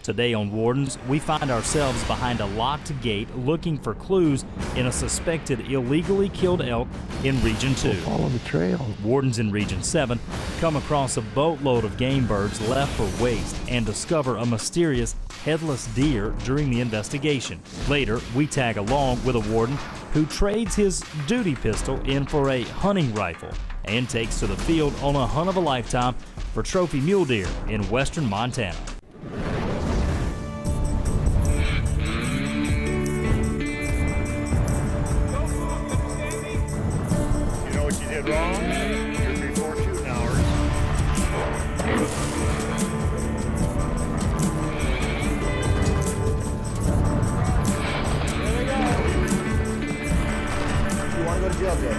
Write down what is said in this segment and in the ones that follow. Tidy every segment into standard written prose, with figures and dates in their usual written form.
Today on Wardens, we find ourselves behind a locked gate looking for clues in a suspected illegally killed elk in Region 2. Follow the trail. Wardens in Region 7 come across a boatload of game birds left for waste and discover a mysterious headless deer during the investigation. Later, we tag along with a warden who trades his duty pistol in for a hunting rifle and takes to the field on a hunt of a lifetime for trophy mule deer in western Montana. You did wrong. You're before shooting hours. There we go. You want to go to jail, Jay?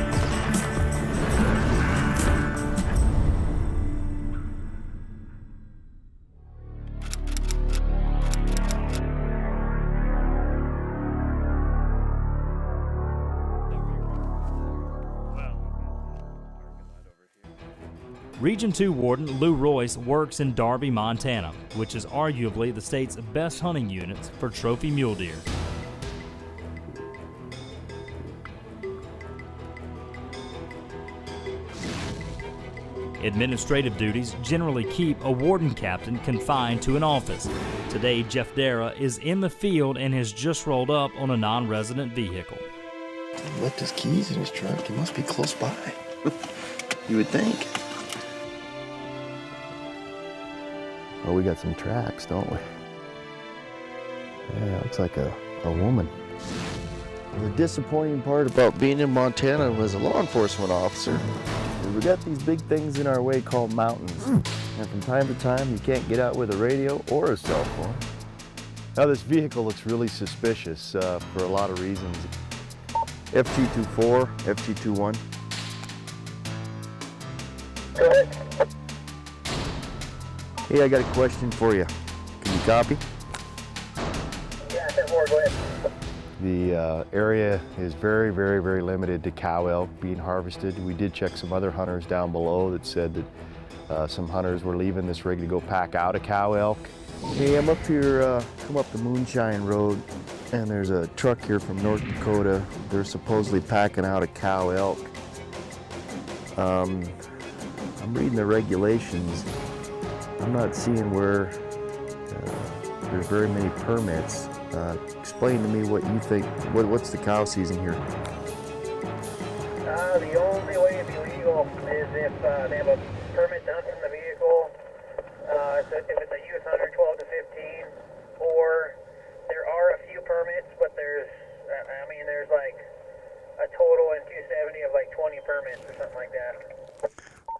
Region 2 Warden Lou Royce works in Darby, Montana, which is arguably the state's best hunting units for trophy mule deer. Administrative duties generally keep a warden captain confined to an office. Today, Jeff Dara is in the field and has just rolled up on a non-resident vehicle. He left his keys in his truck. He must be close by. You would think. Well, we got some tracks, don't we? Yeah, looks like a woman. The disappointing part about being in Montana as a law enforcement officer is we got these big things in our way called mountains. And from time to time, you can't get out with a radio or a cell phone. Now, this vehicle looks really suspicious for a lot of reasons. F224, F221. Go ahead. Hey, I got a question for you. Can you copy? Yeah, 10-4, go ahead. The area is very, very, very limited to cow elk being harvested. We did check some other hunters down below that said that some hunters were leaving this rig to go pack out a cow elk. Hey, I'm up here, come up the Moonshine Road, and there's a truck here from North Dakota. They're supposedly packing out a cow elk. I'm reading the regulations. I'm not seeing where there's very many permits. Explain to me what you think. What's the cow season here? The only way it'd be legal is if they have a permit to hunt from the vehicle. If it's a youth hunter, 12 to 15, or there are a few permits, but there's like a total in 270 of like 20 permits or something like that.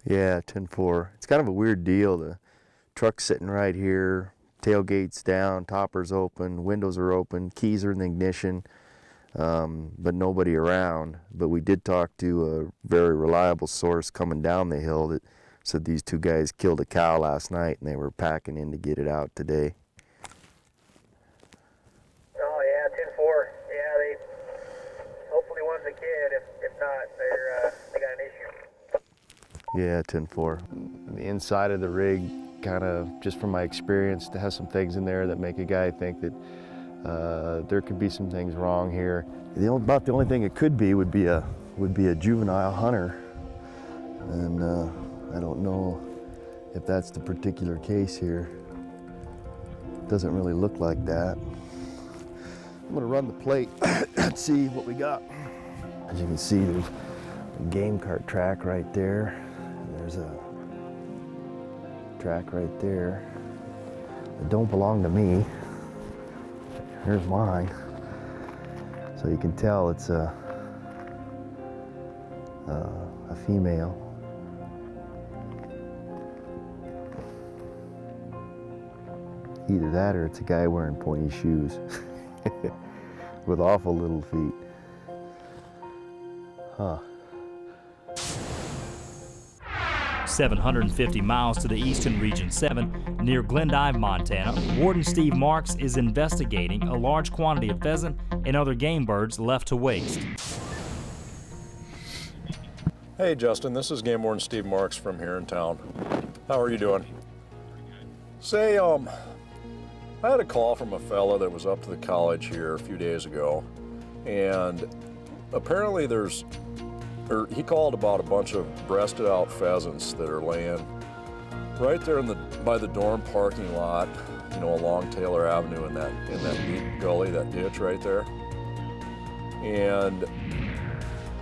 Yeah, 10-4. It's kind of a weird deal. The truck's sitting right here, tailgate's down, topper's open, windows are open, keys are in the ignition, but nobody around. But we did talk to a very reliable source coming down the hill that said these two guys killed a cow last night and they were packing in to get it out today. Oh yeah, 10-4. Yeah, they hopefully one's a kid. If not, they got an issue. Yeah, 10-4. The inside of the rig, kind of, just from my experience, it has some things in there that make a guy think that there could be some things wrong here. About the only thing it could be would be a juvenile hunter, and I don't know if that's the particular case here. It doesn't really look like that. I'm gonna run the plate and see what we got. As you can see, there's a game cart track right there. There's a track right there that don't belong to me. Here's mine. So you can tell it's a female. Either that or it's a guy wearing pointy shoes with awful little feet. Huh. 750 miles to the eastern Region 7, near Glendive, Montana, Warden Steve Marks is investigating a large quantity of pheasant and other game birds left to waste. Hey Justin, this is Game Warden Steve Marks from here in town. How are you doing? Say, I I had a call from a fella that was up to the college here a few days ago, and apparently he called about a bunch of breasted out pheasants that are laying right there by the dorm parking lot, you know, along Taylor Avenue in that deep gully, that ditch right there. And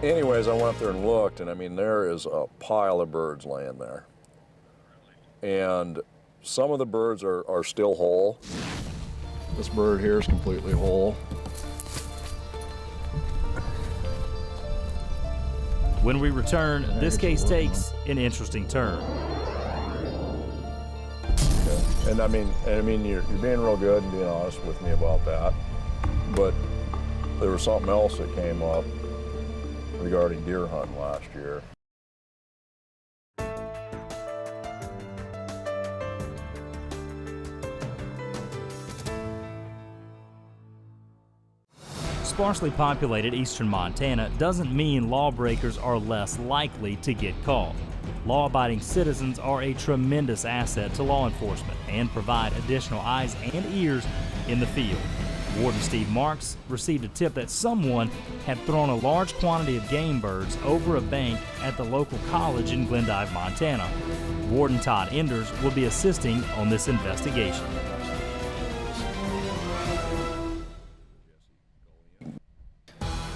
anyways, I went up there and looked, and I mean, there is a pile of birds laying there. And some of the birds are still whole. This bird here is completely whole. When we return, this case takes an interesting turn. Okay. And I mean, you're being real good and being honest with me about that. But there was something else that came up regarding deer hunting last year. Sparsely populated eastern Montana doesn't mean lawbreakers are less likely to get caught. Law-abiding citizens are a tremendous asset to law enforcement and provide additional eyes and ears in the field. Warden Steve Marks received a tip that someone had thrown a large quantity of game birds over a bank at the local college in Glendive, Montana. Warden Todd Enders will be assisting on this investigation.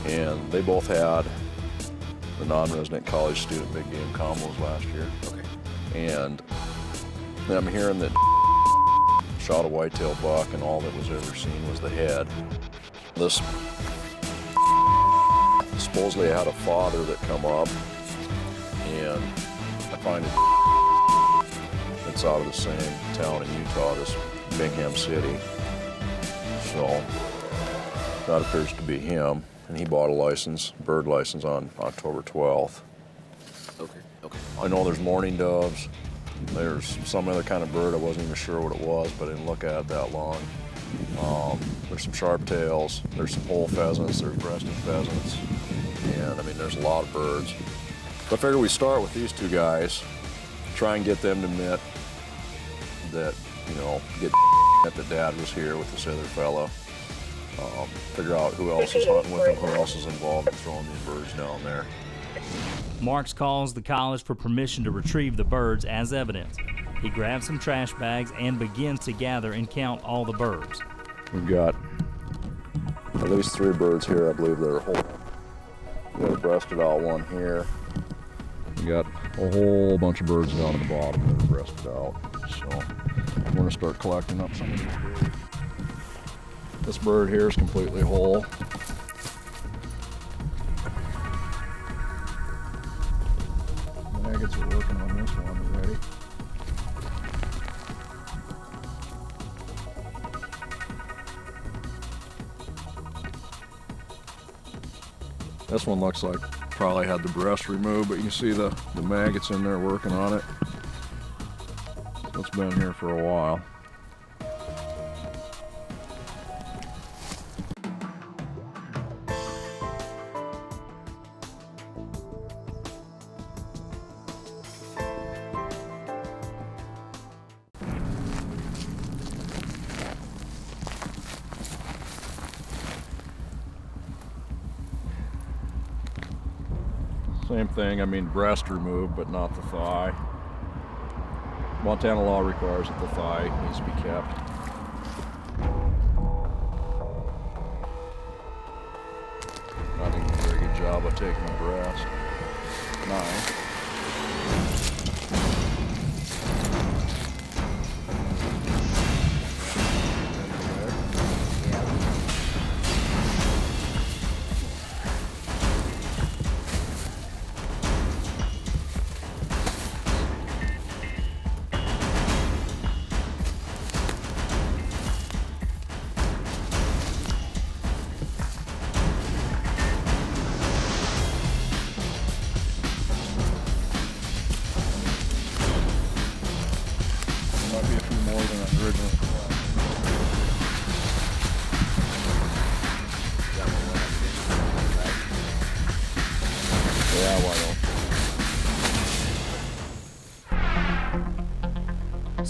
And they both had the non-resident college student big game combos last year. Okay. And I'm hearing that shot a whitetail buck and all that was ever seen was the head. This supposedly had a father that come up, and I find it's out of the same town in Utah, this Bingham City. So that appears to be him. And he bought a bird license on October 12th. Okay. I know there's mourning doves. There's some other kind of bird, I wasn't even sure what it was, but I didn't look at it that long. There's some sharp tails, there's some whole pheasants, there's breasted pheasants, and I mean, there's a lot of birds. But I figured we start with these two guys, try and get them to admit that, you know, get that the dad was here with this other fellow. Figure out who else is hunting with him, who else is involved in throwing these birds down there. Marks calls the college for permission to retrieve the birds as evidence. He grabs some trash bags and begins to gather and count all the birds. We've got at least 3 birds here, I believe they're whole. We got a breasted out one here. We got a whole bunch of birds down at the bottom that are breasted out. So we're gonna start collecting up some of these birds. This bird here is completely whole. Maggots are working on this one already. This one looks like probably had the breast removed, but you can see the maggots in there working on it. So it's been here for a while. Same thing, I mean breast removed, but not the thigh. Montana law requires that the thigh needs to be kept. Not doing a very good job of taking the breast. Nice.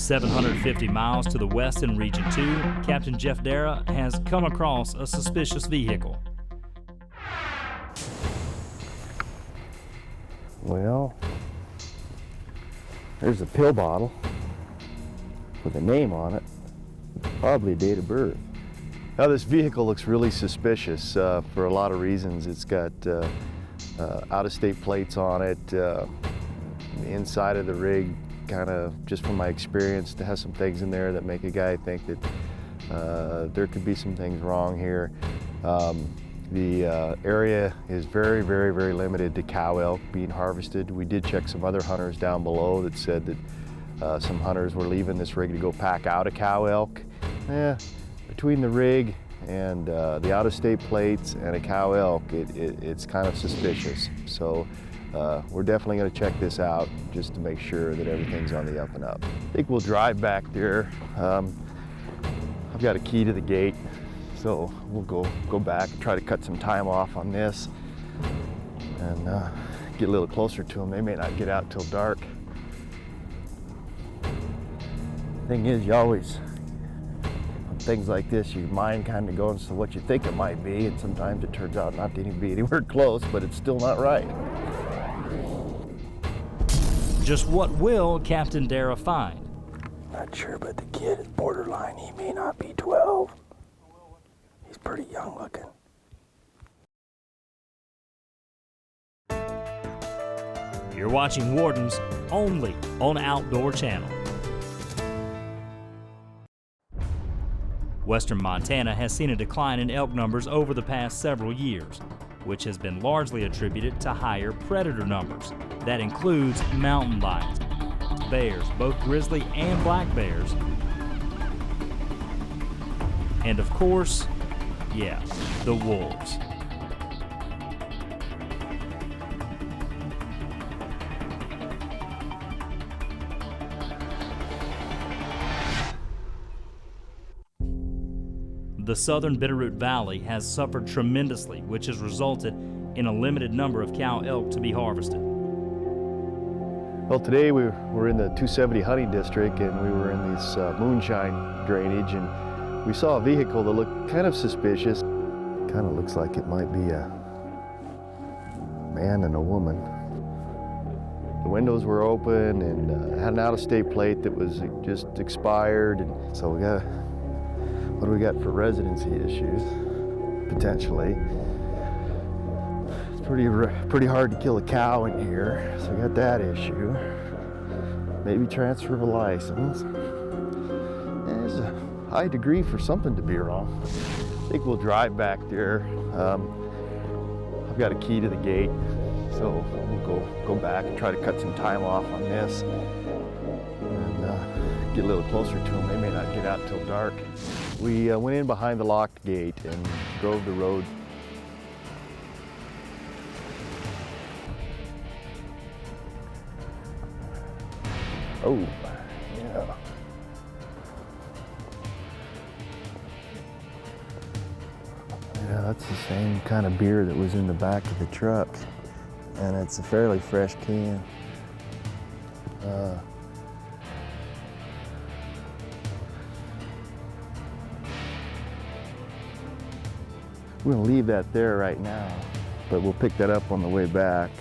750 miles to the west in Region 2, Captain Jeff Dara has come across a suspicious vehicle. Well, there's a pill bottle with a name on it, probably a date of birth. Now this vehicle looks really suspicious for a lot of reasons. It's got out-of-state plates on it. The inside of the rig, kind of just from my experience, it has some things in there that make a guy think that there could be some things wrong here. The area is very, very, very limited to cow elk being harvested. We did check some other hunters down below that said that some hunters were leaving this rig to go pack out a cow elk. Between the rig and the out-of-state plates and a cow elk, it's kind of suspicious. So we're definitely going to check this out just to make sure that everything's on the up and up. I think we'll drive back there. I've got a key to the gate, so we'll go back and try to cut some time off on this and get a little closer to them. They may not get out till dark. Thing is, you always, on things like this, your mind kind of goes to what you think it might be, and sometimes it turns out not to be anywhere close, but it's still not right. Just what will Captain Dara find? Not sure, but the kid is borderline. He may not be 12. He's pretty young looking. You're watching Wardens only on Outdoor Channel. Western Montana has seen a decline in elk numbers over the past several years, which has been largely attributed to higher predator numbers. That includes mountain lions, bears, both grizzly and black bears, and of course, yeah, the wolves. The southern Bitterroot Valley has suffered tremendously, which has resulted in a limited number of cow elk to be harvested. Well, today we were in the 270 hunting district, and we were in this Moonshine drainage, and we saw a vehicle that looked kind of suspicious. Kind of looks like it might be a man and a woman. The windows were open, and it had an out-of-state plate that was just expired, and so we got, what do we got for residency issues, potentially. It's pretty hard to kill a cow in here, so we got that issue. Maybe transfer of a license. There's a high degree for something to be wrong. I think we'll drive back there. I've got a key to the gate, so we'll go back and try to cut some time off on this and get a little closer to them. They may not get out till dark. We went in behind the locked gate and drove the road. Oh, yeah. Yeah, that's the same kind of beer that was in the back of the truck. And it's a fairly fresh can. We're gonna leave that there right now, but we'll pick that up on the way back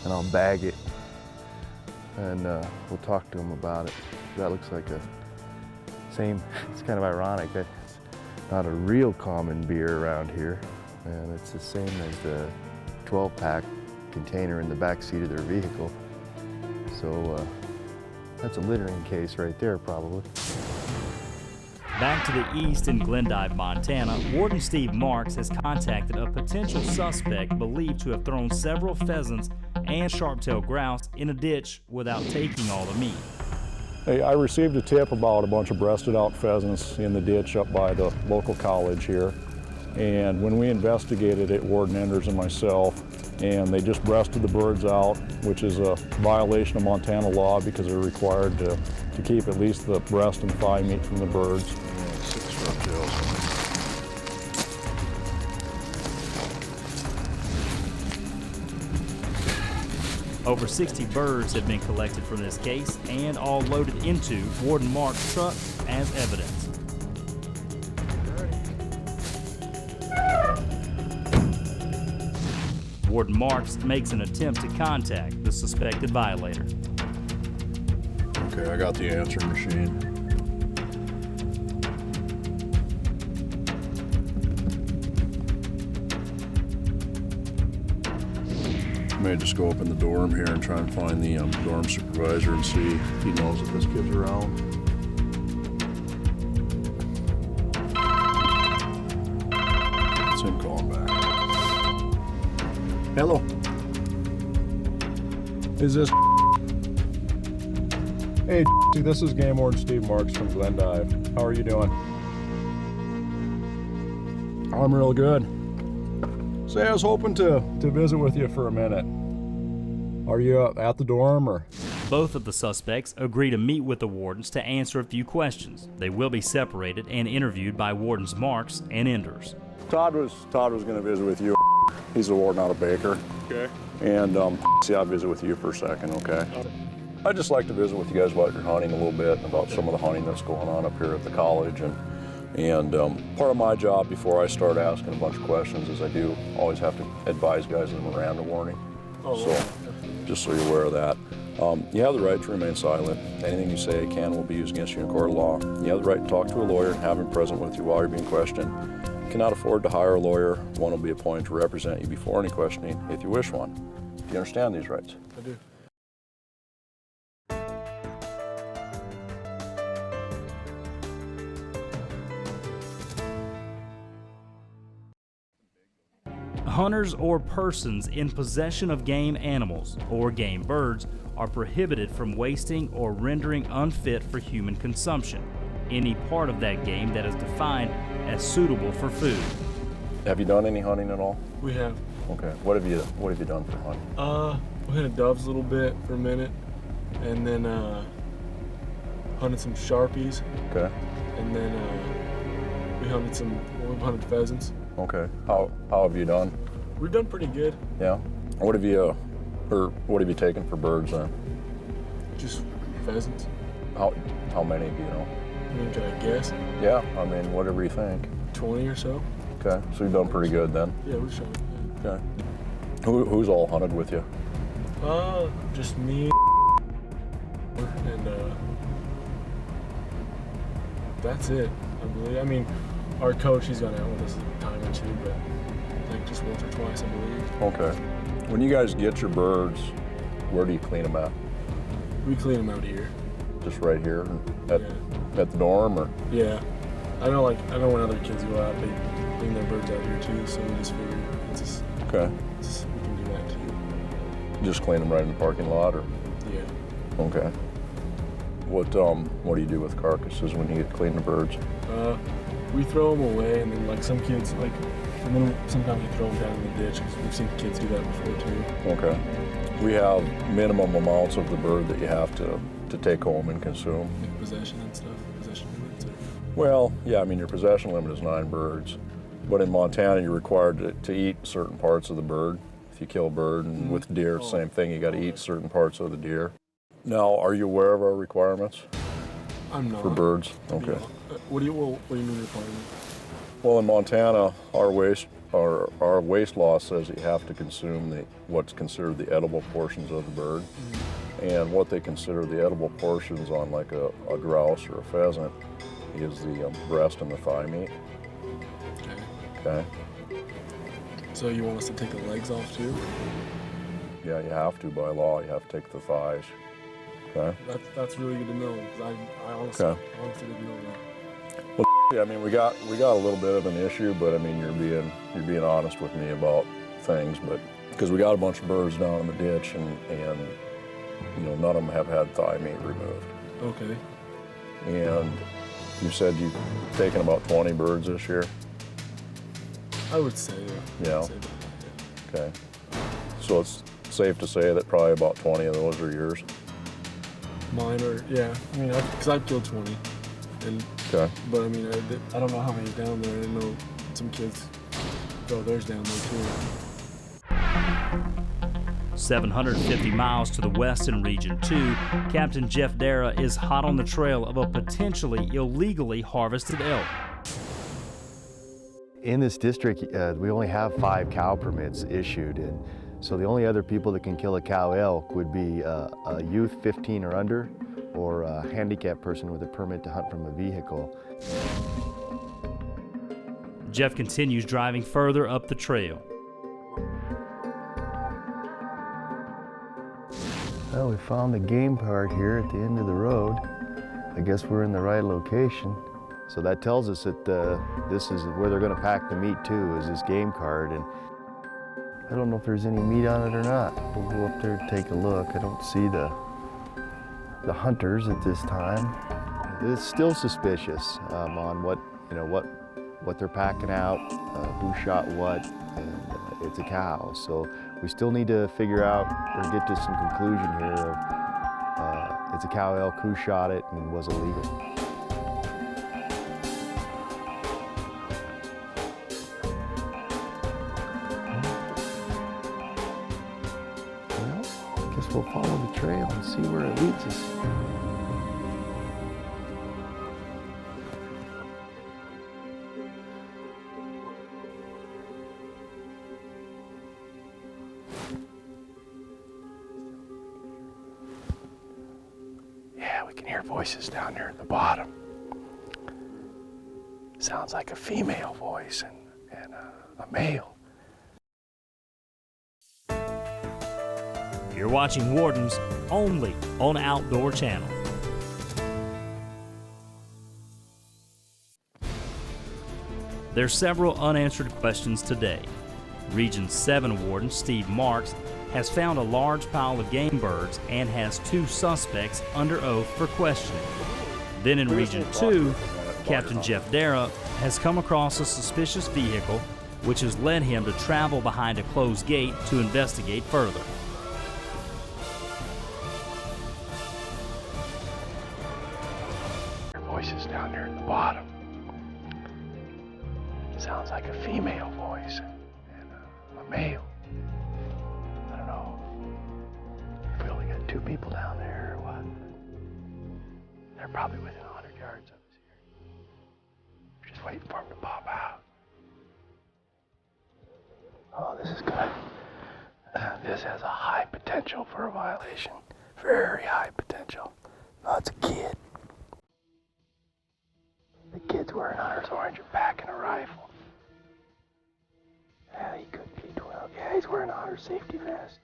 and I'll bag it and we'll talk to them about it. That looks like a same, it's kind of ironic that it's not a real common beer around here, and it's the same as the 12-pack container in the back seat of their vehicle. So that's a littering case right there, probably. Back to the east in Glendive, Montana, Warden Steve Marks has contacted a potential suspect believed to have thrown several pheasants and sharp-tailed grouse in a ditch without taking all the meat. Hey, I received a tip about a bunch of breasted out pheasants in the ditch up by the local college here. And when we investigated it, Warden Enders and myself, and they just breasted the birds out, which is a violation of Montana law because they're required to keep at least the breast and thigh meat from the birds. Yeah, 6 sharp-tails. Over 60 birds have been collected from this case and all loaded into Warden Mark's truck as evidence. Warden Marks makes an attempt to contact the suspected violator. Okay, I got the answering machine. May just go up in the dorm here and try and find the dorm supervisor and see if he knows that this kid's around. It's him calling back. Hello. Is this? Hey, this is Game Warden Steve Marks from Glendive. How are you doing? I'm real good. Say, I was hoping to visit with you for a minute. Are you at the dorm or? Both of the suspects agree to meet with the wardens to answer a few questions. They will be separated and interviewed by Wardens Marks and Enders. Todd was going to visit with you. He's the warden out of Baker. Okay. And see, I'll visit with you for a second, okay? I'd just like to visit with you guys about your hunting a little bit, about some of the hunting that's going on up here at the college. And part of my job before I start asking a bunch of questions is I do always have to advise guys of the Miranda warning. So, just so you're aware of that. You have the right to remain silent. Anything you say can and will be used against you in court of law. You have the right to talk to a lawyer and have him present with you while you're being questioned. You cannot afford to hire a lawyer. One will be appointed to represent you before any questioning if you wish one. Do you understand these rights? I do. Hunters or persons in possession of game animals or game birds are prohibited from wasting or rendering unfit for human consumption any part of that game that is defined as suitable for food. Have you done any hunting at all? We have. Okay. What have you done for hunting? We hunted doves a little bit for a minute, and then hunted some sharpies, Okay. and then we hunted pheasants. Okay. How have you done? We've done pretty good. Yeah. What have you taken for birds then? Just pheasants. How many do you know? I mean, can I guess? Yeah. I mean, whatever you think. 20 or so. Okay. So you've done pretty good then. Yeah, we've shot. Yeah. Okay. Who's all hunted with you? Just me and that's it, I believe. I mean, our coach, he's gone out with us a time or two, but like just once or twice, I believe. Okay. When you guys get your birds, where do you clean them at? We clean them out here. Just right here at the dorm, or? Yeah. I know when other kids go out, they bring their birds out here too, so we just figured it's just, Okay. we can do that too. Just clean them right in the parking lot, or? Yeah. Okay. What do you do with carcasses when you get clean the birds? We throw them away, and then like some kids and then sometimes we throw them down in the ditch because we've seen kids do that before too. Okay. We have minimum amounts of the bird that you have to take home and consume. Like possession and stuff, possession limits. Well, yeah, I mean your possession limit is 9 birds, but in Montana you're required to eat certain parts of the bird. If you kill a bird, and with deer, same thing, you got to eat certain parts of the deer. Now, are you aware of our requirements I'm not. for birds? Okay. What do you mean requirement? Well, in Montana, our waste law says that you have to consume what's considered the edible portions of the bird. And what they consider the edible portions on like a grouse or a pheasant is the breast and the thigh meat. Okay. So you want us to take the legs off too? Yeah, you have to by law. You have to take the thighs. Okay. That's really good to know, because I honestly didn't know that. Well, yeah, I mean we got a little bit of an issue, but I mean you're being honest with me about things, but because we got a bunch of birds down in the ditch and you know none of them have had thigh meat removed. Okay. And you said you've taken about 20 birds this year. I would say Yeah. I'd say that, yeah. Okay. So it's safe to say that probably about 20 of those are yours. Mine are, yeah. I mean, because I've killed 20, and Okay. but I mean, I don't know how many down there. I didn't know some kids throw theirs down there too. 750 miles to the west in Region 2, Captain Jeff Dara is hot on the trail of a potentially illegally harvested elk. In this district, we only have 5 cow permits issued, and so the only other people that can kill a cow elk would be a youth 15 or under, or a handicapped person with a permit to hunt from a vehicle. Jeff continues driving further up the trail. Well, we found the game card here at the end of the road. I guess we're in the right location. So that tells us that this is where they're going to pack the meat to, is this game card. And I don't know if there's any meat on it or not. We'll go up there and take a look. I don't see the hunters at this time. It's still suspicious on what they're packing out, who shot what, and it's a cow. So we still need to figure out or get to some conclusion here of it's a cow elk, who shot it, and was illegal. We'll follow the trail and see where it leads us. Yeah, we can hear voices down there at the bottom. Sounds like a female voice and a male. You're watching Wardens only on Outdoor Channel. There's several unanswered questions today. Region 7 Warden Steve Marks has found a large pile of game birds and has 2 suspects under oath for questioning. Then in Region 2, Captain Jeff Dara has come across a suspicious vehicle, which has led him to travel behind a closed gate to investigate further. Voices down there at the bottom. Sounds like a female voice and a male. I don't know. We only got 2 people down there or what? They're probably within 100 yards of us here. We're just waiting for them to pop out. Oh, this is good. This has a high potential for a violation. Very high potential. Oh, it's a kid. The kid's wearing hunter's orange and packing a rifle. Yeah, he could be 12. Yeah, he's wearing a hunter's safety vest.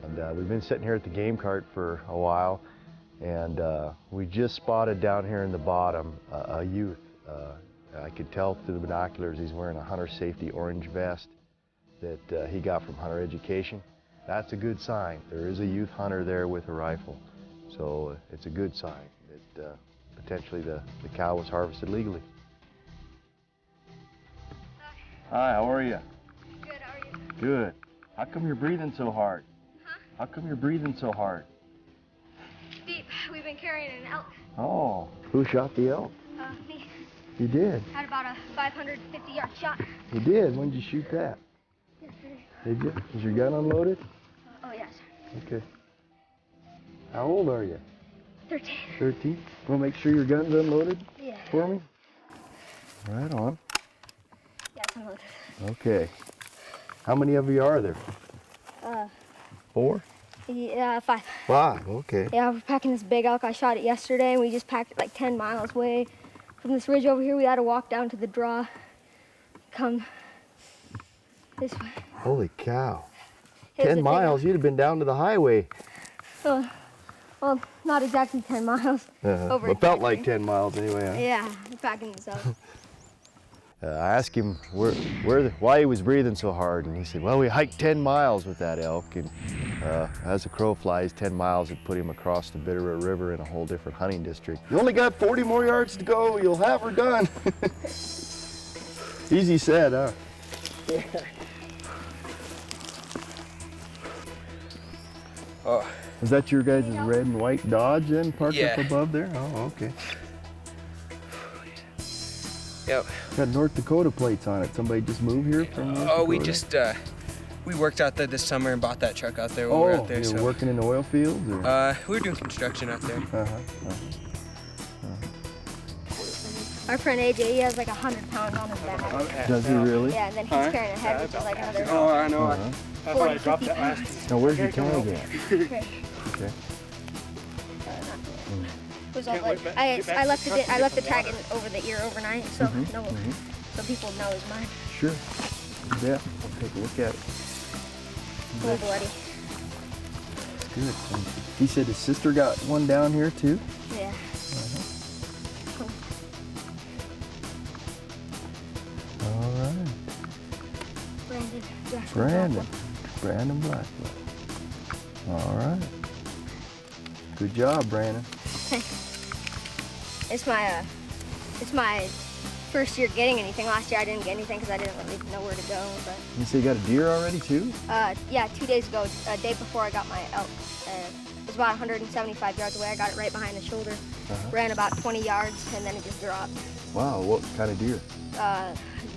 And we've been sitting here at the game cart for a while, and we just spotted down here in the bottom a youth. I could tell through the binoculars he's wearing a hunter's safety orange vest that he got from Hunter Education. That's a good sign. There is a youth hunter there with a rifle, so it's a good sign that potentially the cow was harvested legally. Hi, how are you? Good, how are you? Good. How come you're breathing so hard? Huh? How come you're breathing so hard? Steve, we've been carrying an elk. Oh, who shot the elk? Me. You did? Had about a 550-yard shot. You did? When did you shoot that? Yesterday. Did you? Is your gun unloaded? Oh, yes. Okay. How old are you? 13. 13? Want to make sure your gun's unloaded Yeah. for me? Right on. Yeah, it's unloaded. Okay. How many of you are there? 4? Yeah, 5. 5, okay. Yeah, we're packing this big elk. I shot it yesterday, and we just packed it like 10 miles away from this ridge over here. We had to walk down to the draw, come this way. Holy cow. It was 10 a big miles? You'd have been down to the highway. Well, not exactly 10 miles. Over It felt 10, like right? 10 miles anyway, huh? Yeah, we're packing this up. I asked him why he was breathing so hard, and he said, well, we hiked 10 miles with that elk, and as the crow flies, 10 miles would put him across the Bitterroot River in a whole different hunting district. You only got 40 more yards to go, you'll have her done. Easy said, huh? Yeah. Is that your guys' red and white Dodge then, parked up Yeah. above there? Oh, okay. Yep. Got North Dakota plates on it. Somebody just moved here from North Oh, we Dakota? just We worked out there this summer and bought that truck out there when we were out there. You were so. working in the oil fields? Or? We were doing construction out there. Our friend AJ, he has like 100 pounds on his back. Does he really? Yeah, and then he's carrying a head, which is like another Oh, I know. 40, 50 pounds. Now, where's your tag at? Okay. Okay. Was all like, I left the tag in over the ear overnight, so so people know it's mine. Sure. Yeah, I'll take a look at it. It's a little bloody. Good. He said his sister got one down here too? Yeah. All right. Brandon Blackwood. All right. Good job, Brandon. It's my first year getting anything. Last year I didn't get anything because I didn't really know where to go. But You say you got a deer already too? yeah, 2 days ago, a day before I got my elk. It was about 175 yards away. I got it right behind the shoulder. Ran about 20 yards and then it just dropped. Wow, what kind of deer?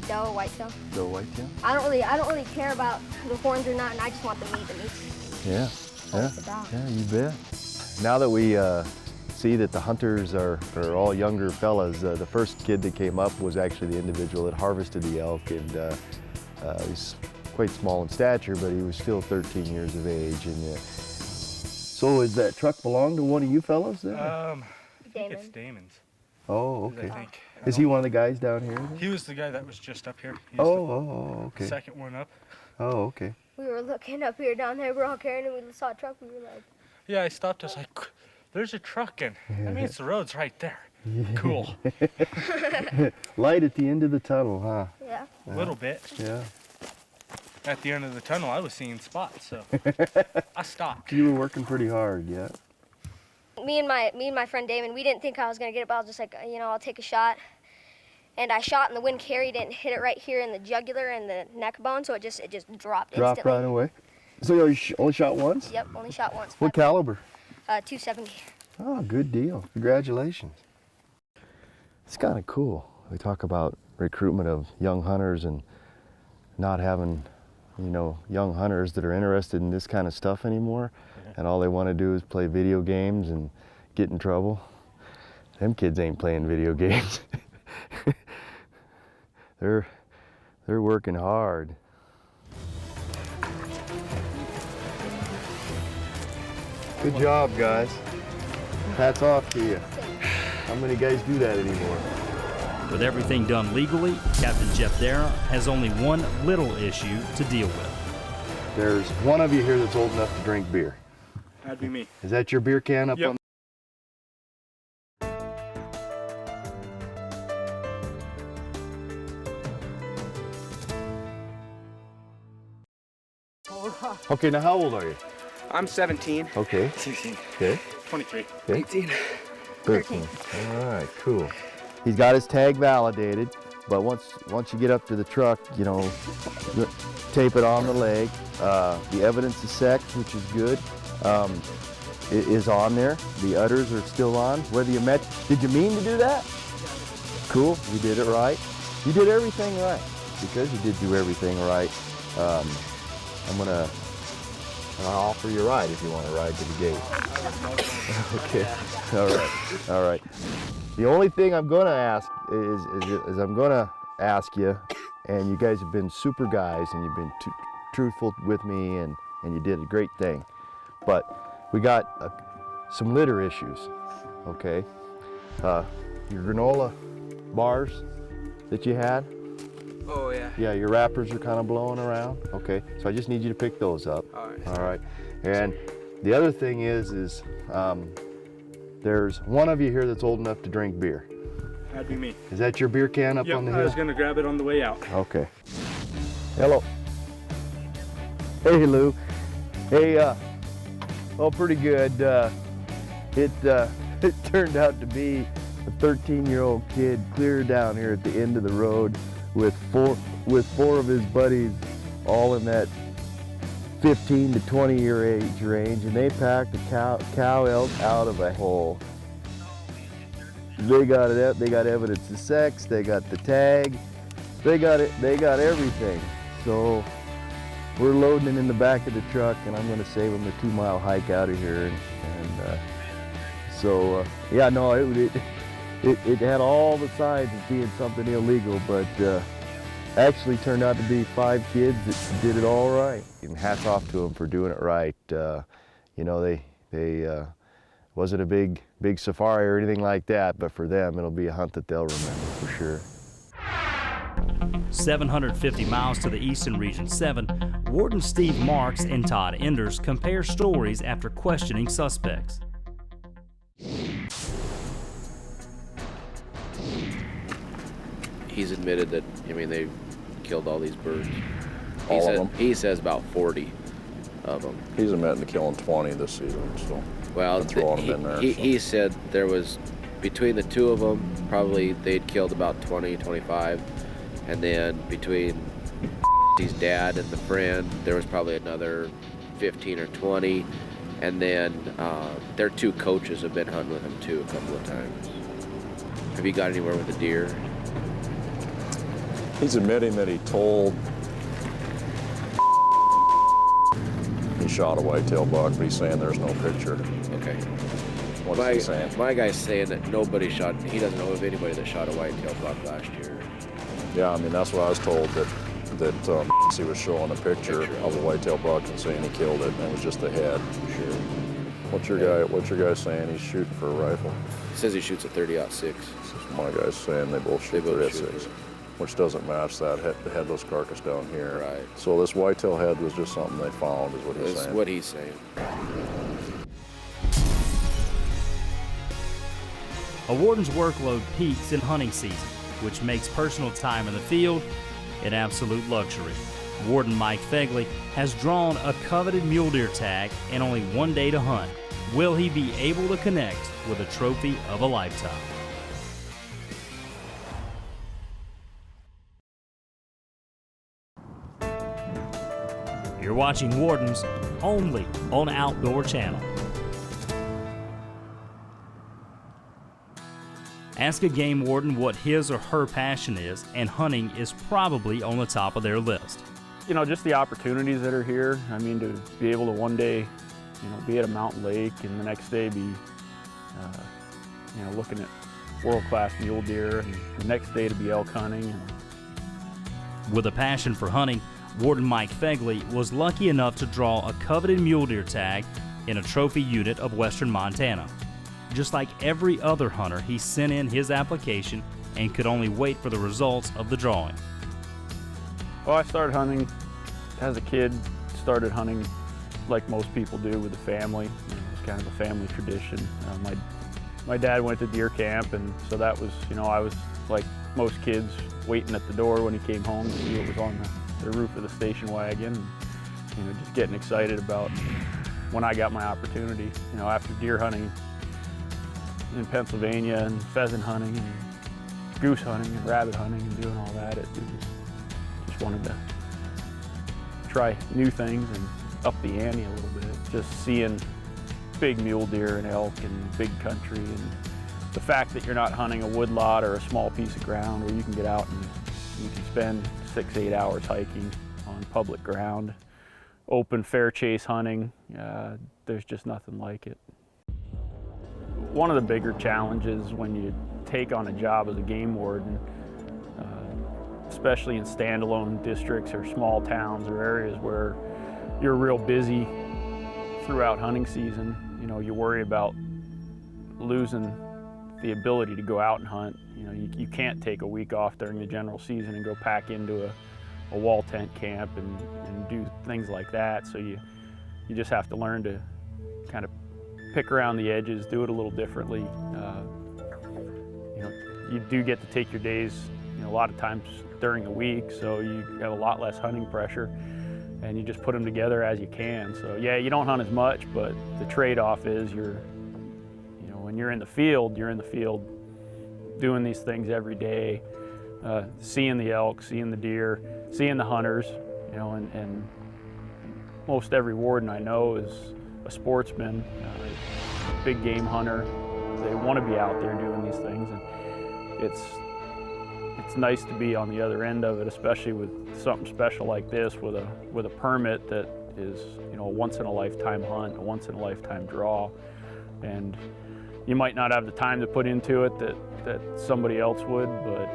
Doe, whitetail. Doe whitetail? I don't really care about the horns or not, and I just want the meat. The meat's Yeah. always the dog. Yeah, you bet. Now that we see that the hunters are all younger fellas, the first kid that came up was actually the individual that harvested the elk, and he's quite small in stature, but he was still 13 years of age. And so, is that truck belong to one of you fellas then? I think Damon. it's Damon's. Oh, okay. I think. Is he one of the guys down here? He was the guy that was just up here. He was Oh, the okay. second one up. Oh, okay. We were looking up here, down there, we're all carrying it. We saw a truck. We were like, Yeah, I stopped. I was like, "There's a truck, and that means the road's right there." Cool. Light at the end of the tunnel, huh? yeah. A little bit. Yeah. At the end of the tunnel, I was seeing spots, so I stopped. You were working pretty hard, yeah. Me and my friend Damon, we didn't think I was gonna get it, but I was just like, I'll take a shot. And I shot, and the wind carried it and hit it right here in the jugular and the neck bone, so it just dropped Dropped instantly. right away. So you only shot once? Yep, only shot once. What caliber? 270. Oh, good deal. Congratulations. It's kind of cool. We talk about recruitment of young hunters and not having, young hunters that are interested in this kind of stuff anymore. And all they want to do is play video games and get in trouble. Them kids ain't playing video games. They're working hard. Good job, guys. Hats off to you. How many guys do that anymore? With everything done legally, Captain Jeff Dara has only one little issue to deal with. There's one of you here that's old enough to drink beer. That'd be me. Is that your beer can up Yep. on? Okay, now how old are you? I'm 17. Okay. 16. Okay. 23. 18. 13. All right, cool. He's got his tag validated, but once you get up to the truck, tape it on the leg. The evidence of sex, which is good, it is on there. The udders are still on. Whether you met, did you mean to do that? Cool, you did it right. You did everything right. Because you did do everything right, I'll offer you a ride if you want to ride to the gate. Okay, all right. The only thing I'm gonna ask is I'm gonna ask you, and you guys have been super guys, and you've been truthful with me, and you did a great thing. But we got some litter issues, okay? Your granola bars that you had, Oh, yeah. yeah, your wrappers are kind of blowing around. Okay, so I just need you to pick those up. All right. All right. And the other thing is there's one of you here that's old enough to drink beer. That'd be me. Is that your beer can up on the I hill? was gonna grab it on the way out. Okay. Hello. Hey, Lou. Hey, pretty good. It turned out to be a 13-year-old kid clear down here at the end of the road with four of his buddies, all in that 15 to 20 year age range, and they packed a cow elk out of a hole. They got it. They got evidence of sex. They got the tag. They got it. They got everything. So we're loading it in the back of the truck, and I'm going to save them a 2-mile hike out of here. Yeah, no, it had all the signs of being something illegal, but actually turned out to be 5 kids that did it all right. And hats off to them for doing it right. You know, they wasn't a big safari or anything like that, but for them, it'll be a hunt that they'll remember for sure. 750 miles to the eastern Region 7, Warden Steve Marks and Todd Enders compare stories after questioning suspects. He's admitted that, I mean, they killed all these birds. All of them? He says about 40 of them. He's admitting to killing 20 this season, so well, throwing them in there. He said there was, between the 2 of them, probably they'd killed about 20, 25. And then between his dad and the friend, there was probably another 15 or 20. And then their 2 coaches have been hunting with him too a couple of times. Have you got anywhere with the deer? He's admitting that he told he shot a whitetail buck, but he's saying there's no picture. Okay. What's he saying? My guy's saying that nobody shot, he doesn't know of anybody that shot a whitetail buck last year. Yeah, I mean, that's what I was told, that he was showing a picture of a whitetail buck and saying he killed it, and it was just the head. Sure. What's your guy saying? He's shooting for a rifle. He says he shoots a 30-06. My guy's saying they both shoot 30-06, which doesn't match that the headless carcass down here. Right. So this whitetail head was just something they found, is what he's saying. That's what he's saying. A warden's workload peaks in hunting season, which makes personal time in the field an absolute luxury. Warden Mike Fegley has drawn a coveted mule deer tag and only 1 day to hunt. Will he be able to connect with a trophy of a lifetime? You're watching Wardens only on Outdoor Channel. Ask a game warden what his or her passion is, and hunting is probably on the top of their list. You know, just the opportunities that are here. I mean, to be able to one day, you know, be at a mountain lake and the next day be, you know, looking at world-class mule deer, and the next day to be elk hunting. With a passion for hunting, Warden Mike Fegley was lucky enough to draw a coveted mule deer tag in a trophy unit of western Montana. Just like every other hunter, he sent in his application and could only wait for the results of the drawing. Well, I started hunting as a kid, started hunting like most people do with the family. You know, it's kind of a family tradition. My dad went to deer camp, and so that was, you know, I was like most kids waiting at the door when he came home to see what was on the roof of the station wagon, and, you know, just getting excited about when I got my opportunity. You know, after deer hunting in Pennsylvania and pheasant hunting and goose hunting and rabbit hunting and doing all that, just wanted to try new things and up the ante a little bit. Just seeing big mule deer and elk and big country, and the fact that you're not hunting a woodlot or a small piece of ground where you can get out and you can spend 6-8 hours hiking on public ground, open fair chase hunting, there's just nothing like it. One of the bigger challenges when you take on a job as a game warden, especially in standalone districts or small towns or areas where you're real busy throughout hunting season, you know, you worry about losing the ability to go out and hunt. You know, you can't take a week off during the general season and go pack into a wall tent camp and do things like that. So you just have to learn to kind of pick around the edges, do it a little differently. You know, you do get to take your days, you know, a lot of times during the week, so you have a lot less hunting pressure, and you just put them together as you can. So yeah, you don't hunt as much, but the trade-off is when you're in the field doing these things every day, seeing the elk, seeing the deer, seeing the hunters, you know, and most every warden I know is a sportsman, a big game hunter. They want to be out there doing these things, and it's it's nice to be on the other end of it, especially with something special like this, with a permit that is, you know, a once-in-a-lifetime hunt, a once-in-a-lifetime draw. And you might not have the time to put into it that somebody else would, but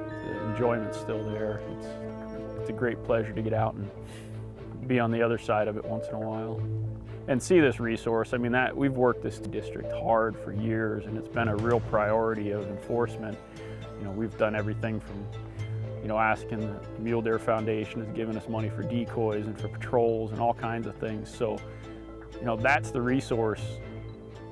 the enjoyment's still there. It's a great pleasure to get out and be on the other side of it once in a while and see this resource. I mean, we've worked this district hard for years, and it's been a real priority of enforcement. You know, we've done everything from, you know, asking the Mule Deer Foundation has given us money for decoys and for patrols and all kinds of things. So, you know, that's the resource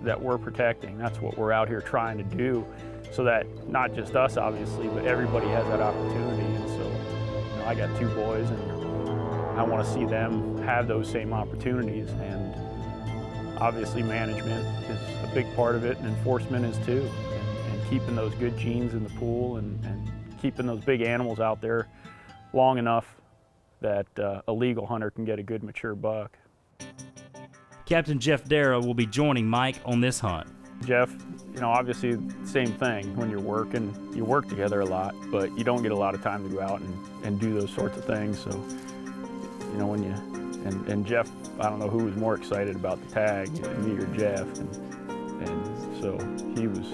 that we're protecting. That's what we're out here trying to do, so that not just us, obviously, but everybody has that opportunity. And so, you know, I got 2 boys, and I want to see them have those same opportunities. And obviously management is a big part of it, and enforcement is too. And keeping those good genes in the pool, and keeping those big animals out there long enough that a legal hunter can get a good mature buck. Captain Jeff Darrow will be joining Mike on this hunt. Jeff, you know, obviously same thing. When you're working, you work together a lot, but you don't get a lot of time to go out and do those sorts of things. So, you know, when you, and Jeff, I don't know who was more excited about the tag, me or Jeff. And so he was,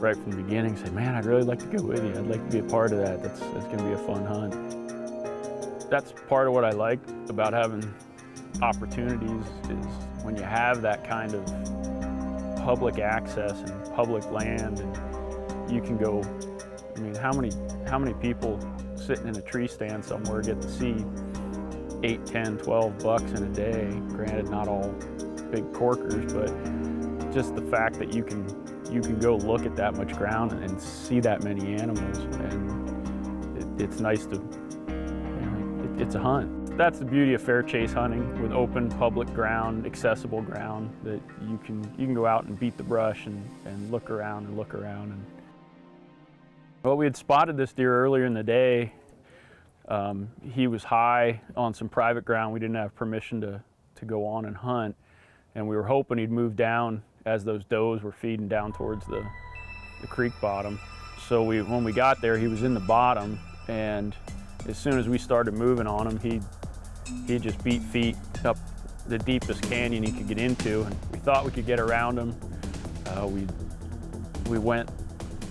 right from the beginning, said, man, I'd really like to go with you. I'd like to be a part of that. That's going to be a fun hunt. That's part of what I like about having opportunities, is when you have that kind of public access and public land, and you can go, I mean, how many people sitting in a tree stand somewhere get to see 8, 10, 12 bucks in a day? Granted, not all big corkers, but just the fact that you can go look at that much ground and see that many animals, and it's nice to, you know, it's a hunt. That's the beauty of fair chase hunting, with open public ground, accessible ground, that you can go out and beat the brush and look around and look around. And well, we had spotted this deer earlier in the day. He was high on some private ground we didn't have permission to go on and hunt, and we were hoping he'd move down as those does were feeding down towards the creek bottom. So when we got there, he was in the bottom, and as soon as we started moving on him, he just beat feet up the deepest canyon he could get into, and we thought we could get around him. We went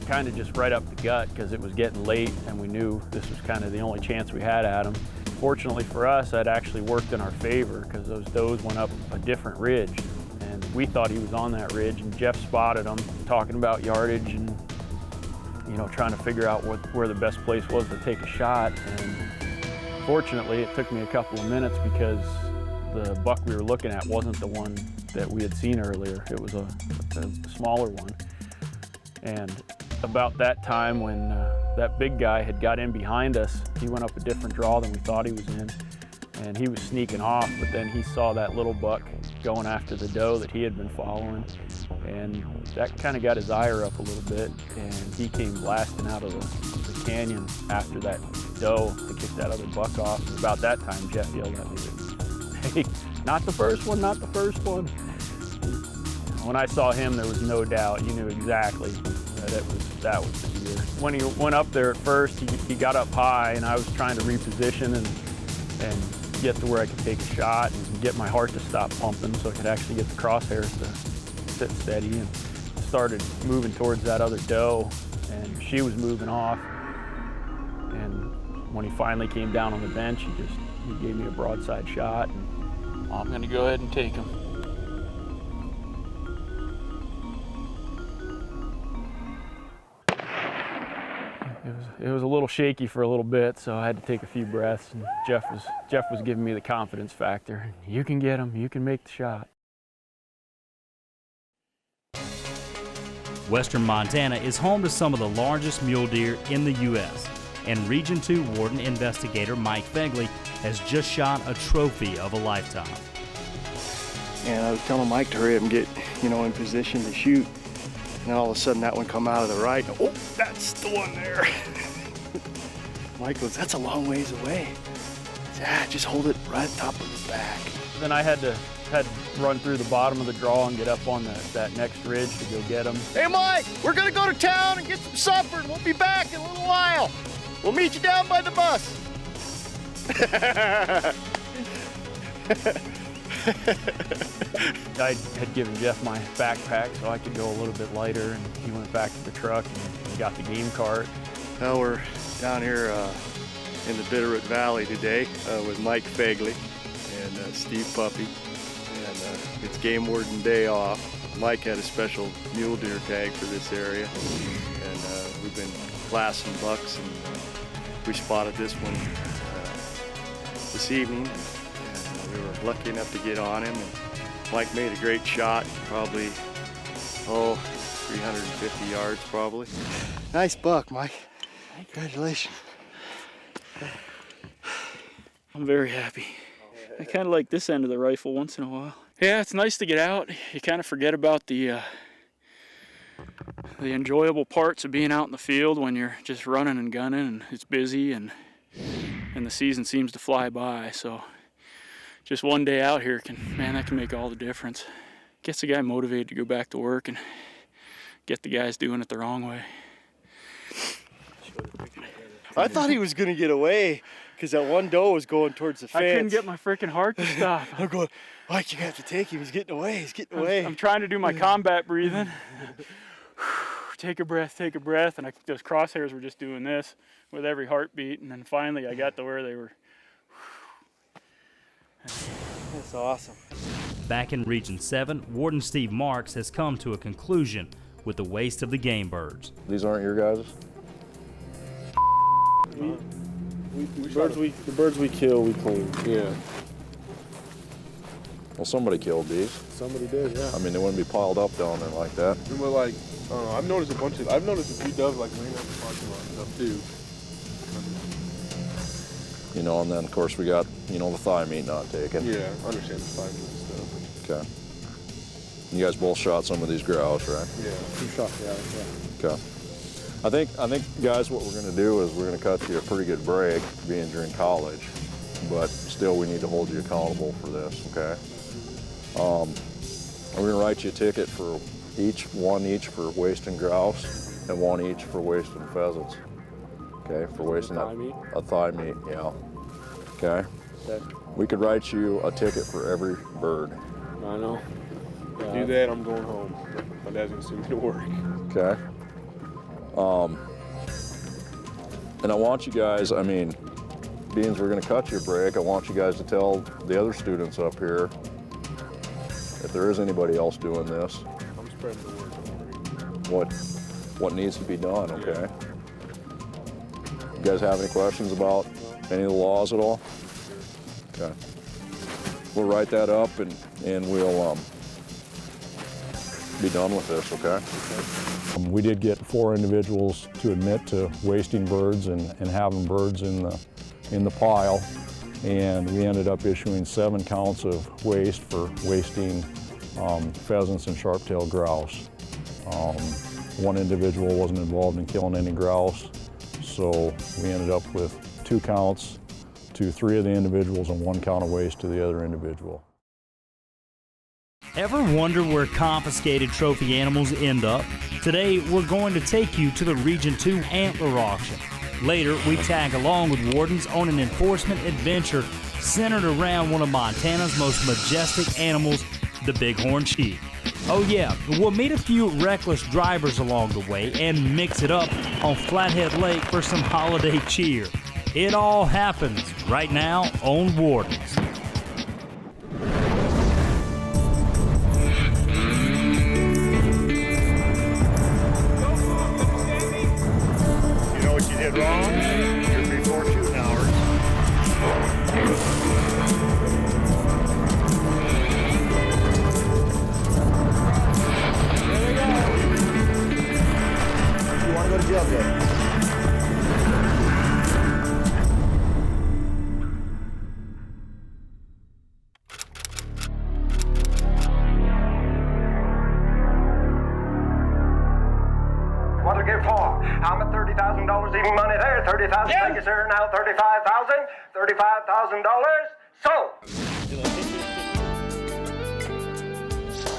kind of just right up the gut because it was getting late, and we knew this was kind of the only chance we had at him. Fortunately for us, that actually worked in our favor, because those does went up a different ridge, and we thought he was on that ridge, and Jeff spotted him, talking about yardage and, you know, trying to figure out where the best place was to take a shot. And fortunately, it took me a couple of minutes, because the buck we were looking at wasn't the one that we had seen earlier. It was a smaller one. And about that time, when that big guy had got in behind us, he went up a different draw than we thought he was in, and he was sneaking off, but then he saw that little buck going after the doe that he had been following, and that kind of got his ire up a little bit, and he came blasting out of the canyon after that doe to kick that other buck off. And about that time, Jeff yelled at me, hey, not the first one, not the first one. When I saw him, there was no doubt. You knew exactly that was the deer. When he went up there at first, he got up high, and I was trying to reposition and get to where I could take a shot and get my heart to stop pumping so I could actually get the crosshairs to sit steady, and started moving towards that other doe, and she was moving off. And when he finally came down on the bench, he gave me a broadside shot, and I'm gonna go ahead and take him. It was a little shaky for a little bit, so I had to take a few breaths, and Jeff was giving me the confidence factor. You can get him, you can make the shot. Western Montana is home to some of the largest mule deer in the U.S., and Region 2 Warden Investigator Mike Fegley has just shot a trophy of a lifetime. And I was telling Mike to hurry up and get, you know, in position to shoot. And then all of a sudden that one come out of the right. Oh, that's the one there. Mike goes, that's a long ways away. I said, just hold it right at the top of his back. Then I had to had to run through the bottom of the draw and get up on that next ridge to go get them. Hey Mike, we're gonna go to town and get some supper and we'll be back in a little while. We'll meet you down by the bus. I had given Jeff my backpack so I could go a little bit lighter, and he went back to the truck and he got the game cart. Well, we're down here in the Bitterroot Valley today with Mike Fegley and Steve Puppy, and it's game warden day off. Mike had a special mule deer tag for this area, and we've been glassing bucks, and we spotted this one this evening, and we were lucky enough to get on him. And Mike made a great shot, probably 350 yards probably. Nice buck, Mike. Congratulations. I'm very happy. I kind of like this end of the rifle once in a while. Yeah, it's nice to get out. You kind of forget about the enjoyable parts of being out in the field when you're just running and gunning and it's busy and the season seems to fly by. So just one day out here that can make all the difference. Gets the guy motivated to go back to work and get the guys doing it the wrong way. I thought he was gonna get away because that one doe was going towards the fence. I couldn't get my freaking heart to stop. I'm going, Mike, you have to take him. He's getting away. He's getting away. I'm trying to do my combat breathing. Take a breath, and those crosshairs were just doing this with every heartbeat, and then finally I got to where they were. That's awesome. Back in Region 7, Warden Steve Marks has come to a conclusion with the waste of the game birds. These aren't your guys'? The birds we kill, we clean. Yeah. Well, somebody killed these. Somebody did, yeah. I mean, they wouldn't be piled up down there like that. But like, I don't know, I've noticed a few doves like laying out the parking lot and stuff too. You know, and then of course we got, the thigh meat not taken. Yeah, I understand the thigh meat and stuff. Okay. You guys both shot some of these grouse, right? Yeah, 2 shot grouse, yeah. Okay. I think guys, what we're going to do is we're going to cut you a pretty good break being you're in college, but still we need to hold you accountable for this, okay? We're going to write you a ticket for one each for wasting grouse and one each for wasting pheasants. Okay, for wasting a thigh meat, yeah. Okay. We could write you a ticket for every bird. I know. Do that, I'm going home. My dad's gonna send me to work. Okay. And I want you guys, being we're gonna cut you a break, I want you guys to tell the other students up here if there is anybody else doing this. I'm spreading the word. What needs to be done, okay? You guys have any questions about any of the laws at all? Okay. We'll write that up and we'll be done with this, okay? We did get 4 individuals to admit to wasting birds and having birds in the pile, and we ended up issuing 7 counts of waste for wasting pheasants and sharp-tailed grouse. One individual wasn't involved in killing any grouse, so we ended up with 2 counts to 3 of the individuals and 1 count of waste to the other individual. Ever wonder where confiscated trophy animals end up? Today, we're going to take you to the Region 2 antler auction. Later, we tag along with Wardens on an enforcement adventure centered around one of Montana's most majestic animals, the bighorn sheep. Oh yeah, we'll meet a few reckless drivers along the way and mix it up on Flathead Lake for some holiday cheer. It all happens right now on Wardens. You know what you did wrong? You're before shooting hours. You want to go to jail, Jay? What'll it get for? I'm at $30,000, even money there. 30,000, take it, sir. Now 35,000, $35,000. So.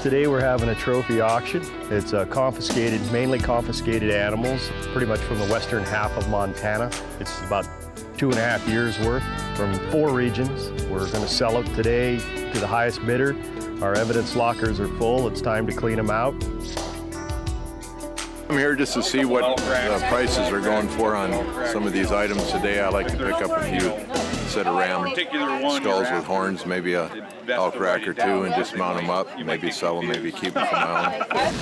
Today we're having a trophy auction. It's confiscated, mainly confiscated animals, pretty much from the western half of Montana. It's about 2.5 years worth from 4 regions. We're going to sell it today to the highest bidder. Our evidence lockers are full. It's time to clean them out. I'm here just to see what the prices are going for on some of these items today. I like to pick up a few set of ram skulls with horns, maybe a elk rack or 2, and just mount them up, maybe sell them, maybe keep them for my own.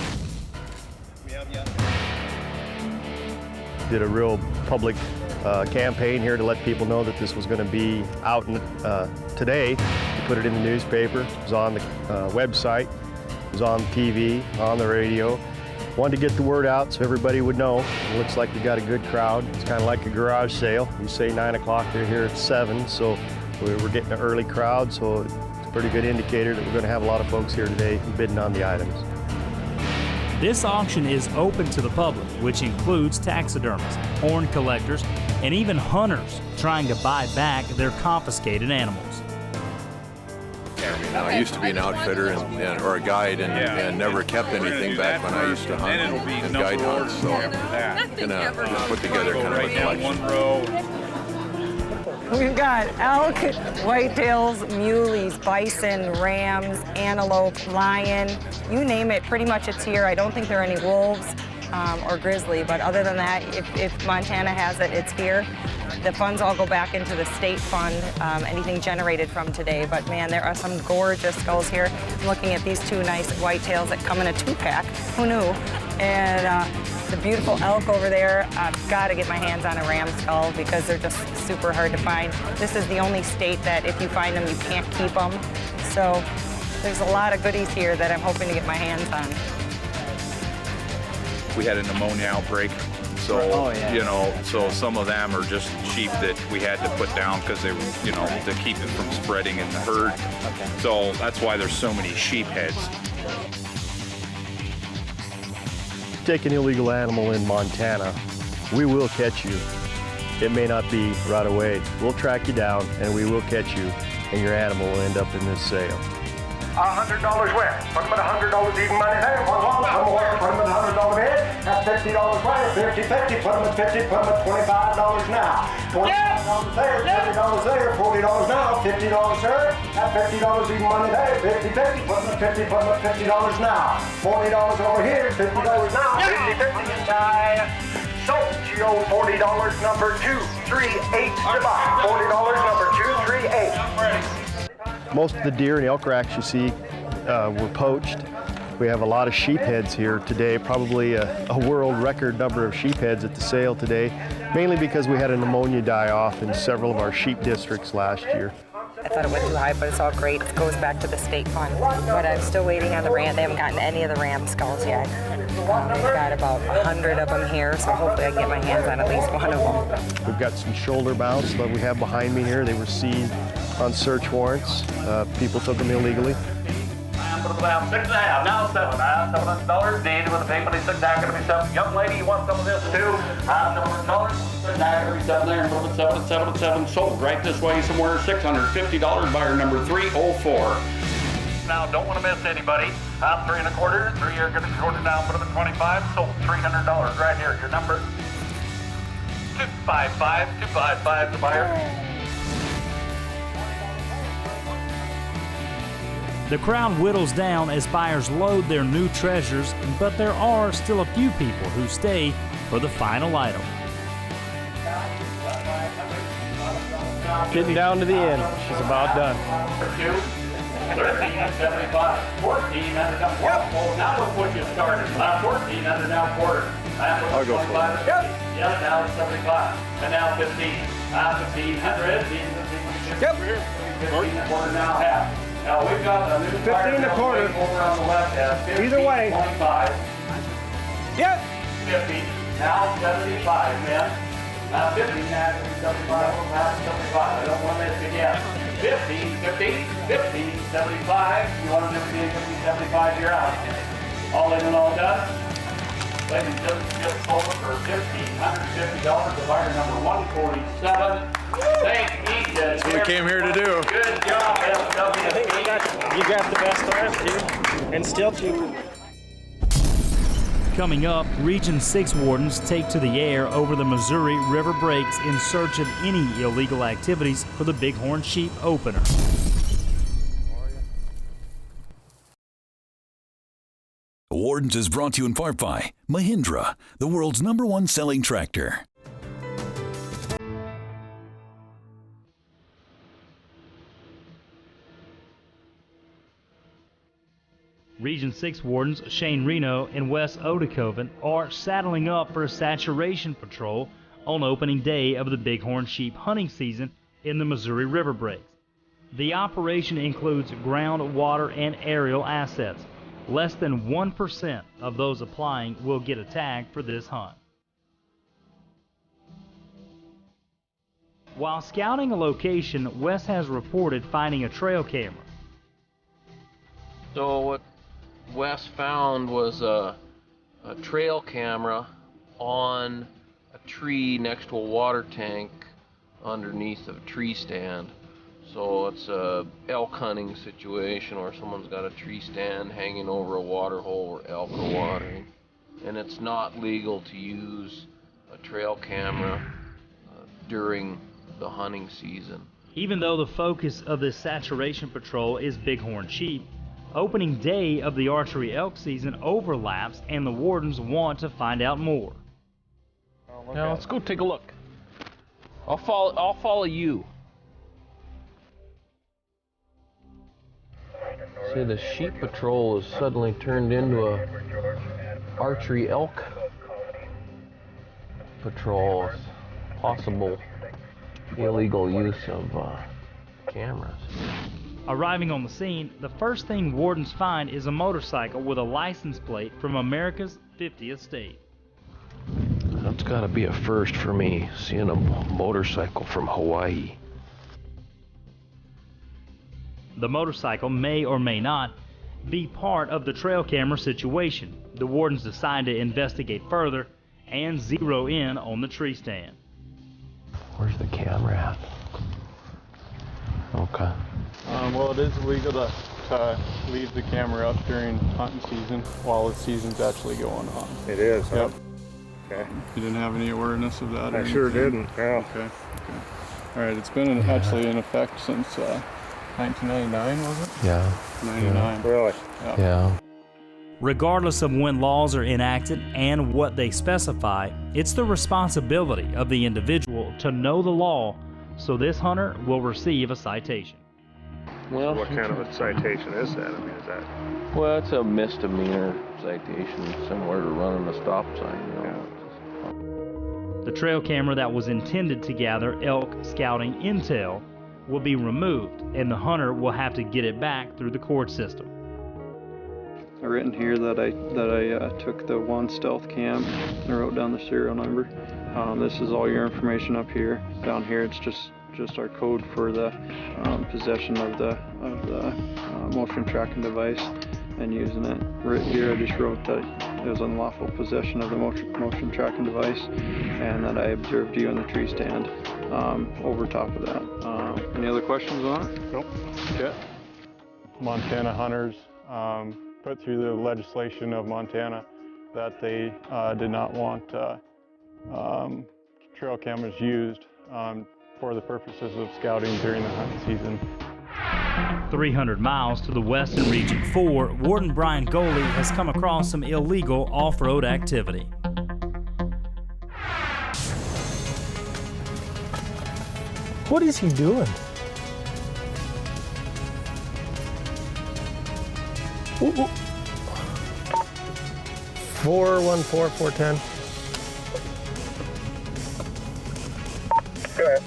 Did a real public campaign here to let people know that this was going to be out today. We put it in the newspaper, it was on the website, it was on TV, on the radio. Wanted to get the word out so everybody would know. It looks like we got a good crowd. It's kind of like a garage sale. You say 9 o'clock, they're here at 7, so we're getting an early crowd, so it's a pretty good indicator that we're going to have a lot of folks here today bidding on the items. This auction is open to the public, which includes taxidermists, horn collectors, and even hunters trying to buy back their confiscated animals. I used to be an outfitter or a guide and never kept anything back when I used to hunt and guide hunt, so I'm gonna put together kind of a collection. We've got elk, whitetails, muleys, bison, rams, antelope, lion, you name it, pretty much it's here. I don't think there are any wolves or grizzly, but other than that, if Montana has it, it's here. The funds all go back into the state fund, anything generated from today. But man, there are some gorgeous skulls here. I'm looking at these 2 nice whitetails that come in a 2-pack. Who knew? And the beautiful elk over there. I've got to get my hands on a ram skull because they're just super hard to find. This is the only state that if you find them, you can't keep them. So there's a lot of goodies here that I'm hoping to get my hands on. We had a pneumonia outbreak. So, you know, so some of them are just sheep that we had to put down because they were, you know, to keep it from spreading in the herd. Okay. So that's why there's so many sheep heads. Take an illegal animal in Montana, we will catch you. It may not be right away. We'll track you down and we will catch you, and your animal will end up in this sale. $100 where? Put them at $100 even money there. One more, put them at $100 bid. That's $50 where? 50-50. Put them at 50. Put them at $25 now. $25 there. $30 there. $40 now. $50 sir. That's $50 even money there. 50-50. Put them at 50. Put them at $50 now. $40 over here. $50 now. 50-50 and die. Sold you owe $40 number 238 to buy. $40 number 238. Most of the deer and elk racks you see were poached. We have a lot of sheep heads here today, probably a world record number of sheep heads at the sale today, mainly because we had a pneumonia die-off in several of our sheep districts last year. I thought it went too high, but it's all great. It goes back to the state fund. But I'm still waiting on the ram. They haven't gotten any of the ram skulls yet. They've got about 100 of them here, so hopefully I can get my hands on at least one of them. We've got some shoulder mounts that we have behind me here. They were seized on search warrants. People took them illegally. Put them down 6.5, now 7. $700. Dandy with a pink money, 6.5 gonna be 7. Young lady, you want some of this too? $700. 6.5 gonna be 7 there, and put them at 7 and 7 sold. Right this way somewhere, $650. Buyer number 304. Now don't want to miss anybody. 3 1/4. 3 are gonna be quartered down. Put them at 25. Sold $300 right here. Your number 255. 255 the buyer. The crowd whittles down as buyers load their new treasures, but there are still a few people who stay for the final item. Getting down to the end. She's about done. 13.75. 14 under down quarter. Well, now look what you started. 14 under down quarter. I'll go for it. Yep, now it's 75. And now 15. 1500. 15 quarter now half. Now we've got a new 15 and a quarter over on the left half. 15, either way. 25. Yep. 50. Now 75, man. Now 50. Now 75. Now 75. I don't want this again. 50, 75. You want to do 50, 75, you're out. All in and all done. Second just sold for $1,550 to buyer number 147. Thank you. That's what we came here to do. Good job, Elk Dummy. I think you got the best RF too, and still cheaper. Coming up, Region 6 wardens take to the air over the Missouri River breaks in search of any illegal activities for the Bighorn Sheep opener. Wardens is brought to you in part by Mahindra, the world's #1 selling tractor. Region 6 wardens Shane Reno and Wes Odekoven are saddling up for a saturation patrol on opening day of the Bighorn Sheep hunting season in the Missouri River breaks. The operation includes ground, water, and aerial assets. Less than 1% of those applying will get a tag for this hunt. While scouting a location, Wes has reported finding a trail camera. So what Wes found was a trail camera on a tree next to a water tank underneath a tree stand. So it's a elk hunting situation where someone's got a tree stand hanging over a water hole where elk are watering. And it's not legal to use a trail camera during the hunting season. Even though the focus of this saturation patrol is Bighorn sheep, opening day of the archery elk season overlaps and the wardens want to find out more. Now let's go take a look. I'll follow you. See, the sheep patrol has suddenly turned into a archery elk patrol. Possible illegal use of cameras. Arriving on the scene, the first thing wardens find is a motorcycle with a license plate from America's 50th state. That's got to be a first for me, seeing a motorcycle from Hawaii. The motorcycle may or may not be part of the trail camera situation. The wardens decide to investigate further and zero in on the tree stand. Where's the camera at? Okay. Well, it is illegal to leave the camera up during hunting season while the season's actually going on. It is, huh? Yep. Okay. You didn't have any awareness of that? I sure didn't, yeah. Okay. All right, it's been actually in effect since 1999, was it? Yeah. 99. Really? Yeah. Regardless of when laws are enacted and what they specify, it's the responsibility of the individual to know the law, so this hunter will receive a citation. Well, what kind of a citation is that? I mean, is that? Well, it's a misdemeanor citation, similar to running a stop sign, you know. The trail camera that was intended to gather elk scouting intel will be removed, and the hunter will have to get it back through the court system. I've written here that I took the one stealth cam and I wrote down the serial number. This is all your information up here. Down here, it's just our code for the possession of the motion tracking device and using it. Right here, I just wrote that it was unlawful possession of the motion tracking device, and that I observed you on the tree stand. Over top of that. Any other questions on it? Nope. Okay. Montana hunters put through the legislation of Montana that they did not want trail cameras used for the purposes of scouting during the hunting season. 300 miles to the west in Region 4, Warden Brian Goley has come across some illegal off-road activity. What is he doing? Ooh, ooh. 414-410. Go ahead.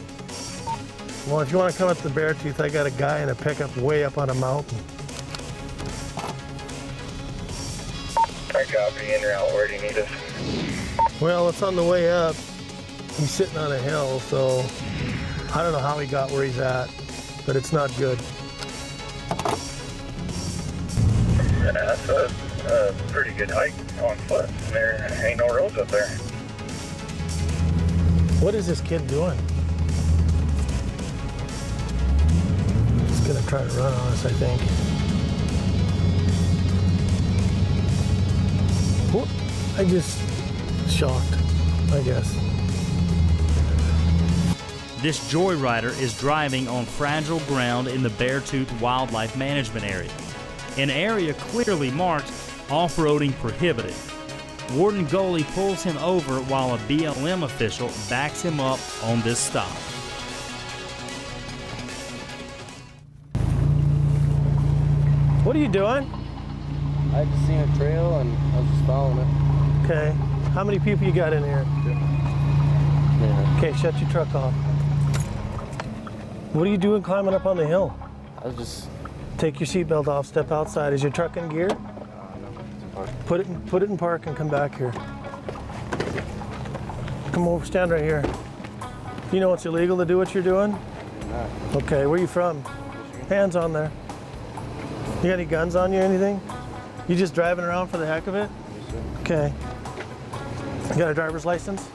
Well, if you want to come up to Beartooth, I got a guy in a pickup way up on a mountain. I copy, in or out, where do you need us? Well, it's on the way up. He's sitting on a hill, so I don't know how he got where he's at, but it's not good. Yeah, so a pretty good hike on foot. There ain't no roads up there. What is this kid doing? He's gonna try to run on us, I think. Whoop. I just shocked, I guess. This joyrider is driving on fragile ground in the Beartooth Wildlife Management Area, an area clearly marked off-roading prohibited. Warden Goley pulls him over while a BLM official backs him up on this stop. What are you doing? I just seen a trail and I was just following it. Okay. How many people you got in here? Yeah. Okay, shut your truck off. What are you doing climbing up on the hill? I was just... Take your seatbelt off, step outside. Is your truck in gear? No, it's in park. Put it in park and come back here. Come over, stand right here. You know it's illegal to do what you're doing? No. Okay, where are you from? Hands on there. You got any guns on you or anything? You just driving around for the heck of it? Yes, sir. Okay. You got a driver's license?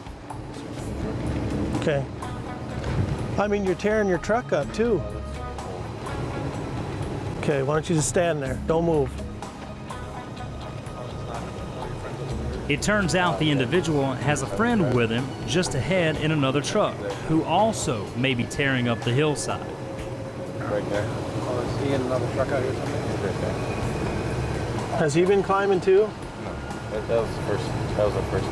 Okay. I mean, you're tearing your truck up too. Okay, why don't you just stand there? Don't move. It turns out the individual has a friend with him just ahead in another truck who also may be tearing up the hillside. Right there. Oh, is he in another truck out here or something? He's right there. Has he been climbing too? No. That was the first. That was the first.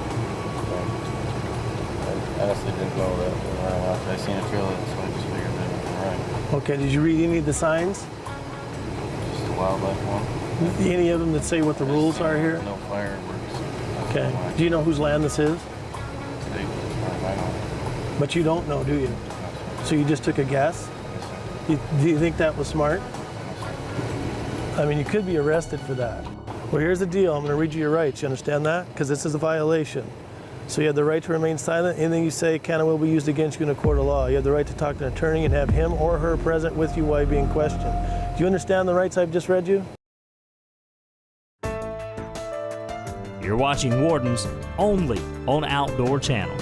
I honestly didn't know that when I left. I seen a trail, so I just figured that was right. Okay, did you read any of the signs? Just the wildlife one. Any of them that say what the rules are here? No fireworks. Okay. Do you know whose land this is? State, as far as I know. But you don't know, do you? So you just took a guess? Do you think that was smart? I mean, you could be arrested for that. Well, here's the deal. I'm going to read you your rights. You understand that? Because this is a violation. So you have the right to remain silent. Anything you say can and will be used against you in a court of law. You have the right to talk to an attorney and have him or her present with you while being questioned. Do you understand the rights I've just read you? You're watching Wardens only on Outdoor Channel.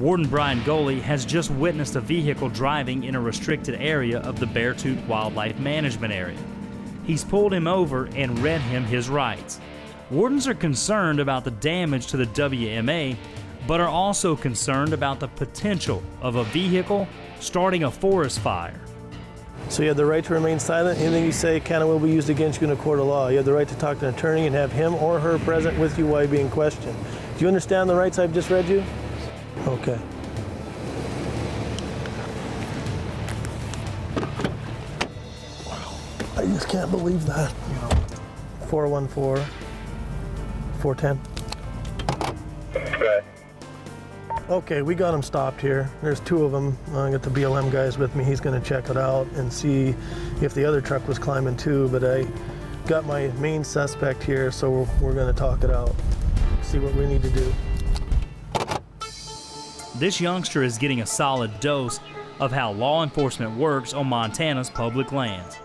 Warden Brian Goley has just witnessed a vehicle driving in a restricted area of the Beartooth Wildlife Management Area. He's pulled him over and read him his rights. Wardens are concerned about the damage to the WMA, but are also concerned about the potential of a vehicle starting a forest fire. So you have the right to remain silent. Anything you say can and will be used against you in a court of law. You have the right to talk to an attorney and have him or her present with you while being questioned. Do you understand the rights I've just read you? Okay. Wow. I just can't believe that. 414-410. Okay. Okay, we got them stopped here. There's two of them. I got the BLM guys with me. He's going to check it out and see if the other truck was climbing too, but I got my main suspect here, so we're going to talk it out, see what we need to do. This youngster is getting a solid dose of how law enforcement works on Montana's public lands.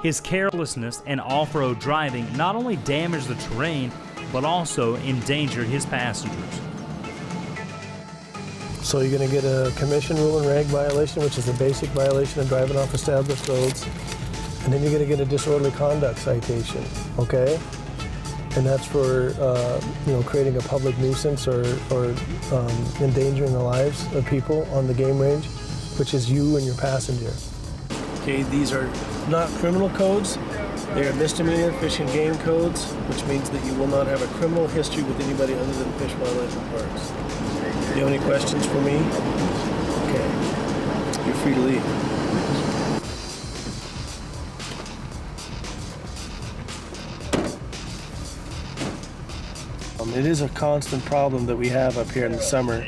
His carelessness and off-road driving not only damaged the terrain, but also endangered his passengers. So you're going to get a commission rule and reg violation, which is a basic violation of driving off established roads. And then you're going to get a disorderly conduct citation, okay? And that's for creating a public nuisance or endangering the lives of people on the game range, which is you and your passenger. Okay, these are not criminal codes. They are misdemeanor fish and game codes, which means that you will not have a criminal history with anybody other than Fish, Wildlife, and Parks. Do you have any questions for me? Okay, you're free to leave. It is a constant problem that we have up here in the summer.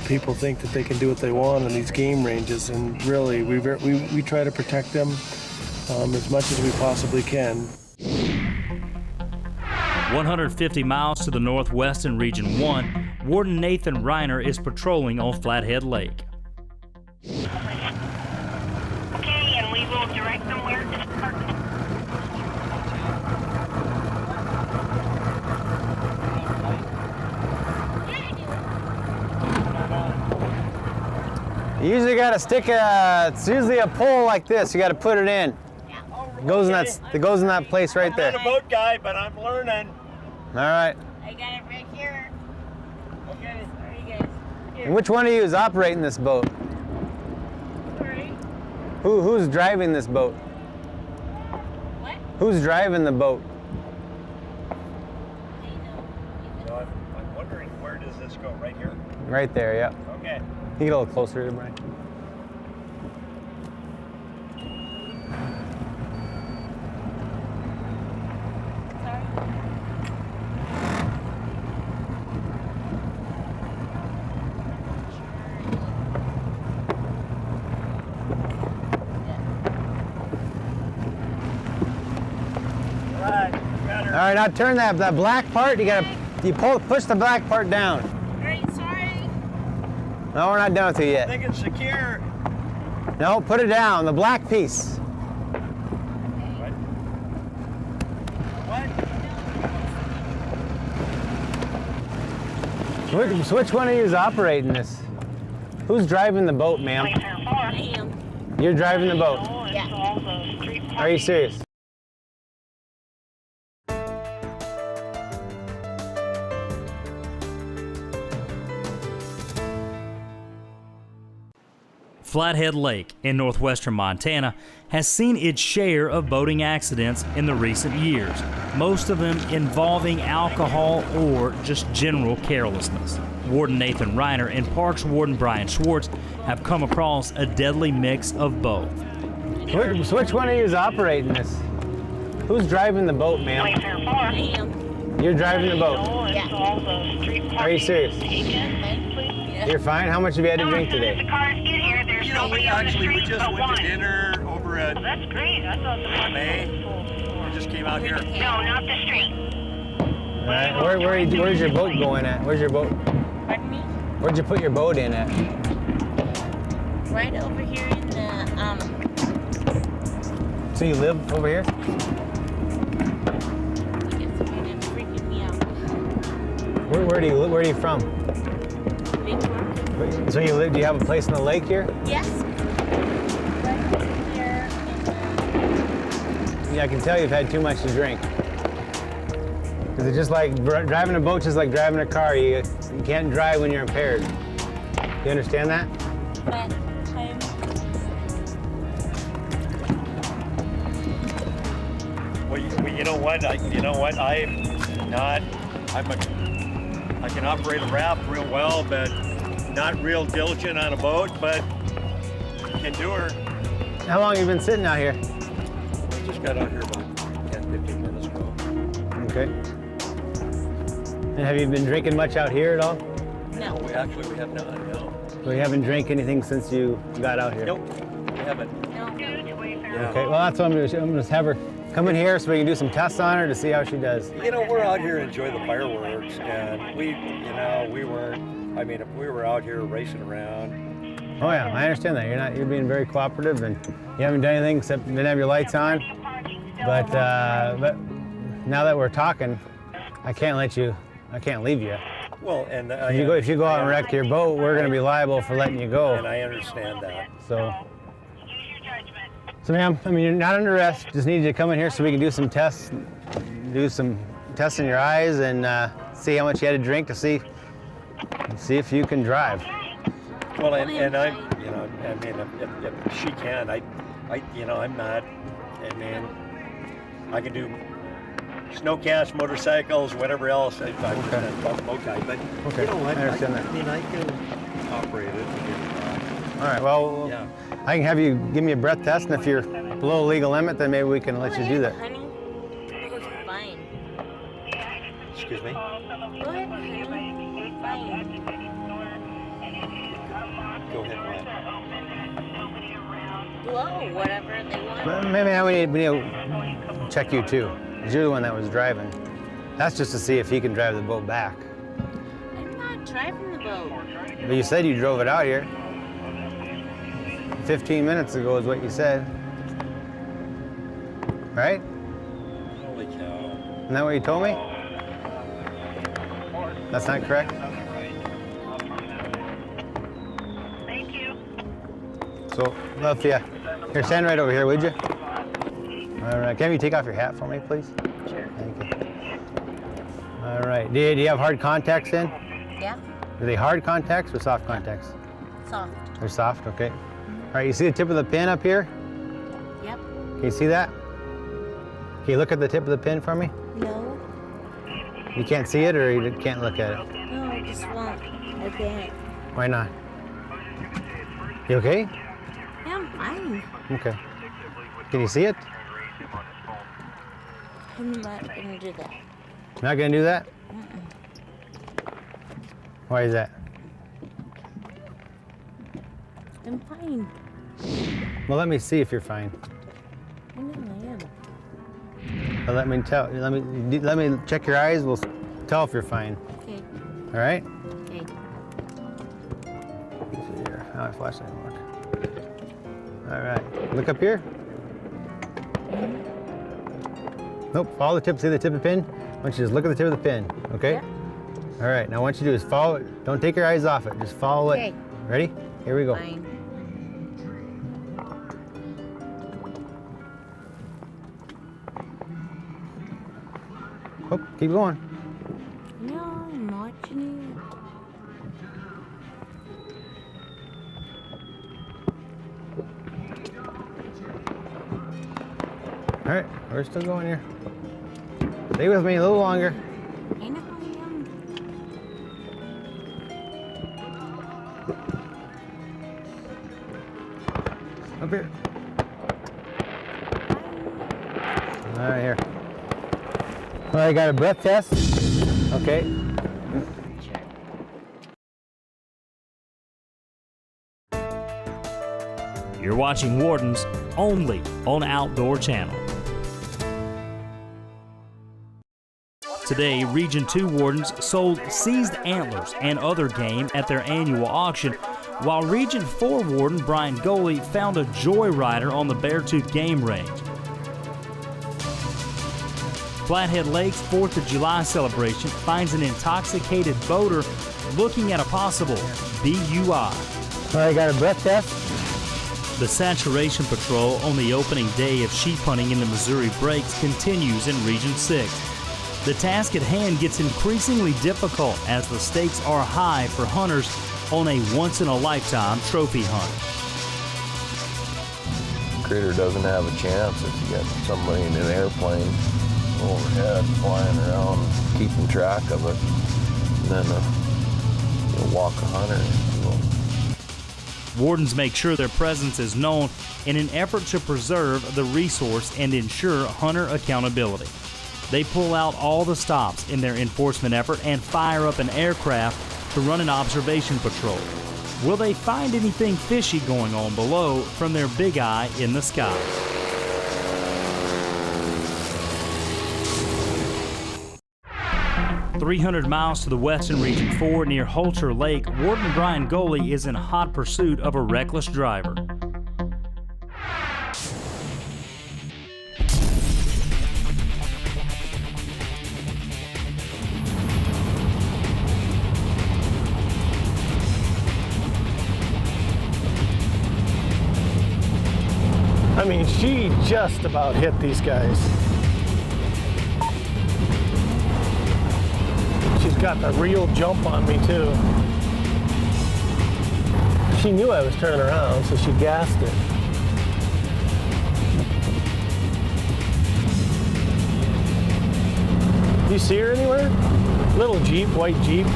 People think that they can do what they want on these game ranges, and really, we try to protect them as much as we possibly can. 150 miles to the northwest in Region 1, Warden Nathan Reiner is patrolling on Flathead Lake. Okay, and we will direct them where You usually got to stick it's usually a pole like this. You got to put it in. It goes in that place right there. I'm not a boat guy, but I'm learning. All right. I got it right here. Okay, sorry guys. And which one of you is operating this boat? Sorry. Who's driving this boat? What? Who's driving the boat? I'm wondering, where does this go? Right here? Right there, yeah. Okay. You get a little closer to Brian. All right, now turn that black part. Push the black part down. Great, sorry. No, we're not done with it yet. I think it's secure. No, put it down. The black piece. So which one of you is operating this? Who's driving the boat, ma'am? I am. You're driving the boat. Yeah. Are you serious? Flathead Lake in northwestern Montana has seen its share of boating accidents in the recent years, most of them involving alcohol or just general carelessness. Warden Nathan Reiner and Parks Warden Brian Schwartz have come across a deadly mix of both. So which one of you is operating this? Who's driving the boat, ma'am? I am. You're driving the boat. Yeah. Are you serious? Yeah. You're fine? How much have you had to drink today? You know, we just went to dinner over at That's great. I thought the May. We just came out here. No, not the street. All right. Where's your boat going at? Where's your boat? Pardon me? Where'd you put your boat in at? Right over here in the So you live over here? freaking me out. Where are you from? Big Fork. So do you have a place in the lake here? Yes. Right here. Yeah, I can tell you've had too much to drink. Because it's just like driving a boat, just like driving a car. You can't drive when you're impaired. You understand that? But Well, you know what? I can operate a raft real well, but not real diligent on a boat, but can do her. How long have you been sitting out here? I just got out here about 10, 15 minutes ago. Okay. And have you been drinking much out here at all? No. We have not, no. So you haven't drank anything since you got out here? Nope, we haven't. Yeah. Okay, well that's what I'm going to do. I'm going to have her come in here so we can do some tests on her to see how she does. You know, we're out here to enjoy the fireworks, and we were out here racing around. Oh yeah, I understand that. You're being very cooperative, and you haven't done anything except didn't have your lights on. But now that we're talking, I can't leave you. Well, and if you go out and wreck your boat, we're going to be liable for letting you go. And I understand that. So ma'am, you're not under arrest. Just need you to come in here so we can do some tests in your eyes and see how much you had to drink to see if you can drive. Well, and I'm, if she can, I'm not. I can do snowcast, motorcycles, whatever else. I'm not a boat guy, but you know what? I understand that. I can operate it. All right, well, yeah. I can have you give me a breath test, and if you're below the legal limit, then maybe we can let you do that. Honey, we're fine. Excuse me? Go ahead, honey. We're fine. Go ahead, Blow whatever they want. Maybe we need to check you too, because you're the one that was driving. That's just to see if he can drive the boat back. I'm not driving the boat. But you said you drove it out here. 15 minutes ago is what you said. Right? Holy cow. Isn't that what you told me? That's not correct? Thank you. So, well, here, stand right over here, would you? All right, can you take off your hat for me, please? Sure. Thank you. All right, do you have hard contacts in? Yeah. Are they hard contacts or soft contacts? Soft. They're soft, okay. All right, you see the tip of the pin up here? Yep. Can you see that? Can you look at the tip of the pin for me? No. You can't see it or you can't look at it? No, I just want. I can't. Why not? You okay? Yeah, I'm fine. Okay. Can you see it? I'm not gonna do that. Not gonna do that? Why is that? I'm fine. Well, let me see if you're fine. I know I am. But let me check your eyes. We'll tell if you're fine. Okay. All right? Okay. Let's see here. How my flashlight work? All right. Look up here. Nope. Follow the tip. See the tip of the pin? I want you to just look at the tip of the pin. Okay? Yeah. All right. Now, what you do is follow it. Don't take your eyes off it. Just follow it. Okay. Ready? Here we go. Fine. Oh, keep going. No, I'm watching you. All right, we're still going here. Stay with me a little longer. I know I am. Up here. All right, here. All right, got a breath test. Okay. You're watching Wardens only on Outdoor Channel. Today, Region 2 Wardens sold seized antlers and other game at their annual auction, while Region 4 Warden Brian Goley found a joyrider on the Beartooth Game Range. Flathead Lake's 4th of July celebration finds an intoxicated boater looking at a possible DUI. All right, got a breath test. The saturation patrol on the opening day of sheep hunting in the Missouri Breaks continues in Region 6. The task at hand gets increasingly difficult as the stakes are high for hunters on a once-in-a-lifetime trophy hunt. Critter doesn't have a chance if you got somebody in an airplane overhead flying around keeping track of it. And then you'll walk a hunter. Wardens make sure their presence is known in an effort to preserve the resource and ensure hunter accountability. They pull out all the stops in their enforcement effort and fire up an aircraft to run an observation patrol. Will they find anything fishy going on below from their big eye in the sky? "300 miles to the west in Region 4 near Holter Lake, Warden Brian Goley is in hot pursuit of a reckless driver. I mean, she just about hit these guys. She's got the real jump on me too. She knew I was turning around, so she gassed it. You see her anywhere? Little Jeep, white Jeep.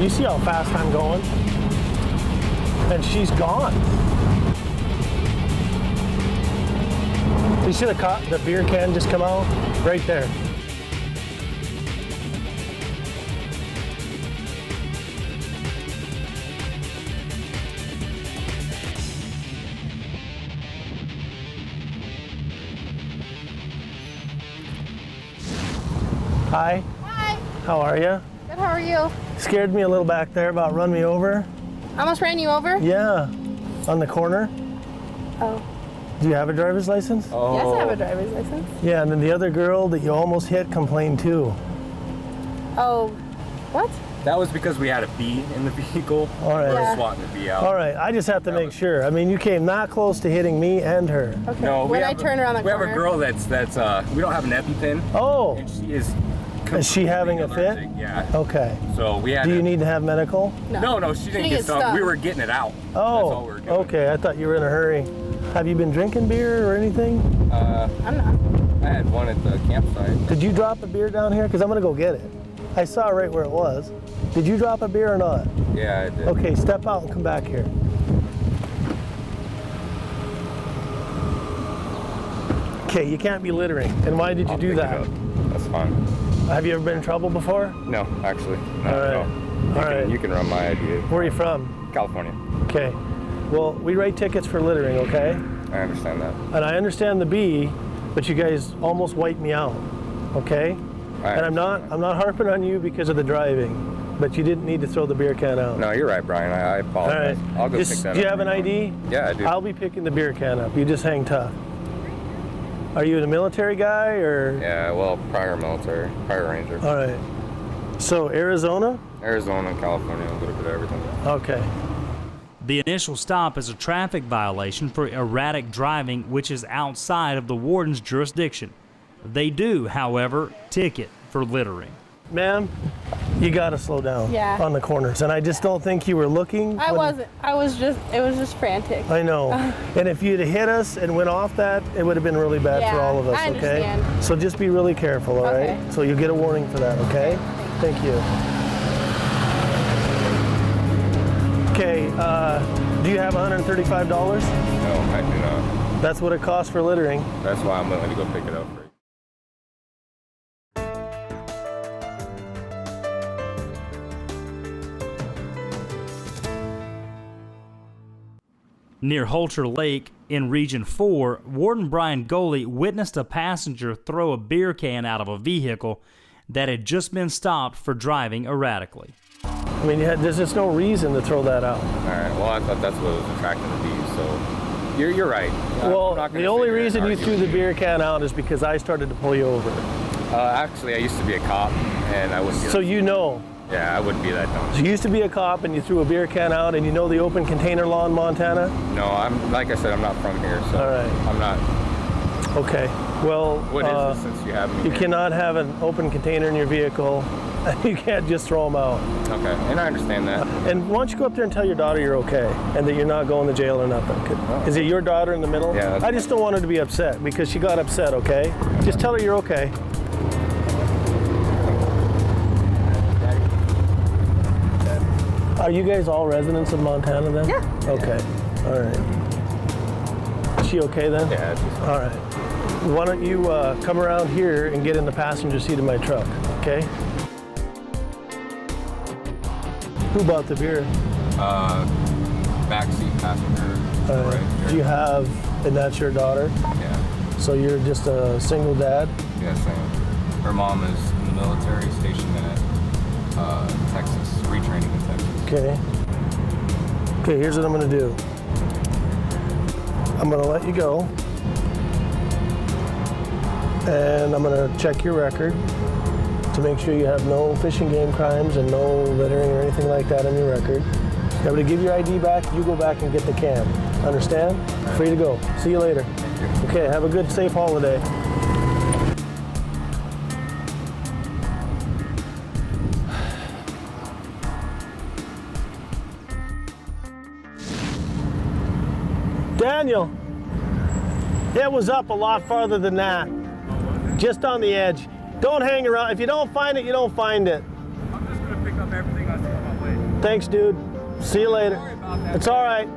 You see how fast I'm going? And she's gone. You see the beer can just come out? Right there. Hi. Hi. How are you? Good, how are you? Scared me a little back there, about run me over. Almost ran you over? Yeah, on the corner. Oh. Do you have a driver's license? Oh. Yes, I have a driver's license. Yeah, and then the other girl that you almost hit complained too. Oh, what? That was because we had a bee in the vehicle. All right. We're swatting the bee out. All right, I just have to make sure. I mean, you came that close to hitting me and her. Okay. No, when I turn around the we corner. have a girl that's we don't have an EpiPen. Oh. And she is. Is she having a fit? Yeah. Okay. So we had. Do you need to have medical? No, she didn't get stung. We were getting it out. Oh. That's all we were doing. Okay. I thought you were in a hurry. Have you been drinking beer or anything? I'm not. I had one at the campsite. Did you drop a beer down here? Because I'm gonna go get it. I saw it right where it was. Did you drop a beer or not? Yeah, I did. Okay, step out and come back here. Okay, you can't be littering. And why did you do that? That's fine. Have you ever been in trouble before? No, actually. All right. All right. You can run my ID. Where are you from? California. Okay. Well, we write tickets for littering, okay? I understand that. And I understand the bee, but you guys almost wiped me out, okay? And I'm not harping on you because of the driving, but you didn't need to throw the beer can out. No, you're right, Brian. I apologize. All right. I'll go pick that up. Do you have an ID? Yeah, I do. I'll be picking the beer can up. You just hang tough. Are you a military guy or? Yeah, well, prior military, prior ranger. All right. So Arizona? Arizona, California, a little bit of everything. Okay. The initial stop is a traffic violation for erratic driving, which is outside of the warden's jurisdiction. They do, however, ticket for littering. Ma'am, you gotta slow down on the corners. And I just don't think you were looking. I wasn't. It was just frantic. I know. And if you'd have hit us and went off that, it would have been really bad for all of us, I understand. okay? So just be really careful, all right? So you'll get a warning for that, okay? Thank you. Okay, do you have $135? No, I do not. That's what it costs for littering. That's why I'm willing to go pick it up for you. Near Poachers Lake in Region 4, Warden Brian Goley witnessed a passenger throw a beer can out of a vehicle that had just been stopped for driving erratically. I mean, there's just no reason to throw that out. All right, well, I thought that's what was attracting the bees, so you're right. Well, the only reason you threw the beer can out is because I started to pull you over. Actually, I used to be a cop, and I wouldn't be So you know. Yeah, I wouldn't be that dumb. So you used to be a cop and you threw a beer can out and you know the open container law in Montana? No, like I said, I'm not from here, so all right. I'm not. Okay, well, What is this since you have me you here? cannot have an open container in your vehicle. You can't just throw them out. Okay, and I understand that. And why don't you go up there and tell your daughter you're okay and that you're not going to jail or nothing. Is it your daughter in the middle? Yeah. I just don't want her to be upset because she got upset, okay? Just tell her you're okay. Are you guys all residents of Montana then? Yeah. Okay, all right. Is she okay then? Yeah, she's fine. All right. Why don't you come around here and get in the passenger seat of my truck, okay? Who bought the beer? Backseat passenger. Right. Do you have, and that's your daughter? Yeah. So you're just a single dad? Yes, I am. Her mom is in the military, stationed at Texas, retraining in Texas. Okay. Okay, here's what I'm gonna do. I'm gonna let you go. And I'm gonna check your record to make sure you have no fish and game crimes and no littering or anything like that on your record. I'm gonna give your ID back, you go back and get the can. Understand? Free to go. See you later. Okay, have a good, safe holiday. Daniel, it was up a lot farther than that. Just on the edge. Don't hang around. If you don't find it, you don't find it. I'm just going to pick up everything I see on my way. Thanks, dude. See you later. It's all right.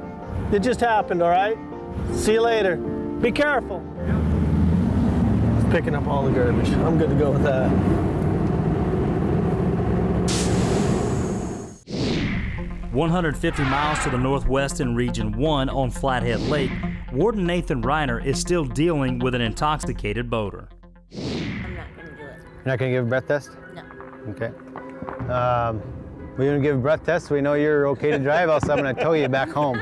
It just happened, all right? See you later. Be careful. Picking up all the garbage. I'm good to go with that. "150 miles to the northwest in Region 1 on Flathead Lake, Warden Nathan Reiner is still dealing with an intoxicated boater. I'm not going to do it. You're not going to give a breath test? No. Okay. We're going to give a breath test so we know you're okay to drive, else I'm going to tow you back home.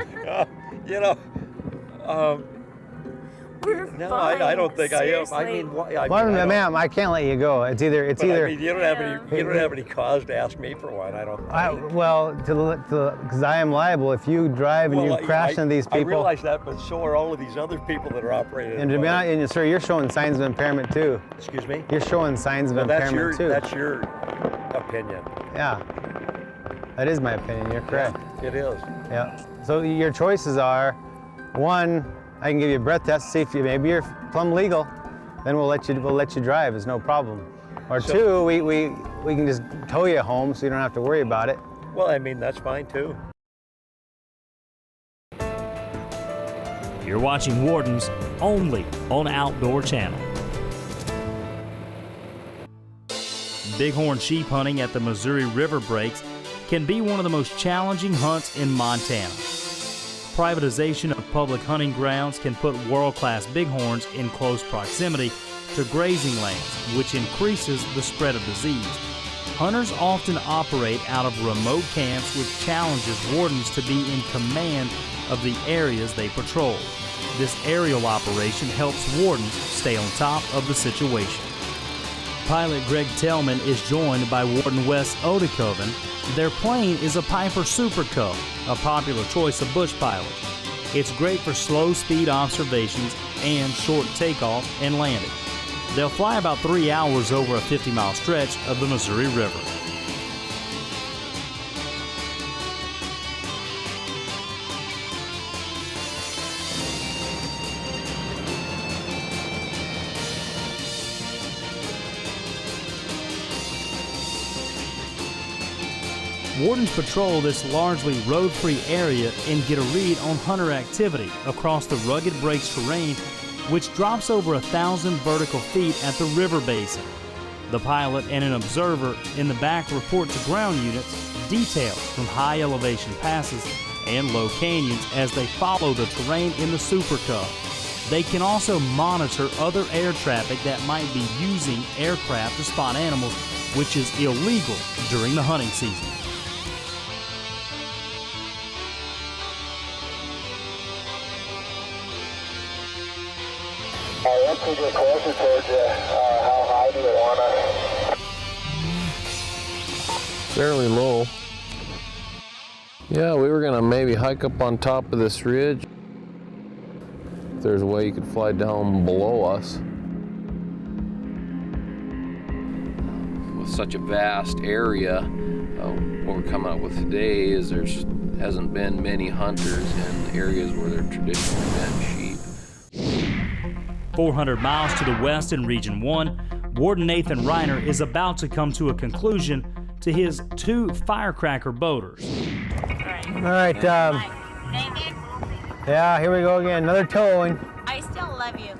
We're No, fine. I don't think Seriously. I am. I mean, Well, ma'am, I can't let you go. It's either. I mean, you don't have any cause to ask me for one. I don't. Well, because I am liable if you drive and you crash into these people. I realize that, but so are all of these other people that are operating. And to be honest, and sir, you're showing signs of impairment too. Excuse me? You're showing signs of impairment too. That's your opinion. Yeah. That is my opinion. You're correct. Yeah, it is. Yeah. So your choices are, one, I can give you a breath test, see if maybe you're plumb legal. Then we'll let you drive. It's no problem. Or two, we can just tow you home so you don't have to worry about it. Well, I mean, that's fine too. You're watching Wardens only on Outdoor Channel. Bighorn sheep hunting at the Missouri River breaks can be one of the most challenging hunts in Montana. Privatization of public hunting grounds can put world-class bighorns in close proximity to grazing lands, which increases the spread of disease. Hunters often operate out of remote camps, which challenges wardens to be in command of the areas they patrol. This aerial operation helps wardens stay on top of the situation. Pilot Greg Tellman is joined by Warden Wes Odekoven. Their plane is a Piper Super Cub, a popular choice of bush pilots. It's great for slow speed observations and short takeoff and landing. They'll fly about 3 hours over a 50-mile stretch of the Missouri River. Wardens patrol this largely road-free area and get a read on hunter activity across the rugged breaks terrain, which drops over 1,000 vertical feet at the river basin. The pilot and an observer in the back report to ground units details from high elevation passes and low canyons as they follow the terrain in the Super Cub. They can also monitor other air traffic that might be using aircraft to spot animals, which is illegal during the hunting season. Let's get closer towards you. How high do you want us? Fairly low. Yeah, we were gonna maybe hike up on top of this ridge. If there's a way you could fly down below us. With such a vast area, what we're coming up with today is there's hasn't been many hunters in areas where there traditionally been sheep. 400 miles to the west in Region 1, Warden Nathan Reiner is about to come to a conclusion to his 2 firecracker boaters. All right, yeah, here we go again, another towing. I still love you.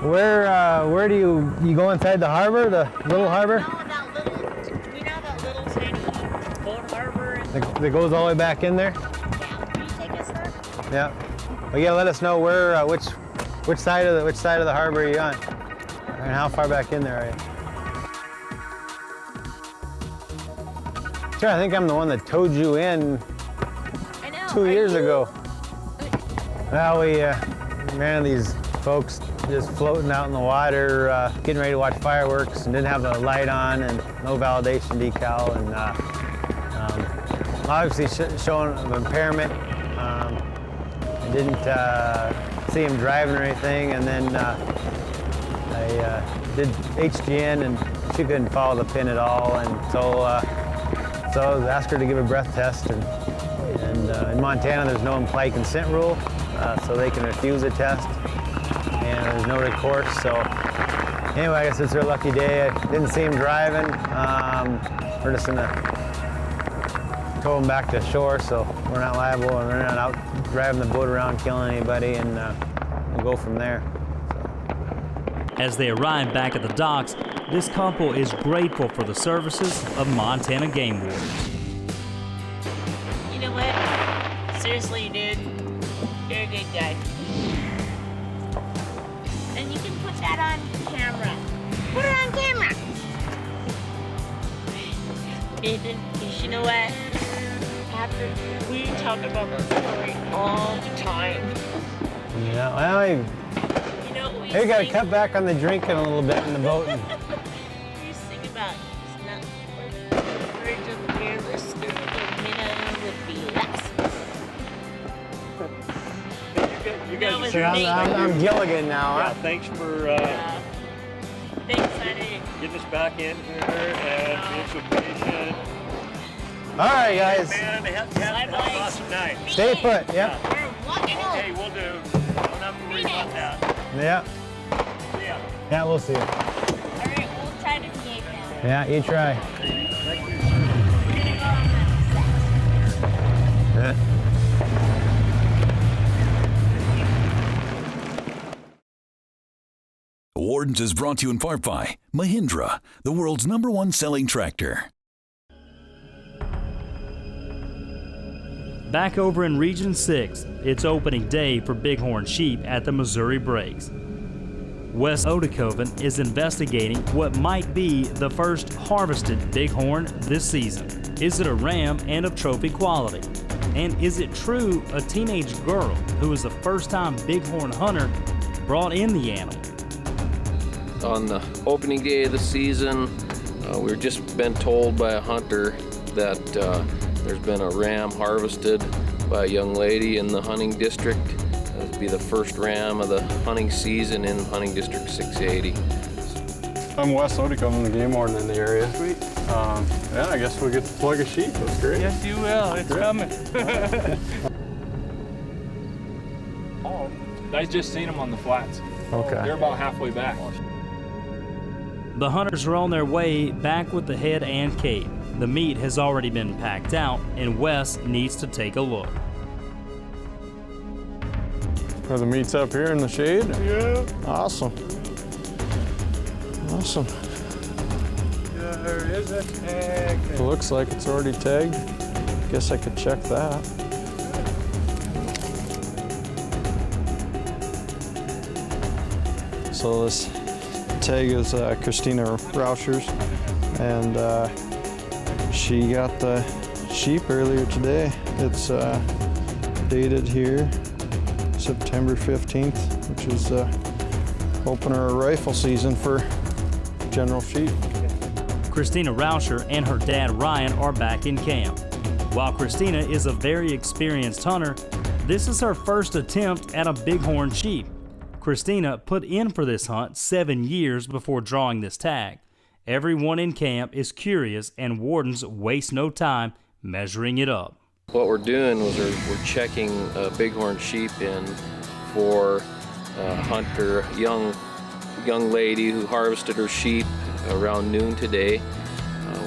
Where do you go inside the harbor, the little harbor? You know that little tiny boat harbor? That goes all the way back in there? Yeah, will you take us there? Yeah. Well, you gotta let us know where, which side of the harbor are you on, and how far back in there are you? Sure, I think I'm the one that towed you in 2 years ago. Well, we ran these folks just floating out in the water, getting ready to watch fireworks, and didn't have a light on and no validation decal, and obviously showing of impairment. I didn't see him driving or anything, and then I did HGN, and she couldn't follow the pin at all, and so I asked her to give a breath test, and in Montana there's no implied consent rule, so they can refuse a test, and there's no recourse. So anyway, I guess it's her lucky day. I didn't see him driving. We're just gonna tow him back to shore, so we're not liable, and we're not out driving the boat around killing anybody, and we'll go from there. As they arrive back at the docks, this couple is grateful for the services of Montana Game Wardens. You know what? Seriously, dude, you're a good guy. And you can put that on camera. Put it on camera. Nathan, you know what? After we talk about the story all the time. Yeah, well, Hey, you gotta cut back on the drinking a little bit in the boat. You just think about it's not birds of the fearless, would be less. You guys No, are it's sure. me. I'm Gilligan now. Yeah, Huh? thanks for Thanks, Eddie. getting us back in here and being so patient. All right, guys. Man, have an awesome night. Stay put. Yeah. Hey, we'll do. Don't have to worry about that. Yeah. See ya. Yeah, we'll see. All right, we'll try to skate now. Yeah, you try. Yeah. Wardens is brought to you in part by Mahindra, the world's #1 selling tractor. Back over in Region 6, it's opening day for bighorn sheep at the Missouri Breaks. Wes Odekoven is investigating what might be the first harvested bighorn this season. Is it a ram and of trophy quality? And is it true a teenage girl who is the first-time bighorn hunter brought in the animal? On the opening day of the season, we've just been told by a hunter that there's been a ram harvested by a young lady in the hunting district. It'll be the first ram of the hunting season in hunting district 680. I'm Wes Odekoven, I'm the game warden in the area. Sweet. Yeah, I guess we'll get to plug a sheep. That's great. Yes, you will. It's coming. I just seen them on the flats. Okay. They're about halfway back. The hunters are on their way back with the head and cape. The meat has already been packed out, and Wes needs to take a look. Are the meat's up here in the shade? Yeah. Awesome. Awesome. There is a tag. It looks like it's already tagged. Guess I could check that. So this tag is Christina Rauscher's, and she got the sheep earlier today. It's dated here September 15th, which is opener of rifle season for general sheep. Christina Rauscher and her dad Ryan are back in camp. While Christina is a very experienced hunter, this is her first attempt at a bighorn sheep. Christina put in for this hunt 7 years before drawing this tag. Everyone in camp is curious, and wardens waste no time measuring it up. What we're doing was we're checking a bighorn sheep in for a hunter, young lady who harvested her sheep around noon today.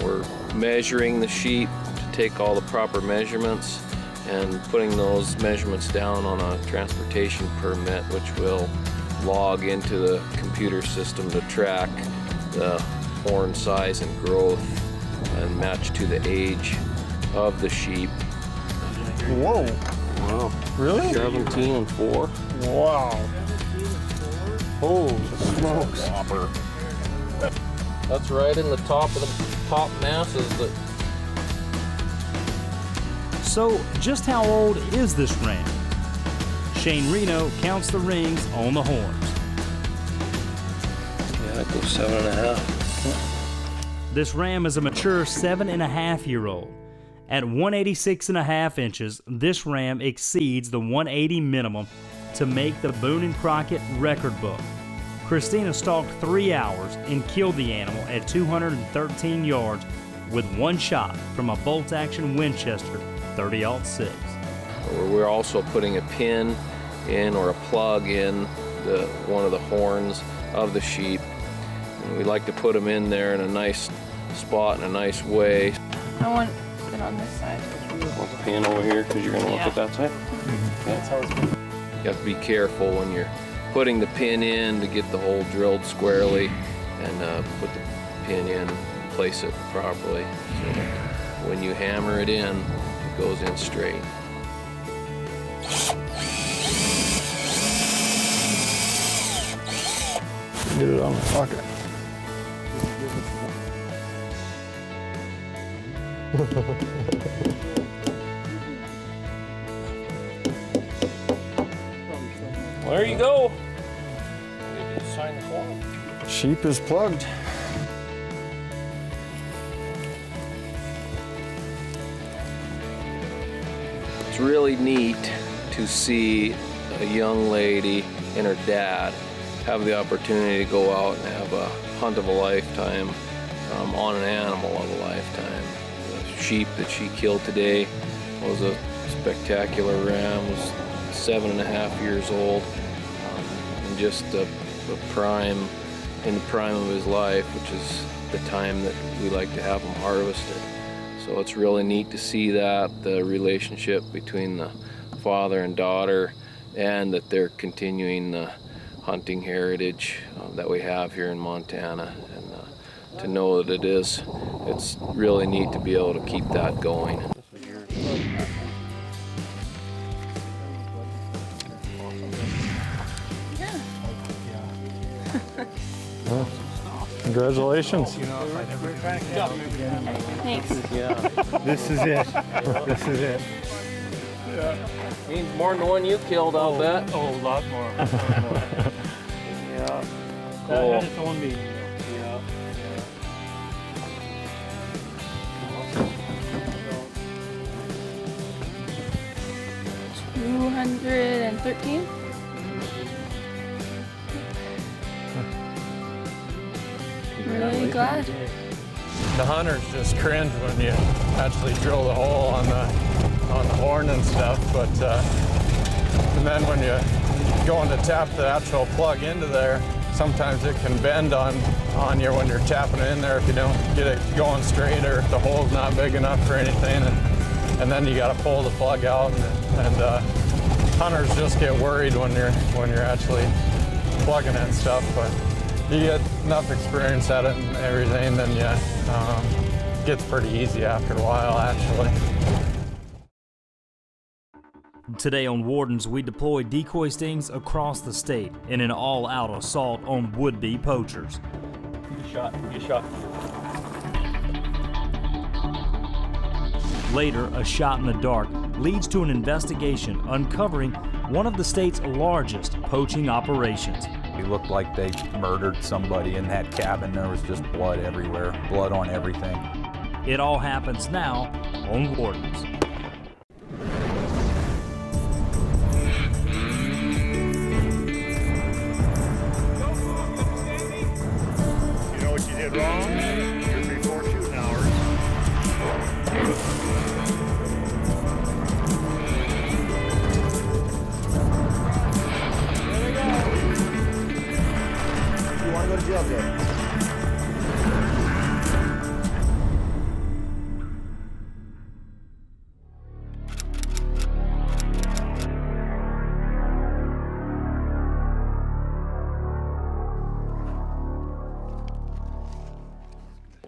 We're measuring the sheep to take all the proper measurements and putting those measurements down on a transportation permit, which will log into the computer system to track the horn size and growth and match to the age of the sheep. Whoa. Wow. Really? 17 and 4. Wow. Holy smokes. That's right in the top of the top masses. So, just how old is this ram? Shane Reno counts the rings on the horns. Yeah, it goes 7.5. This ram is a mature 7.5-year-old. At 186.5 inches, this ram exceeds the 180 minimum to make the Boone & Crockett record book. Christina stalked 3 hours and killed the animal at 213 yards with one shot from a bolt-action Winchester 30-06. We're also putting a pin in or a plug in one of the horns of the sheep. And we like to put them in there in a nice spot in a nice way. I want it on this side. Want the pin over here because you're going to look at that side? That's how it's going. You have to be careful when you're putting the pin in to get the hole drilled squarely and put the pin in, place it properly. So when you hammer it in, it goes in straight. Get it on the pocket. There you go. Sheep is plugged. It's really neat to see a young lady and her dad have the opportunity to go out and have a hunt of a lifetime on an animal of a lifetime. The sheep that she killed today was a spectacular ram, was 7.5 years old, and just in the prime of his life, which is the time that we like to have him harvested. So it's really neat to see that, the relationship between the father and daughter, and that they're continuing the hunting heritage that we have here in Montana. And to know that it's really neat to be able to keep that going. Well, congratulations. Thanks. This is it. This is it. Means more than the one you killed, I'll bet. Oh, a lot more. Yeah. That Cool. had its own meaning. Yeah. 213. Really glad. The hunters just cringe when you actually drill the hole on the horn and stuff, but and then when you going to tap the actual plug into there, sometimes it can bend on you when you're tapping it in there if you don't get it going straight or if the hole's not big enough for anything, and then you got to pull the plug out, and hunters just get worried when you're actually plugging it and stuff, but you get enough experience at it and everything, then it gets pretty easy after a while, actually. Today on Wardens, we deploy decoy stings across the state in an all-out assault on would-be poachers. Good shot. Good shot. Later, a shot in the dark leads to an investigation uncovering one of the state's largest poaching operations. It looked like they murdered somebody in that cabin. There was just blood everywhere, blood on everything. It all happens now on Wardens. You know what you did wrong? You're before shooting hours. You want to go to jail, Jay?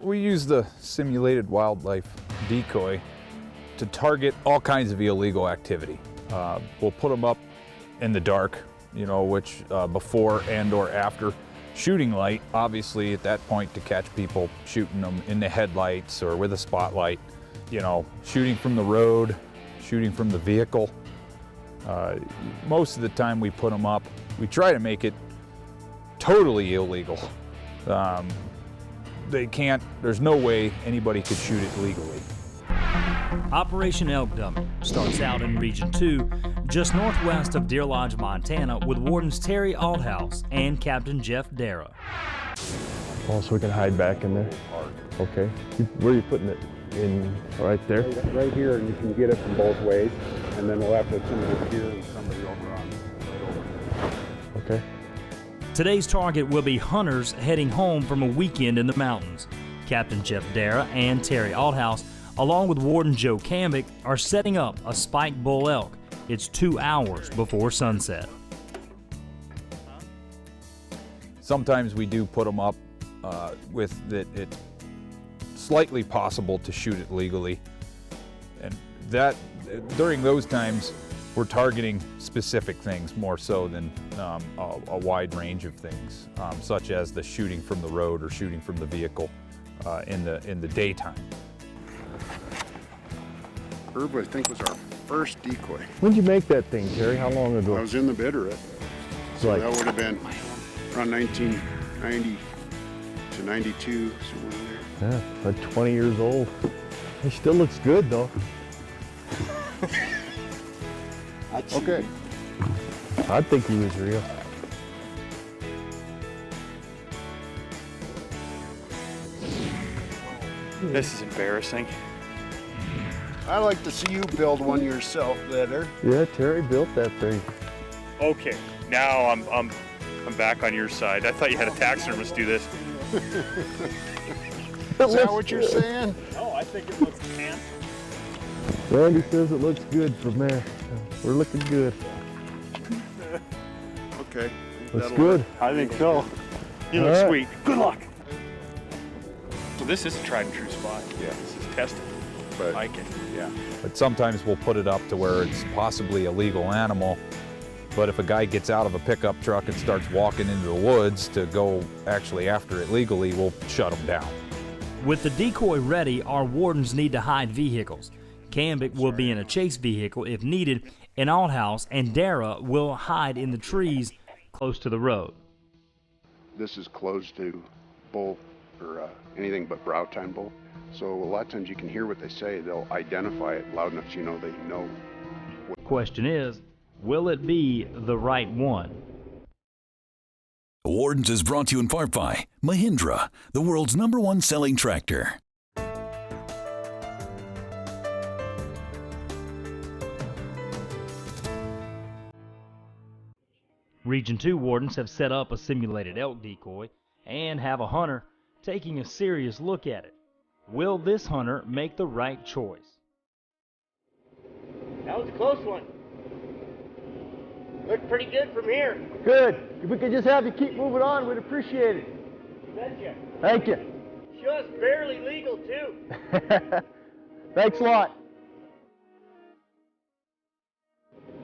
We use the simulated wildlife decoy to target all kinds of illegal activity. We'll put them up in the dark, which before and or after shooting light, obviously at that point to catch people shooting them in the headlights or with a spotlight, shooting from the road, shooting from the vehicle. Most of the time we put them up, we try to make it totally illegal. There's no way anybody could shoot it legally. Operation Elk Dummy starts out in Region 2, just northwest of Deer Lodge, Montana, with Wardens Terry Althouse and Captain Jeff Dara. Oh, so we can hide back in there? Okay. Where are you putting it? In right there? Right here, and you can get it from both ways, and then we'll have to have somebody here and somebody over on right over. Okay. Today's target will be hunters heading home from a weekend in the mountains. Captain Jeff Dara and Terry Althouse, along with Warden Joe Cambick, are setting up a spike bull elk. It's 2 hours before sunset. Sometimes we do put them up with that it's slightly possible to shoot it legally. And that, during those times, we're targeting specific things more so than a wide range of things, such as the shooting from the road or shooting from the vehicle in the daytime. Herb, I think, was our first decoy. When did you make that thing, Terry? How long ago? I was in the Bitterroot. So Like- that would have been around 1994 a 92, somewhere in there. Yeah, about 20 years old. He still looks good though. Okay. I think he was real. This is embarrassing. I'd like to see you build one yourself better. Yeah, Terry built that thing. Okay, now I'm back on your side. I thought you had a taxidermist do this. Is that what you're saying? No, I think it looks handsome. Randy says it looks good from there. We're looking good. Okay. Looks good. I think so. You look sweet. Good luck. So this is a tried and true spot. Yeah. This is tested. But, I like it. Yeah. But sometimes we'll put it up to where it's possibly a legal animal. But if a guy gets out of a pickup truck and starts walking into the woods to go actually after it legally, we'll shut him down. With the decoy ready, our wardens need to hide vehicles. Cambic will be in a chase vehicle if needed, and Althouse and Dara will hide in the trees close to the road. This is closed to bull or anything but brow tine bull. So a lot of times you can hear what they say. They'll identify it loud enough so you know they know. Question is, will it be the right one? Wardens is brought to you in part by Mahindra, the world's #1 selling tractor. Region 2 wardens have set up a simulated elk decoy and have a hunter taking a serious look at it. Will this hunter make the right choice? That was a close one. Looked pretty good from here. Good. If we could just have you keep moving on, we'd appreciate it. You betcha. Thank you. Just barely legal, too. Thanks a lot.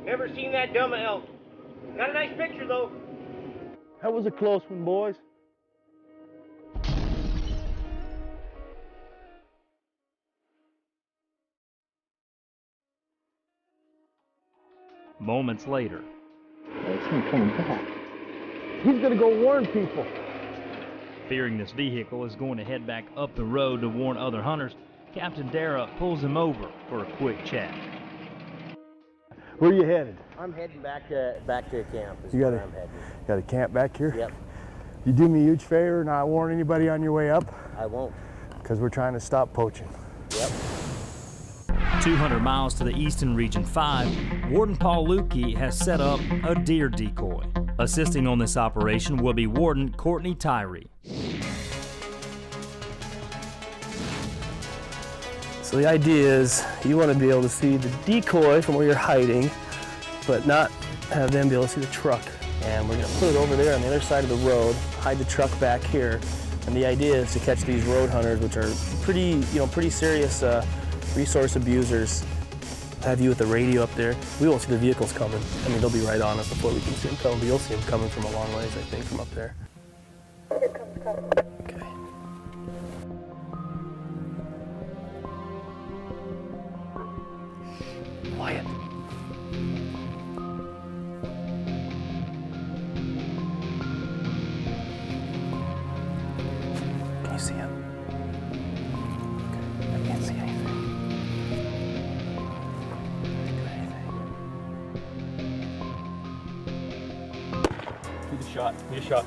Never seen that dumb elk. Got a nice picture, though. That was a close one, boys. Moments later. It's him coming back. He's gonna go warn people. Fearing this vehicle is going to head back up the road to warn other hunters, Captain Dara pulls him over for a quick chat. Where are you headed? I'm heading back to camp. You got a camp back here? Yep. You do me a huge favor and not warn anybody on your way up? I won't. Because we're trying to stop poaching. Yep. 200 miles to the east in Region 5, Warden Paul Lukey has set up a deer decoy. Assisting on this operation will be Warden Courtney Tyree. So the idea is you want to be able to see the decoy from where you're hiding, but not have them be able to see the truck. And we're going to put it over there on the other side of the road, hide the truck back here. And the idea is to catch these road hunters, which are pretty serious resource abusers. Have you with the radio up there. We won't see the vehicles coming. I mean, they'll be right on us before we can see them coming, but you'll see them coming from a long ways, I think, from up there. Okay. Quiet. Can you see him? Okay. I can't see anything. Need a shot. Need a shot.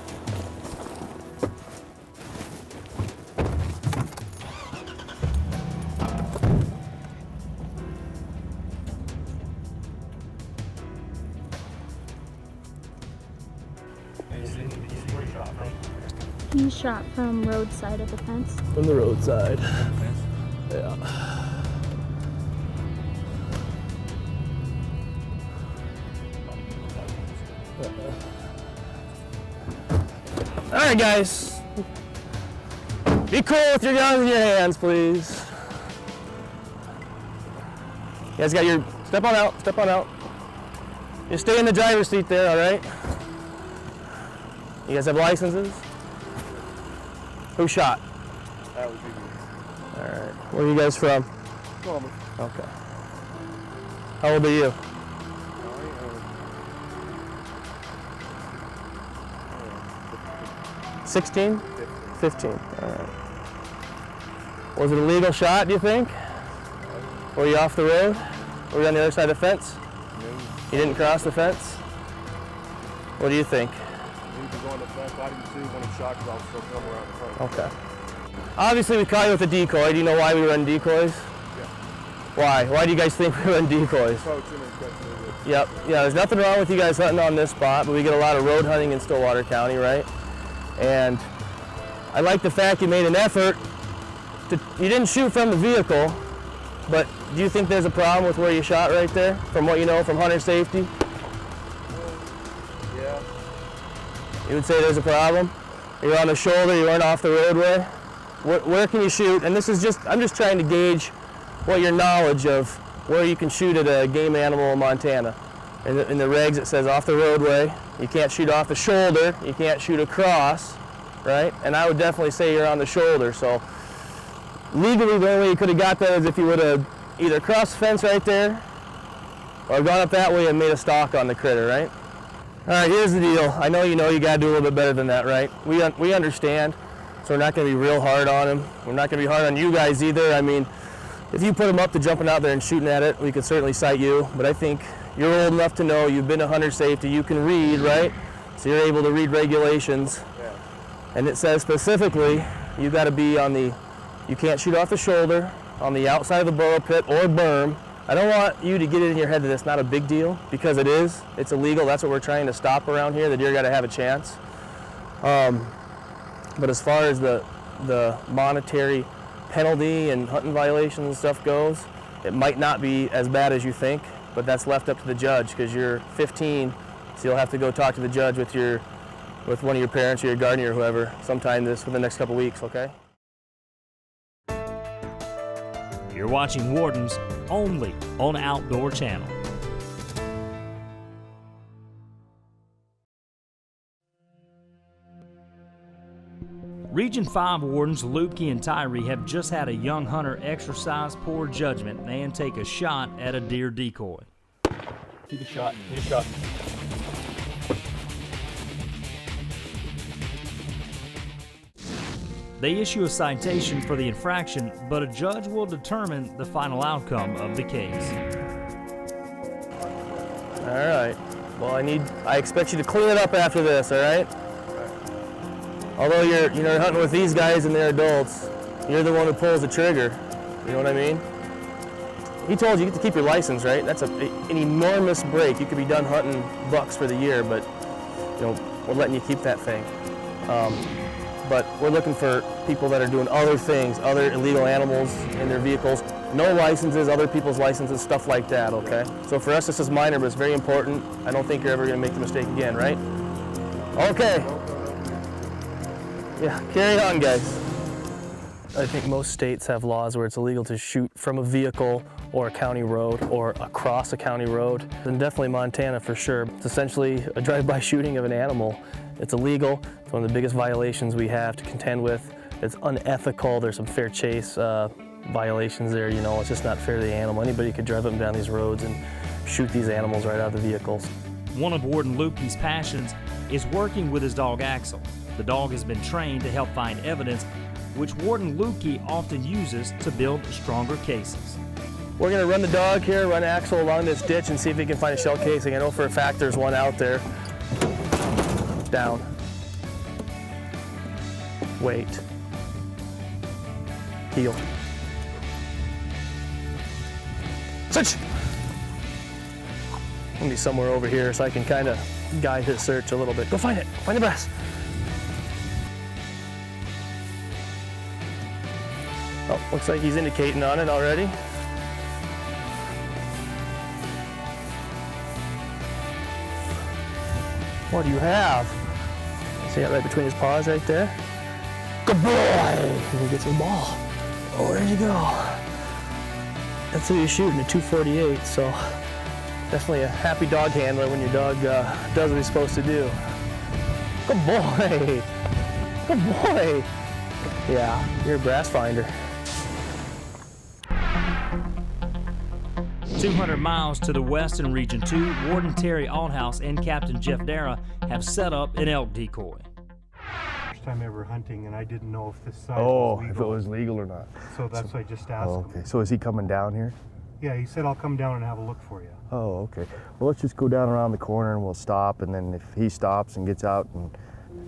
He shot from roadside of the fence. From the roadside. Yeah. All right, guys. Be cool with your guns in your hands, please. You guys got your, step on out. You stay in the driver's seat there, all right? You guys have licenses? Who shot? That was you. All right. Where are you guys from? Columbus. Okay. How old are you? 16? 15. All right. Was it a legal shot, do you think? Were you off the road? Were you on the other side of the fence? No. You didn't cross the fence? What do you think? He was on the fence. I didn't see when he shot because I was still coming around the front. Okay. Obviously, we caught you with a decoy. Do you know why we run decoys? Yeah. Why? Why do you guys think we run decoys? Poaching and catching it. Yep. Yeah, there's nothing wrong with you guys hunting on this spot, but we get a lot of road hunting in Stillwater County, right? And I like the fact you made an effort. You didn't shoot from the vehicle, but do you think there's a problem with where you shot right there, from what you know from hunter safety? Yeah. You would say there's a problem? You're on the shoulder, you weren't off the roadway? Where can you shoot? And this is I'm just trying to gauge what your knowledge of where you can shoot at a game animal in Montana. In the regs it says off the roadway, you can't shoot off the shoulder, you can't shoot across, right? And I would definitely say you're on the shoulder, so legally the only way you could have got that is if you would have either crossed the fence right there or gone up that way and made a stalk on the critter, right? All right, here's the deal. I know you got to do a little bit better than that, right? We understand, so we're not going to be real hard on him. We're not going to be hard on you guys either. I mean, if you put him up to jumping out there and shooting at it, we could certainly cite you, but I think you're old enough to know, you've been to hunter safety, you can read, right? So you're able to read regulations. Yeah. And it says specifically, you got to be on the, you can't shoot off the shoulder, on the outside of the burrow pit or berm. I don't want you to get it in your head that it's not a big deal, because it is. It's illegal. That's what we're trying to stop around here. The deer got to have a chance. But as far as the monetary penalty and hunting violations and stuff goes, it might not be as bad as you think, but that's left up to the judge, because you're 15, so you'll have to go talk to the judge with one of your parents or your guardian or whoever sometime within the next couple weeks, okay? You're watching Wardens only on Outdoor Channel. Region 5 Wardens Lupke and Tyree have just had a young hunter exercise poor judgment and take a shot at a deer decoy. Take a shot. Take a shot. They issue a citation for the infraction, but a judge will determine the final outcome of the case. All right. Well, I expect you to clean it up after this, all right? Although you're hunting with these guys and they're adults, you're the one who pulls the trigger. You know what I mean? He told you get to keep your license, right? That's an enormous break. You could be done hunting bucks for the year, but we're letting you keep that thing. But we're looking for people that are doing other things, other illegal animals in their vehicles, no licenses, other people's licenses, stuff like that, okay? So for us, this is minor, but it's very important. I don't think you're ever gonna make the mistake again, right? Okay. Yeah, carry on, guys. I think most states have laws where it's illegal to shoot from a vehicle or a county road or across a county road. And definitely Montana for sure. It's essentially a drive-by shooting of an animal. It's illegal. It's one of the biggest violations we have to contend with. It's unethical. There's some fair chase violations there. It's just not fair to the animal. Anybody could drive up and down these roads and shoot these animals right out of the vehicles. One of Warden Lupke's passions is working with his dog Axel. The dog has been trained to help find evidence, which Warden Lupke often uses to build stronger cases. We're gonna run the dog here, run Axel along this ditch and see if he can find a shell casing. I know for a fact there's one out there. Down. Wait. Heel. Search! I'm gonna be somewhere over here so I can kind of guide his search a little bit. Go find it. Find the brass. Oh, looks like he's indicating on it already. What do you have? See that right between his paws right there? Good boy! And he gets his ball. Oh, there you go. That's who you're shooting, a 248, so definitely a happy dog handler when your dog does what he's supposed to do. Good boy! Good boy! Yeah, you're a brass finder. 200 miles to the west in Region 2, Warden Terry Althouse and Captain Jeff Dara have set up an elk decoy. time ever hunting, and I didn't know if this size Oh, was legal. if it was legal or not. So that's why I just asked Oh, him. okay. So is he coming down here? Yeah, he said I'll come down and have a look for you. Oh, okay. Well, let's just go down around the corner and we'll stop, and then if he stops and gets out and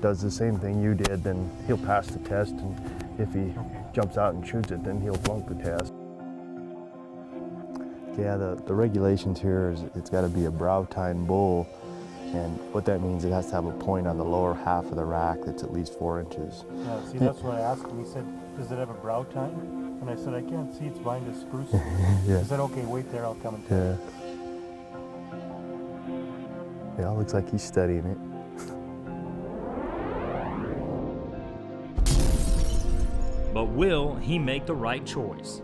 does the same thing you did, then he'll pass the test, and if he jumps out and shoots it, then he'll flunk the test. Yeah, the regulations here is it's got to be a brow tine bull, and what that means, it has to have a point on the lower half of the rack that's at least 4 inches. Yeah, see, that's what I asked him. He said, does it have a brow tine? And I said, I can't see, it's behind a spruce. Yeah. He said, okay, wait there, I'll come and tell you. Yeah, it looks like he's studying it. But will he make the right choice?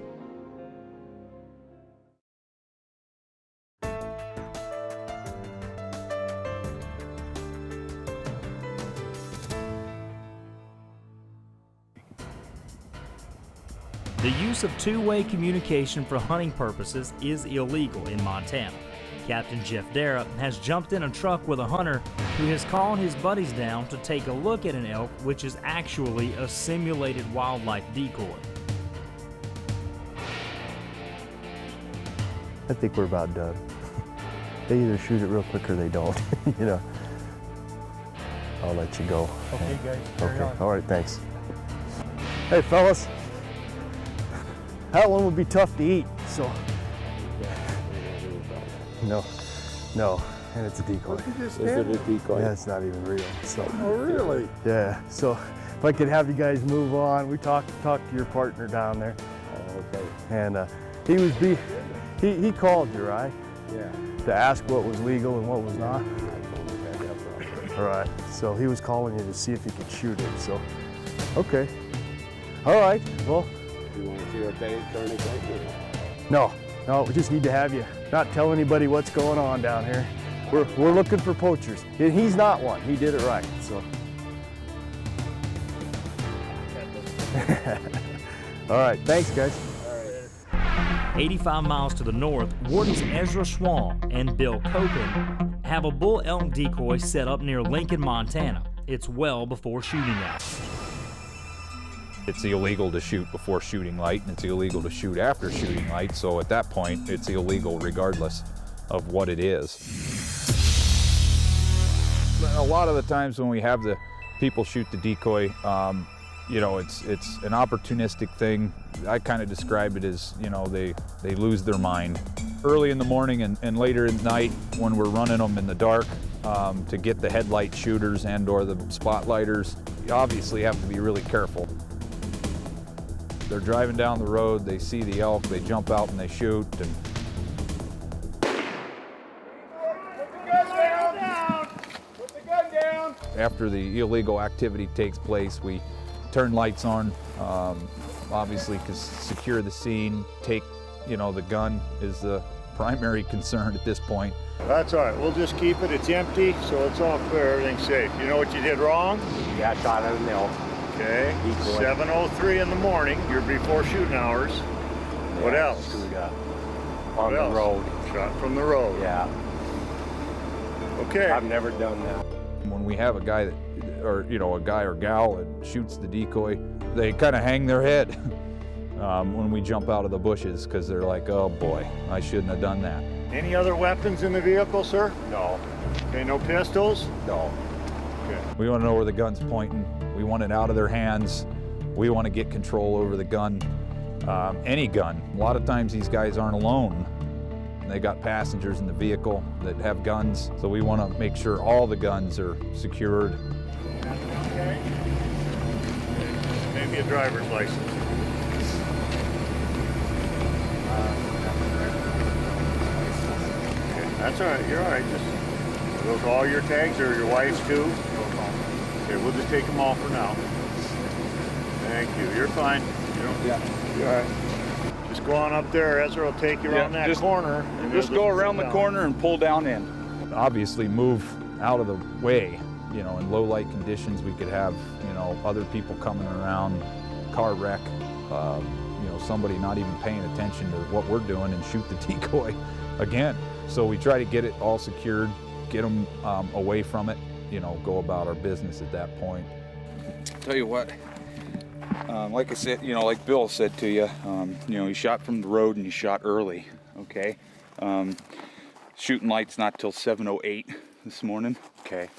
The use of two-way communication for hunting purposes is illegal in Montana. Captain Jeff Dara has jumped in a truck with a hunter who has called his buddies down to take a look at an elk, which is actually a simulated wildlife decoy. I think we're about done. They either shoot it real quick or they don't, you know. I'll let you go. Okay, guys, carry on. All right, thanks. Hey, fellas. That one would be tough to eat, so. No, and it's a decoy. Is it a decoy? Yeah, it's not even real. So. Oh, really? Yeah, so if I could have you guys move on, we talked to your partner down there. Oh, okay. And he called you, right? Yeah. To ask what was legal and what was not? All right, so he was calling you to see if he could shoot it, so, okay. All right, well. You want to see what they turn it? No, we just need to have you not tell anybody what's going on down here. We're looking for poachers. And he's not one, he did it right, so. All right, thanks guys. 85 miles to the north, Wardens Ezra Schwall and Bill Copen have a bull elk decoy set up near Lincoln, Montana. It's well before shooting hours. It's illegal to shoot before shooting light, and it's illegal to shoot after shooting light, so at that point, it's illegal regardless of what it is. A lot of the times when we have the people shoot the decoy, you know, it's an opportunistic thing. I kind of describe it as, you know, they lose their mind. Early in the morning and later at night when we're running them in the dark to get the headlight shooters and or the spotlighters, you obviously have to be really careful. They're driving down the road, they see the elk, they jump out and they shoot. And Put the gun down! after the illegal activity takes place, we turn lights on, obviously, because secure the scene, take, you know, the gun is the primary concern at this point. That's all right, we'll just keep it, it's empty, so it's all clear, everything's safe. You know what you did wrong? Yeah, I shot at an elk. Okay, Decoy. 7:03 in the morning, you're before shooting hours. What else? On the road. Shot from the road. Yeah. Okay. I've never done that. When we have a guy that, or you know, a guy or gal that shoots the decoy, they kind of hang their head when we jump out of the bushes because they're like, oh boy, I shouldn't have done that. Any other weapons in the vehicle, sir? No. Okay, no pistols? No. Okay. We want to know where the gun's pointing. We want it out of their hands. We want to get control over the gun, any gun. A lot of times these guys aren't alone. They got passengers in the vehicle that have guns, so we want to make sure all the guns are secured. Okay. Maybe a driver's license. Okay, that's all right, you're all right. Just those are all your tags or your wife's too? Okay, we'll just take them all for now. Thank you, you're fine. You don't, Yeah, you're all right. just go on up there, Ezra will take you around that corner. And Just go around the corner and pull down in. Obviously move out of the way. You know, in low light conditions, we could have, you know, other people coming around, car wreck, you know, somebody not even paying attention to what we're doing and shoot the decoy again. So we try to get it all secured, get them away from it, you know, go about our business at that point. Tell you what, like I said, like Bill said to you, you shot from the road and you shot early, okay? Shooting light's not till 7:08 this morning. Okay.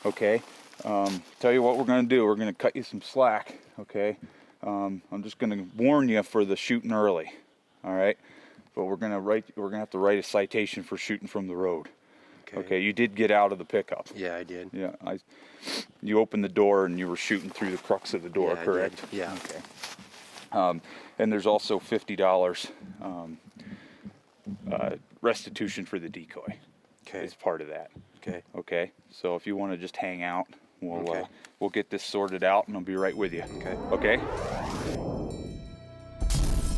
Tell you what we're gonna do. We're gonna cut you some slack, okay? I'm just gonna warn you for the shooting early, all right? But we're gonna have to write a citation for shooting from the road. Okay. You did get out of the pickup. Yeah, I did. Yeah, you opened the door and you were shooting through the crux of the door, Yeah, correct? I did. Yeah. Okay. And there's also $50 restitution for the decoy. Okay. As part of that. Okay. Okay. So if you want to just hang out, we'll get this sorted out, and I'll be right with you. Okay. Okay.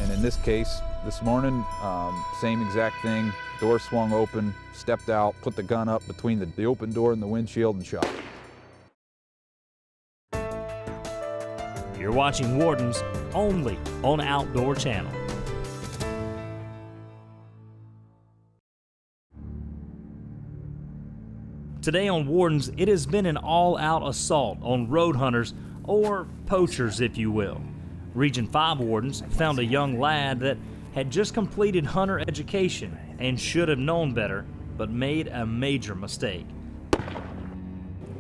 And in this case, this morning, same exact thing. Door swung open, stepped out, put the gun up between the open door and the windshield, and shot. You're watching Wardens only on Outdoor Channel. Today on Wardens, it has been an all-out assault on road hunters, or poachers if you will. Region 5 Wardens found a young lad that had just completed hunter education and should have known better, but made a major mistake.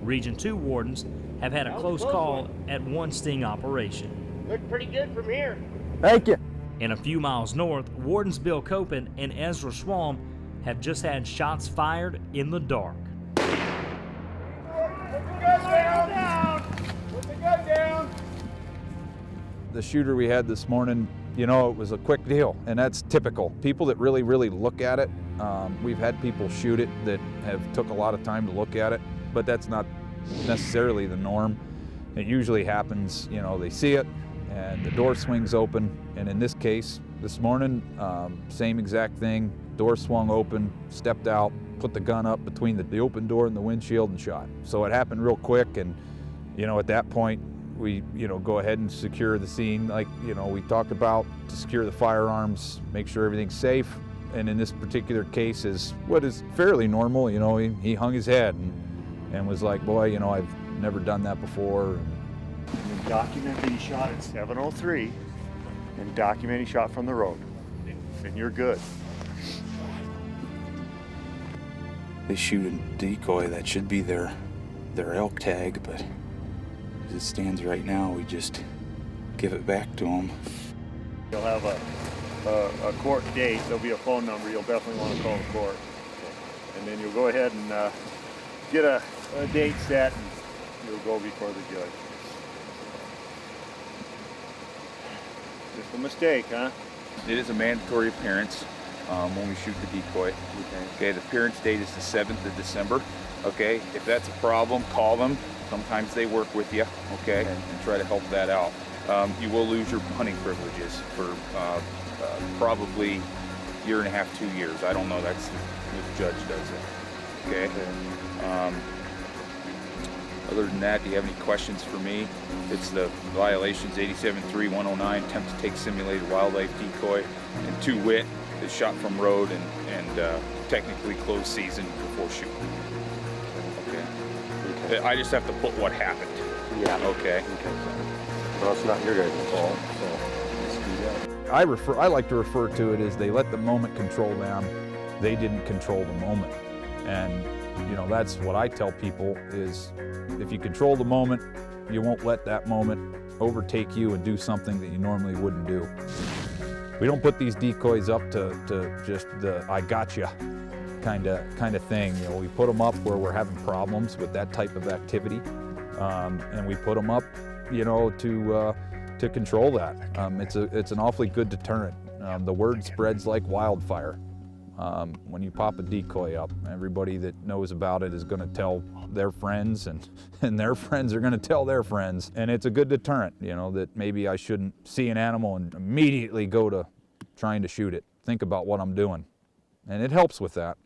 Region 2 Wardens have had a close call at one sting operation. Looked pretty good from here. Thank you. And a few miles north, Wardens Bill Copen and Ezra Schwalm have just had shots fired in the dark. Put the gun down! Put the gun down! The shooter we had this morning, it was a quick deal, and that's typical. People that really look at it, we've had people shoot it that have took a lot of time to look at it, but that's not necessarily the norm. It usually happens, they see it and the door swings open, and in this case, this morning, same exact thing. Door swung open, stepped out, put the gun up between the open door and the windshield and shot. So it happened real quick, and at that point, we go ahead and secure the scene like we talked about, to secure the firearms, make sure everything's safe. And in this particular case is what is fairly normal. He hung his head and was like, boy, I've never done that before. And document that he shot at 7:03 and document he shot from the road, and you're good. They shoot a decoy that should be their elk tag, but as it stands right now, we just give it back to them. You'll have a court date. There'll be a phone number. You'll definitely want to call the court. And then you'll go ahead and get a date set, and you'll go before the judge. Just a mistake, huh? It is a mandatory appearance when we shoot the decoy. Okay, the appearance date is the 7th of December. Okay, if that's a problem, call them. Sometimes they work with you, okay, and try to help that out. You will lose your hunting privileges for probably a year and a half, 2 years. I don't know, that's the judge does it, okay? Other than that, do you have any questions for me? It's the violations 87.3.109, attempt to take simulated wildlife decoy, and 2 wit is shot from road and technically closed season before shooting. Okay. I just have to put what happened. Yeah. Okay. Well, it's not your guys' fault, so I like to refer to it as they let the moment control them. They didn't control the moment. And that's what I tell people is if you control the moment, you won't let that moment overtake you and do something that you normally wouldn't do. We don't put these decoys up to just the I gotcha kind of thing. We put them up where we're having problems with that type of activity, and we put them up, to control that. It's an awfully good deterrent. The word spreads like wildfire. When you pop a decoy up, everybody that knows about it is going to tell their friends, and their friends are going to tell their friends. And it's a good deterrent, that maybe I shouldn't see an animal and immediately go to trying to shoot it. Think about what I'm doing. And it helps with that.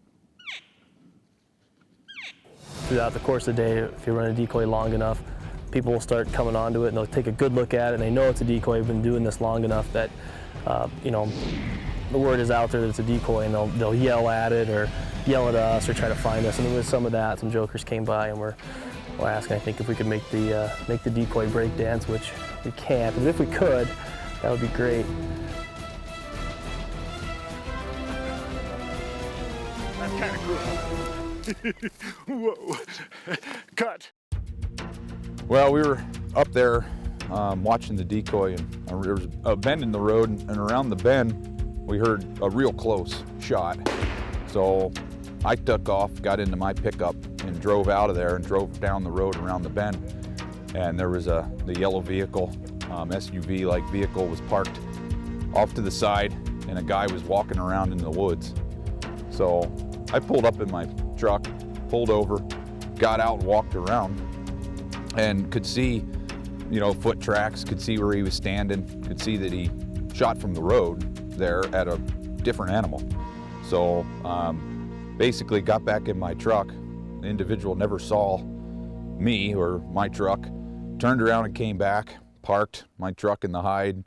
Throughout the course of the day, if you run a decoy long enough, people will start coming onto it and they'll take a good look at it and they know it's a decoy. We've been doing this long enough that, the word is out there that it's a decoy, and they'll yell at it or yell at us or try to find us. And there was some of that. Some jokers came by and were We'll ask, I think, if we could make the decoy break dance, which we can't, but if we could, that would be great. That's kind of cool. Whoa. Cut. Well, we were up there watching the decoy, and there was a bend in the road, and around the bend we heard a real close shot. So I took off, got into my pickup, and drove out of there and drove down the road around the bend. And there was the yellow vehicle, SUV-like vehicle, was parked off to the side, and a guy was walking around in the woods. So I pulled up in my truck, pulled over, got out and walked around, and could see, you know, foot tracks, could see where he was standing, could see that he shot from the road there at a different animal. So basically got back in my truck. The individual never saw me or my truck, turned around and came back, parked my truck in the hide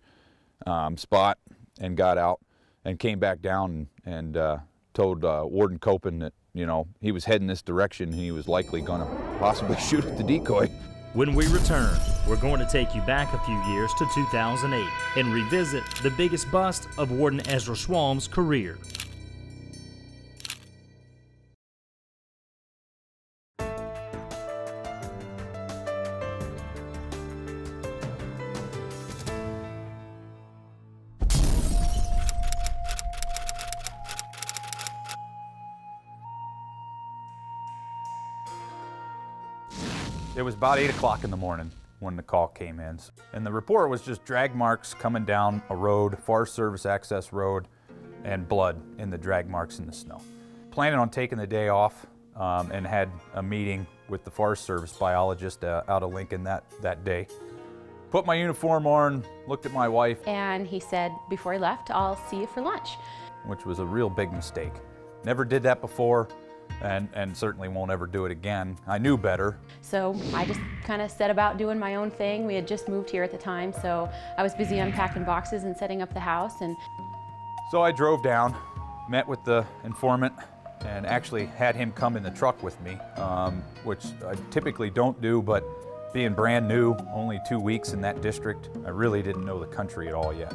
spot, and got out and came back down and told Warden Copen that, you know, he was heading this direction and he was likely gonna possibly shoot at the decoy. When we return, we're going to take you back a few years to 2008 and revisit the biggest bust of Warden Ezra Schwalm's career. It was about 8 o'clock in the morning when the call came in. And the report was just drag marks coming down a road, Forest Service access road, and blood in the drag marks in the snow. Planning on taking the day off and had a meeting with the Forest Service biologist out of Lincoln that day. Put my uniform on, looked at my wife. And he said, before he left, I'll see you for lunch. Which was a real big mistake. Never did that before. And certainly won't ever do it again. I knew better. So I just kind of set about doing my own thing. We had just moved here at the time, so I was busy unpacking boxes and setting up the house. And so I drove down, met with the informant, and actually had him come in the truck with me, which I typically don't do, but being brand new, only 2 weeks in that district, I really didn't know the country at all yet.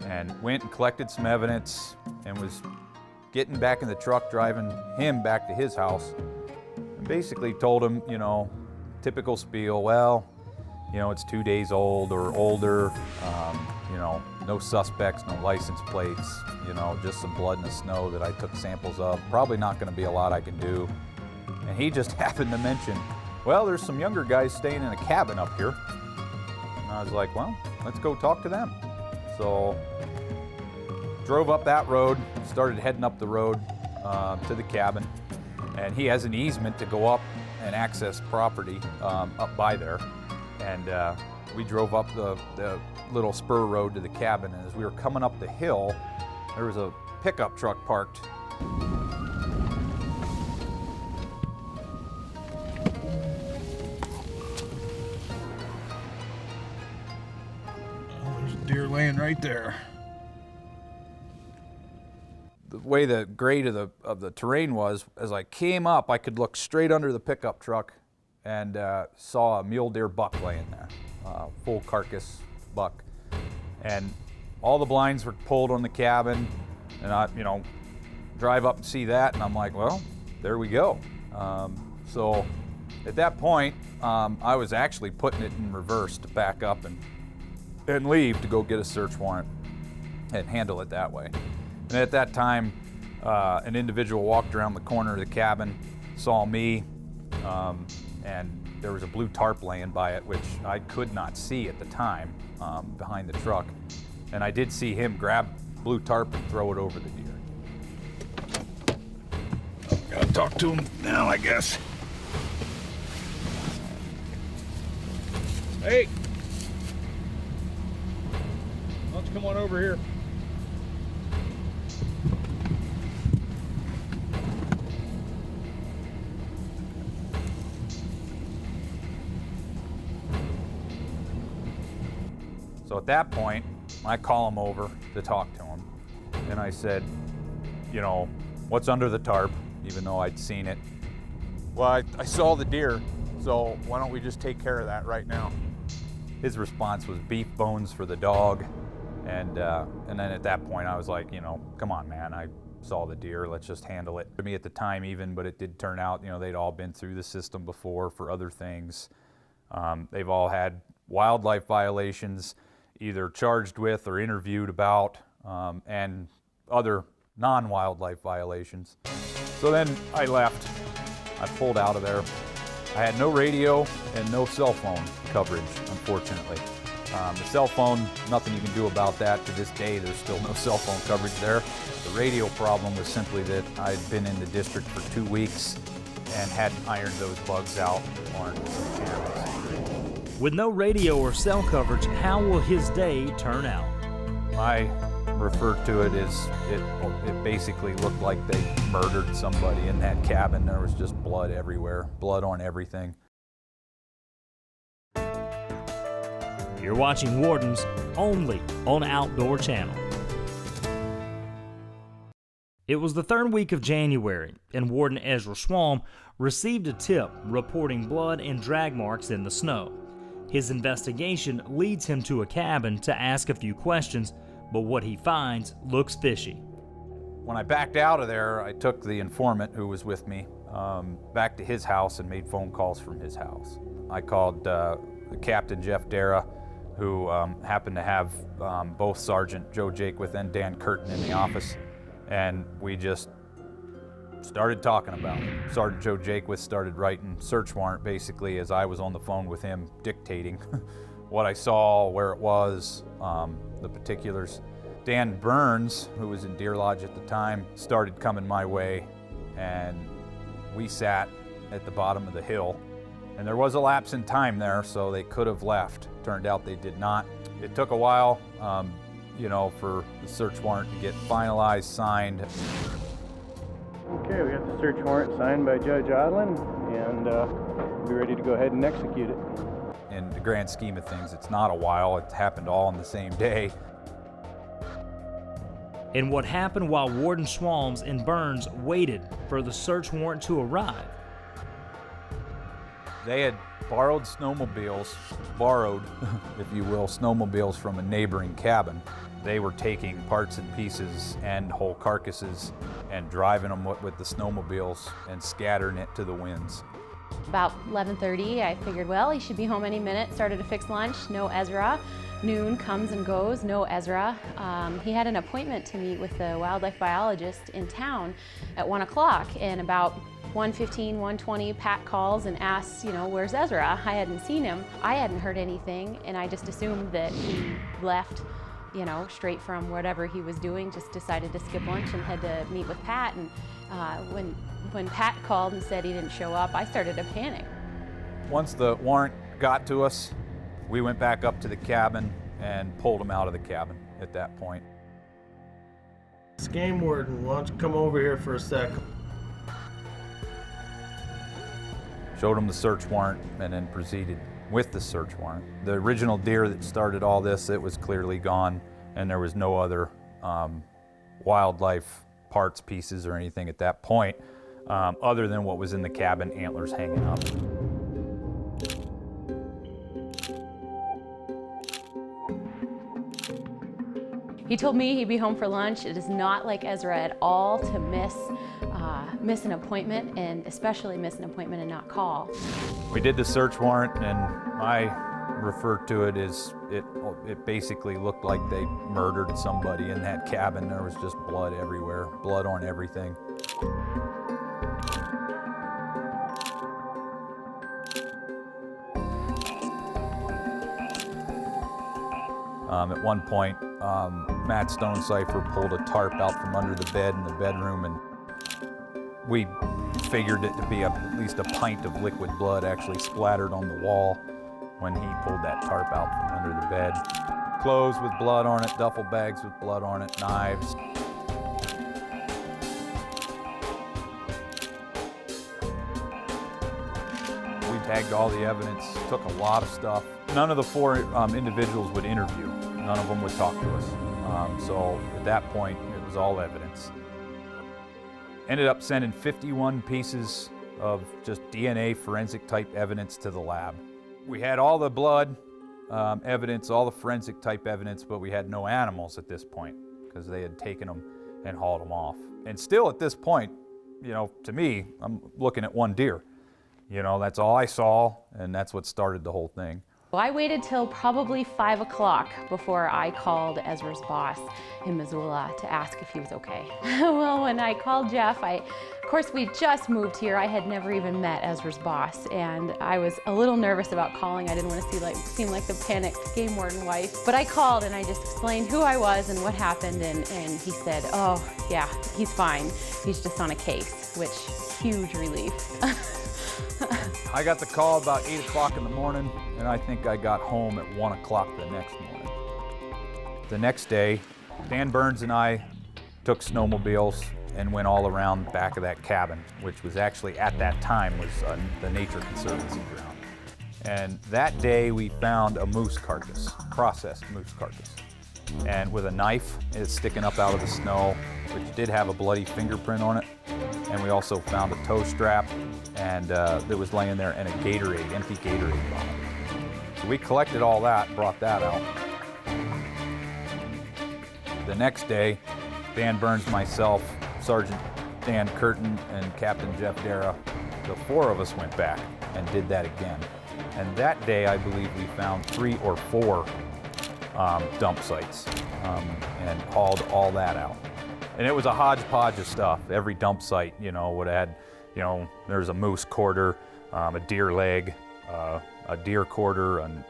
And went and collected some evidence and was getting back in the truck, driving him back to his house, and basically told him, you know, typical spiel, well, you know, it's 2 days old or older, you know, no suspects, no license plates, you know, just some blood in the snow that I took samples of. Probably not going to be a lot I can do. And he just happened to mention, well, there's some younger guys staying in a cabin up here. And I was like, well, let's go talk to them. So drove up that road, started heading up the road to the cabin, and he has an easement to go up and access property up by there. And we drove up the little spur road to the cabin, and as we were coming up the hill, there was a pickup truck parked. Oh, there's a deer laying right there. The way the grade of the terrain was, as I came up, I could look straight under the pickup truck and saw a mule deer buck laying there, full carcass buck. And all the blinds were pulled on the cabin, and I, you know, drive up and see that, and I'm like, well, there we go. So at that point, I was actually putting it in reverse to back up and leave to go get a search warrant and handle it that way. And at that time, an individual walked around the corner of the cabin, saw me, and there was a blue tarp laying by it, which I could not see at the time behind the truck. And I did see him grab blue tarp and throw it over the deer. Gotta talk to him now, I guess. Hey! Why don't you come on over here? So at that point, I call him over to talk to him. And I said, you know, what's under the tarp, even though I'd seen it. Well, I saw the deer, so why don't we just take care of that right now? His response was beef bones for the dog. And then at that point I was like, you know, come on, man, I saw the deer, let's just handle it. To me at the time even, but it did turn out, you know, they'd all been through the system before for other things. They've all had wildlife violations, either charged with or interviewed about, and other non-wildlife violations. So then I left, I pulled out of there. I had no radio and no cell phone coverage, unfortunately. The cell phone, nothing you can do about that. To this day, there's still no cell phone coverage there. The radio problem was simply that I'd been in the district for 2 weeks and hadn't ironed those bugs out on some channels. With no radio or cell coverage, how will his day turn out? I refer to it as, it basically looked like they murdered somebody in that cabin. There was just blood everywhere, blood on everything. You're watching Wardens only on Outdoor Channel. It was the third week of January, and Warden Ezra Schwalm received a tip reporting blood and drag marks in the snow. His investigation leads him to a cabin to ask a few questions, but what he finds looks fishy. When I backed out of there, I took the informant who was with me back to his house and made phone calls from his house. I called Captain Jeff Dara, who happened to have both Sergeant Joe Jakewith and Dan Curtin in the office, and we just started talking about it. Sergeant Joe Jakewith started writing search warrant basically as I was on the phone with him, dictating what I saw, where it was, the particulars. Dan Burns, who was in Deer Lodge at the time, started coming my way, and we sat at the bottom of the hill. And there was a lapse in time there, so they could have left. Turned out they did not. It took a while, you know, for the search warrant to get finalized, signed. Okay, we got the search warrant signed by Judge Odlin, and we'll be ready to go ahead and execute it. In the grand scheme of things, it's not a while. It happened all on the same day. And what happened while Warden Schwalms and Burns waited for the search warrant to arrive? They had borrowed snowmobiles, if you will, snowmobiles from a neighboring cabin. They were taking parts and pieces and whole carcasses and driving them with the snowmobiles and scattering it to the winds. About 11:30, I figured, well, he should be home any minute. Started to fix lunch, no Ezra. Noon comes and goes, no Ezra. He had an appointment to meet with the wildlife biologist in town at 1 o'clock, and about 1:15, 1:20, Pat calls and asks, you know, where's Ezra? I hadn't seen him. I hadn't heard anything, and I just assumed that he left, you know, straight from whatever he was doing, just decided to skip lunch and head to meet with Pat. And when Pat called and said he didn't show up, I started to panic. Once the warrant got to us, we went back up to the cabin and pulled him out of the cabin at that point. Game warden, why don't you come over here for a sec? Showed him the search warrant and then proceeded with the search warrant. The original deer that started all this, it was clearly gone, and there was no other wildlife parts, pieces, or anything at that point, other than what was in the cabin, antlers hanging up. He told me he'd be home for lunch. It is not like Ezra at all to miss an appointment, and especially miss an appointment and not call. We did the search warrant, and I refer to it as it basically looked like they murdered somebody in that cabin. There was just blood everywhere, blood on everything. At one point, Matt Stonecipher pulled a tarp out from under the bed in the bedroom, and we figured it to be at least a pint of liquid blood actually splattered on the wall when he pulled that tarp out from under the bed. Clothes with blood on it, duffel bags with blood on it, knives. We tagged all the evidence, took a lot of stuff. None of the four individuals would interview. None of them would talk to us. So at that point, it was all evidence. Ended up sending 51 pieces of just DNA forensic type evidence to the lab. We had all the blood evidence, all the forensic type evidence, but we had no animals at this point because they had taken them and hauled them off. And still at this point, you know, to me, I'm looking at one deer. You know, that's all I saw, and that's what started the whole thing. Well, I waited till probably 5 o'clock before I called Ezra's boss in Missoula to ask if he was okay. Well, when I called Jeff, of course, we just moved here. I had never even met Ezra's boss, and I was a little nervous about calling. I didn't want to seem like the panicked game warden wife. But I called and I just explained who I was and what happened, and he said, oh, yeah, he's fine. He's just on a case, which, huge relief. I got the call about 8 o'clock in the morning, and I think I got home at 1 o'clock the next morning. The next day, Dan Burns and I took snowmobiles and went all around the back of that cabin, which was actually at that time was the Nature Conservancy ground. And that day we found a moose carcass, processed moose carcass. And with a knife, it's sticking up out of the snow, which did have a bloody fingerprint on it. And we also found a toe strap, and that was laying there, and a Gatorade, empty Gatorade bottle. So we collected all that, brought that out. The next day, Dan Burns, myself, Sergeant Dan Curtin, and Captain Jeff Dara, the 4 of us went back and did that again. And that day, I believe we found 3 or 4 dump sites and hauled all that out. And it was a hodgepodge of stuff. Every dump site, you know, would have had, you know, there's a moose quarter, a deer leg, a deer quarter, and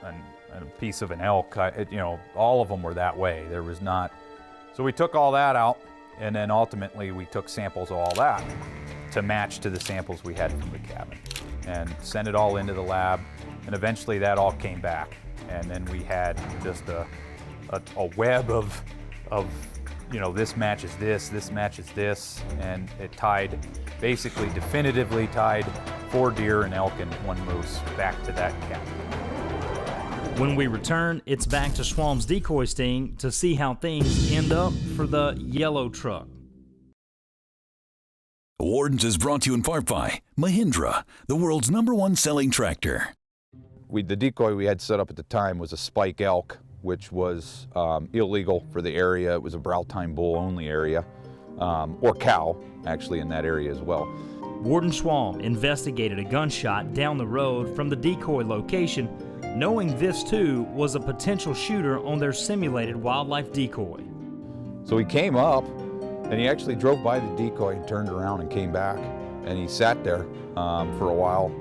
a piece of an elk. You know, all of them were that way. There was not. So we took all that out, and then ultimately we took samples of all that to match to the samples we had from the cabin, and sent it all into the lab, and eventually that all came back. And then we had just a web of, you know, this matches this matches this, and it tied, basically definitively tied 4 deer, an elk, and 1 moose back to that cabin. When we return, it's back to Schwalm's decoy sting to see how things end up for the yellow truck. Wardens is brought to you in part by Mahindra, the world's #1 selling tractor. The decoy we had set up at the time was a spike elk, which was illegal for the area. It was a brow tine bull only area, or cow, actually, in that area as well. Warden Schwalm investigated a gunshot down the road from the decoy location, knowing this too was a potential shooter on their simulated wildlife decoy. So he came up, and he actually drove by the decoy and turned around and came back, and he sat there for a while.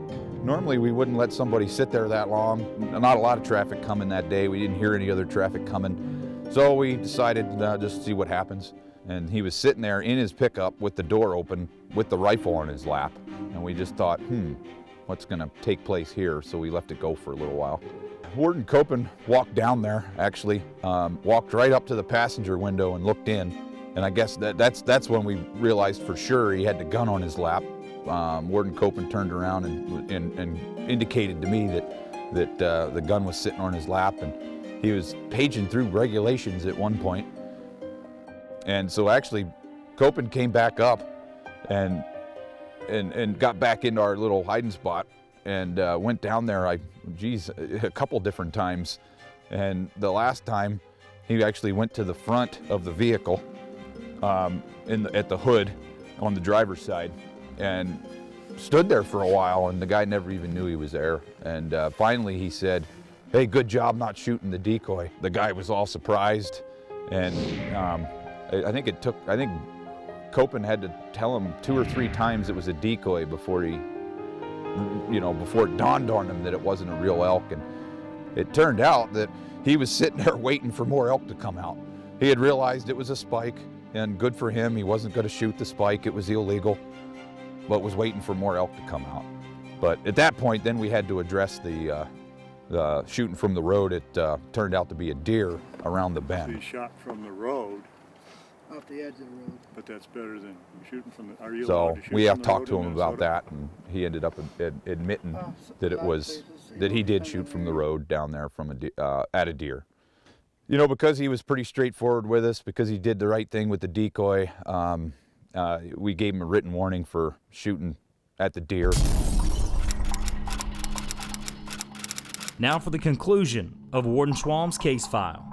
Normally we wouldn't let somebody sit there that long. Not a lot of traffic coming that day. We didn't hear any other traffic coming. So we decided just to see what happens. And he was sitting there in his pickup with the door open with the rifle on his lap. And we just thought, what's gonna take place here? So we left it go for a little while. Warden Copen walked down there, actually, walked right up to the passenger window and looked in. And I guess that's when we realized for sure he had the gun on his lap. Warden Copen turned around and indicated to me that the gun was sitting on his lap, and he was paging through regulations at one point. And so actually, Copen came back up and got back into our little hiding spot, and went down there, a couple different times. And the last time, he actually went to the front of the vehicle, at the hood on the driver's side, and stood there for a while, and the guy never even knew he was there. And finally he said, "Hey, good job not shooting the decoy." The guy was all surprised, and I think Copen had to tell him 2 or 3 times it was a decoy before before it dawned on him that it wasn't a real elk. And it turned out that he was sitting there waiting for more elk to come out. He had realized it was a spike, and good for him, he wasn't going to shoot the spike, it was illegal, but was waiting for more elk to come out. But at that point, then we had to address the shooting from the road. It turned out to be a deer around the bend. So you shot from the road. Off the edge of the road. But that's better than shooting from the, are you so allowed to shoot we have from the talked road to him in about Minnesota? that, and he ended up admitting that he did shoot from the road down there from at a deer. You know, because he was pretty straightforward with us, because he did the right thing with the decoy, we gave him a written warning for shooting at the deer. Now for the conclusion of Warden Schwalm's case file.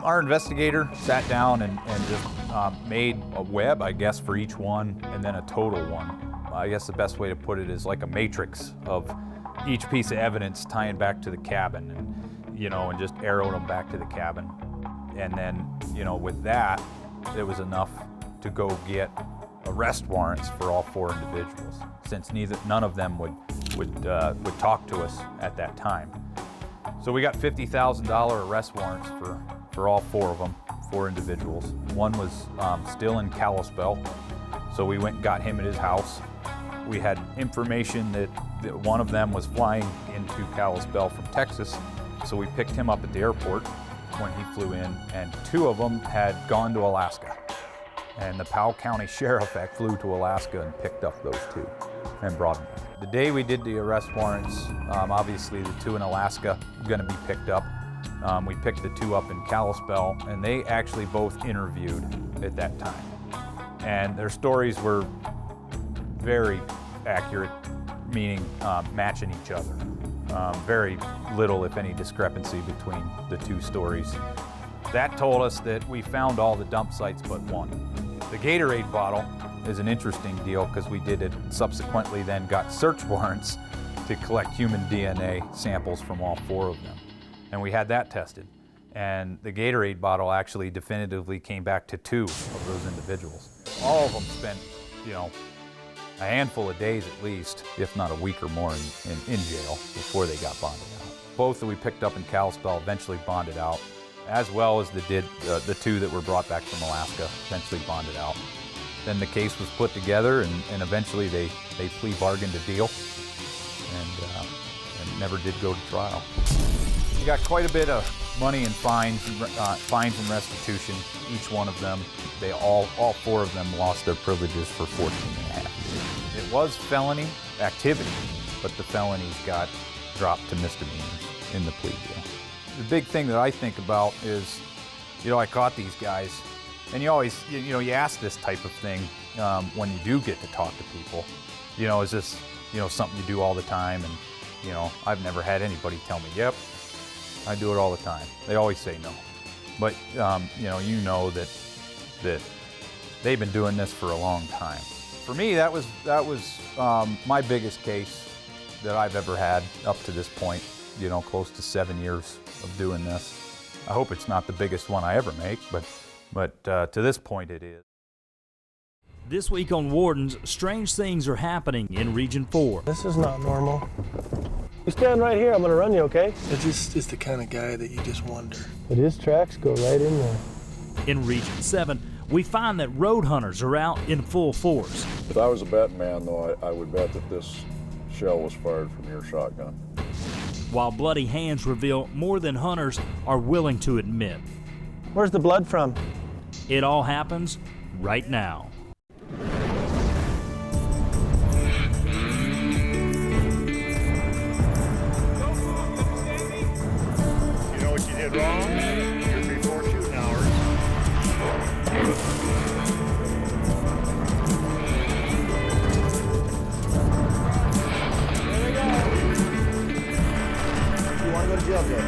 Our investigator sat down and just made a web, I guess, for each one, and then a total one. I guess the best way to put it is like a matrix of each piece of evidence tying back to the cabin, and and just arrowed them back to the cabin. And then, with that, it was enough to go get arrest warrants for all 4 individuals, since none of them would talk to us at that time. So we got $50,000 arrest warrants for all 4 of them, 4 individuals. One was still in Kalispell, so we went and got him at his house. We had information that one of them was flying into Kalispell from Texas, so we picked him up at the airport when he flew in, and 2 of them had gone to Alaska. And the Powell County Sheriff flew to Alaska and picked up those 2 and brought them back. The day we did the arrest warrants, obviously the 2 in Alaska were going to be picked up. We picked the 2 up in Kalispell, and they actually both interviewed at that time. And their stories were very accurate, meaning matching each other. Very little, if any, discrepancy between the 2 stories. That told us that we found all the dump sites but one. The Gatorade bottle is an interesting deal because we did it subsequently then got search warrants to collect human DNA samples from all 4 of them. And we had that tested. And the Gatorade bottle actually definitively came back to 2 of those individuals. All of them spent, a handful of days at least, if not a week or more in jail before they got bonded out. Both that we picked up in Kalispell eventually bonded out, as well as the 2 that were brought back from Alaska eventually bonded out. Then the case was put together, and eventually they plea bargained a deal, and never did go to trial. We got quite a bit of money in fines and restitution. Each one of them, all 4 of them lost their privileges for 14 and a half years. It was felony activity, but the felonies got dropped to misdemeanors in the plea deal. The big thing that I think about is, I caught these guys, and you always, you ask this type of thing when you do get to talk to people. Is this, something you do all the time? And, I've never had anybody tell me, yep, I do it all the time. They always say no. But, that they've been doing this for a long time. For me, that was my biggest case that I've ever had up to this point, close to 7 years of doing this. I hope it's not the biggest one I ever make, but to this point it is. This week on Wardens, strange things are happening in Region 4. This is not normal. You stand right here, I'm gonna run you, okay? It's just the kind of guy that you just wonder. But his tracks go right in there. In Region 7, we find that road hunters are out in full force. If I was a betting man, though, I would bet that this shell was fired from your shotgun. While bloody hands reveal more than hunters are willing to admit. Where's the blood from? It all happens right now. You know what you did wrong? You're before shooting hours. You want to go to jail, Jay?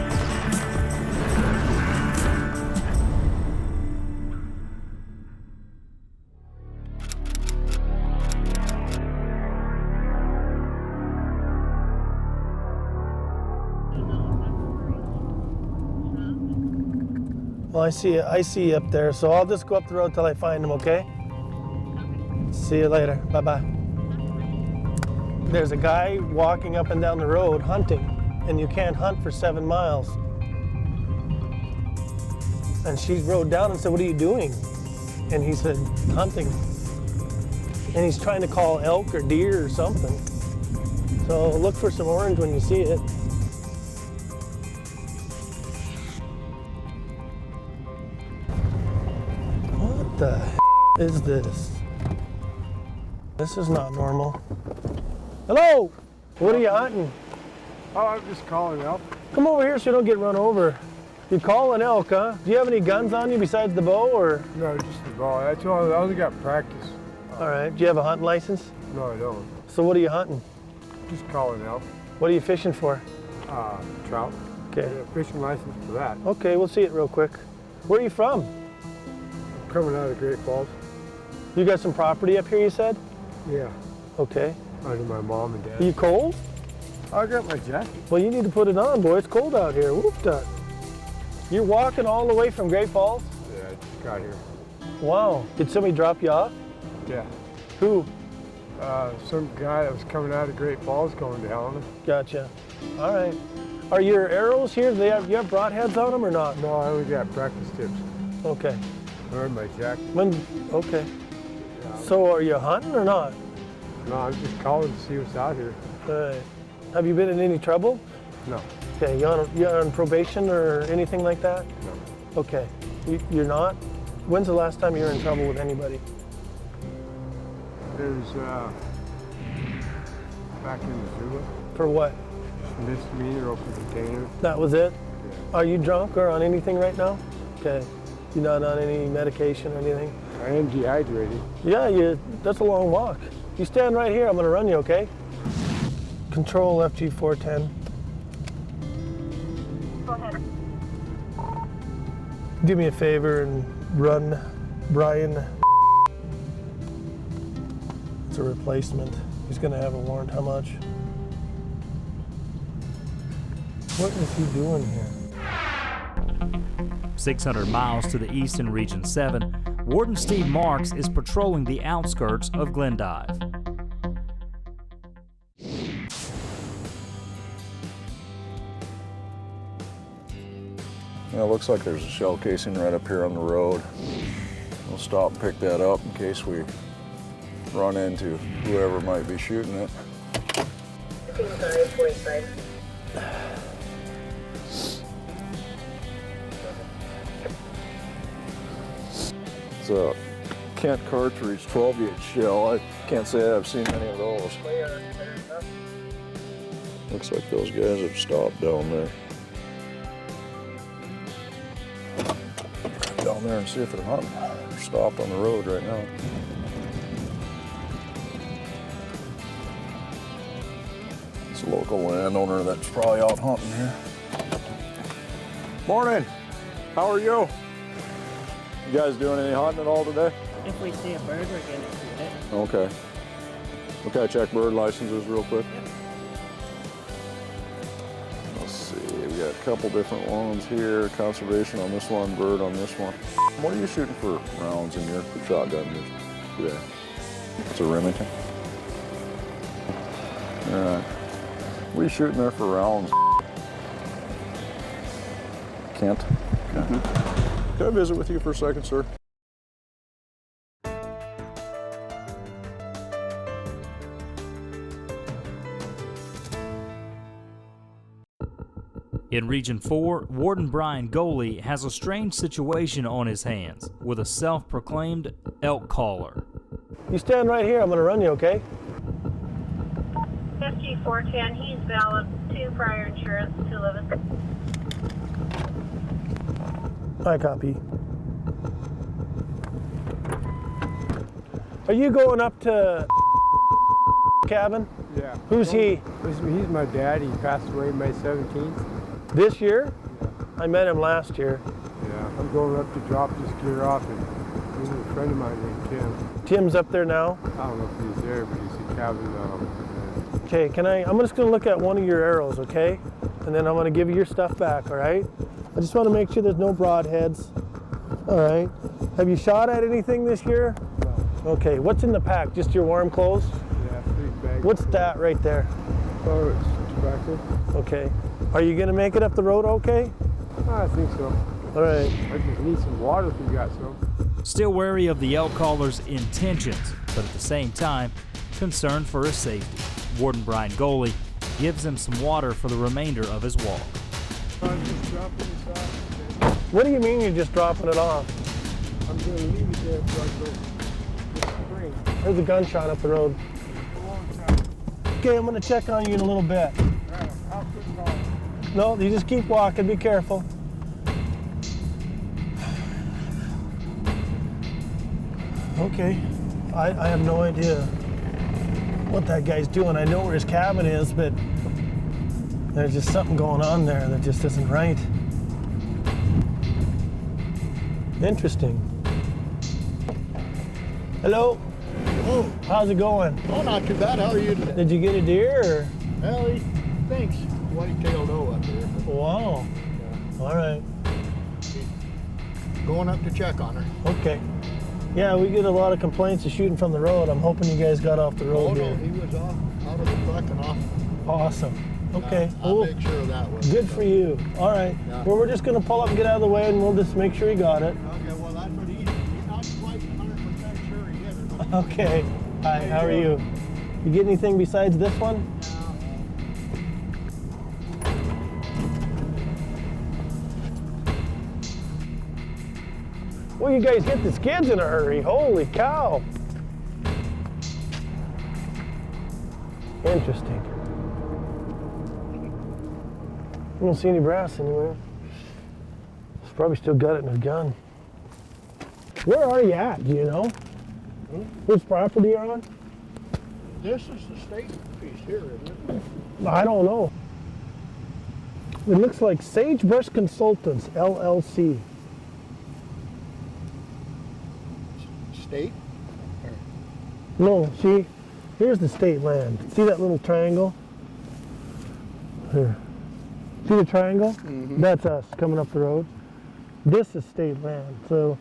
Well, I see you up there, so I'll just go up the road till I find him, okay? See you later. Bye-bye. There's a guy walking up and down the road hunting, and you can't hunt for 7 miles. And she rode down and said, "What are you doing?" And he said, "Hunting." And he's trying to call elk or deer or something. So look for some orange when you see it. What the is this? This is not normal. Hello? What are you hunting? Oh, I'm just calling elk. Come over here so you don't get run over. You call an elk, huh? Do you have any guns on you besides the bow, or? No, just the bow. That's all. I only got practice. All right. Do you have a hunting license? No, I don't. So what are you hunting? Just calling elk. What are you fishing for? Trout. Okay. I got a fishing license for that. Okay, we'll see it real quick. Where are you from? I'm coming out of Great Falls. You got some property up here, you said? Yeah. Okay. Under my mom and dad. Are you cold? I got my jacket. Well, you need to put it on, boy. It's cold out here. Whoop-da. You're walking all the way from Great Falls? Yeah, I just got here. Wow. Did somebody drop you off? Yeah. Who? Some guy that was coming out of Great Falls going to Helena. Gotcha. All right. Are your arrows here, you have broadheads on them or not? No, I only got practice tips. Okay. Or my jacket. Okay. So are you hunting or not? No, I'm just calling to see what's out here. All right. Have you been in any trouble? No. Okay, you're on probation or anything like that? No. Okay. You're not? When's the last time you were in trouble with anybody? It was back in Missoula. For what? Misdemeanor, open container. That was it? Yeah. Are you drunk or on anything right now? Okay. You're not on any medication or anything? I am dehydrated. Yeah, that's a long walk. You stand right here, I'm gonna run you, okay? Control FG 410. Go ahead. Do me a favor and run Brian. It's a replacement. He's gonna have a warrant. How much? What is he doing here? 600 miles to the east in Region 7, Warden Steve Marks is patrolling the outskirts of Glendive. Yeah, it looks like there's a shell casing right up here on the road. We'll stop and pick that up in case we run into whoever might be shooting it. 45. It's a Kent cartridge 12-gauge shell. I can't say I've seen many of those. Looks like those guys have stopped down there. Down there and see if they're hunting. They're stopped on the road right now. It's a local landowner that's probably out hunting here. Morning. How are you? You guys doing any hunting at all today? If we see a bird, we're gonna shoot it. Okay. Okay, check bird licenses real quick. Yep. Let's see, we got a couple different ones here. Conservation on this one, bird on this one. What are you shooting for rounds in your shotgun today? It's a Remington. All right. What are you shooting there for rounds? Kent? Okay. Can I visit with you for a second, sir? In Region 4, Warden Brian Goley has a strange situation on his hands with a self-proclaimed elk caller. You stand right here, I'm gonna run you, okay? FG 410, he's valid 2 prior insurance, 211. I copy. Are you going up to cabin? Yeah. Who's he? He's my dad. He passed away May 17th. This year? Yeah. I met him last year. Yeah. I'm going up to drop this gear off, and he's a friend of mine named Tim. Tim's up there now? I don't know if he's there, but he's a cabin. Okay, I'm just gonna look at one of your arrows, okay? And then I'm gonna give you your stuff back, all right? I just wanna make sure there's no broadheads. All right. Have you shot at anything this year? No. Okay, what's in the pack? Just your warm clothes? Yeah, 3 bags. What's that right there? Oh, it's tobacco. Okay. Are you gonna make it up the road okay? I think so. All right. I just need some water if you got some. Still wary of the elk caller's intentions, but at the same time, concerned for his safety. Warden Brian Goley gives him some water for the remainder of his walk. I'm just dropping this off. What do you mean you're just dropping it off? I'm going to leave it there so I go to the spring. There's a gunshot up the road. Okay, I'm going to check on you in a little bit. How quick are you? No, you just keep walking. Be careful. Okay. I have no idea. what that guy's doing. I know where his cabin is, but there's just something going on there that just isn't right. Interesting. Hello. Oh, how's it going? Oh, not too bad. How are you today? Did you get a deer? Or? Well, he thinks white-tailed doe up there. Wow. Yeah. All right. Going up to check on her. Okay. Yeah, we get a lot of complaints of shooting from the road. I'm hoping you guys got off the road here. Oh, no, he was out of the truck and off. Awesome. Okay. I'll make sure of that one. Good for you. All right. Yeah. Well, we're just going to pull up and get out of the way, and we'll just make sure he got it. Okay, well, that's what he's not quite 100% sure he did it. Okay. Hi, how are you? You get anything besides this one? Well, you guys get the skids in a hurry. Holy cow. Interesting. I don't see any brass anywhere. He's probably still got it in his gun. Where are you at? Do you know? Which property you're on? This is the state piece here, isn't it? I don't know. It looks like Sagebrush Consultants, LLC. State? No, see, here's the state land. See that little triangle? Here. See the triangle? Mm-hmm. That's us coming up the road. This is state land. So,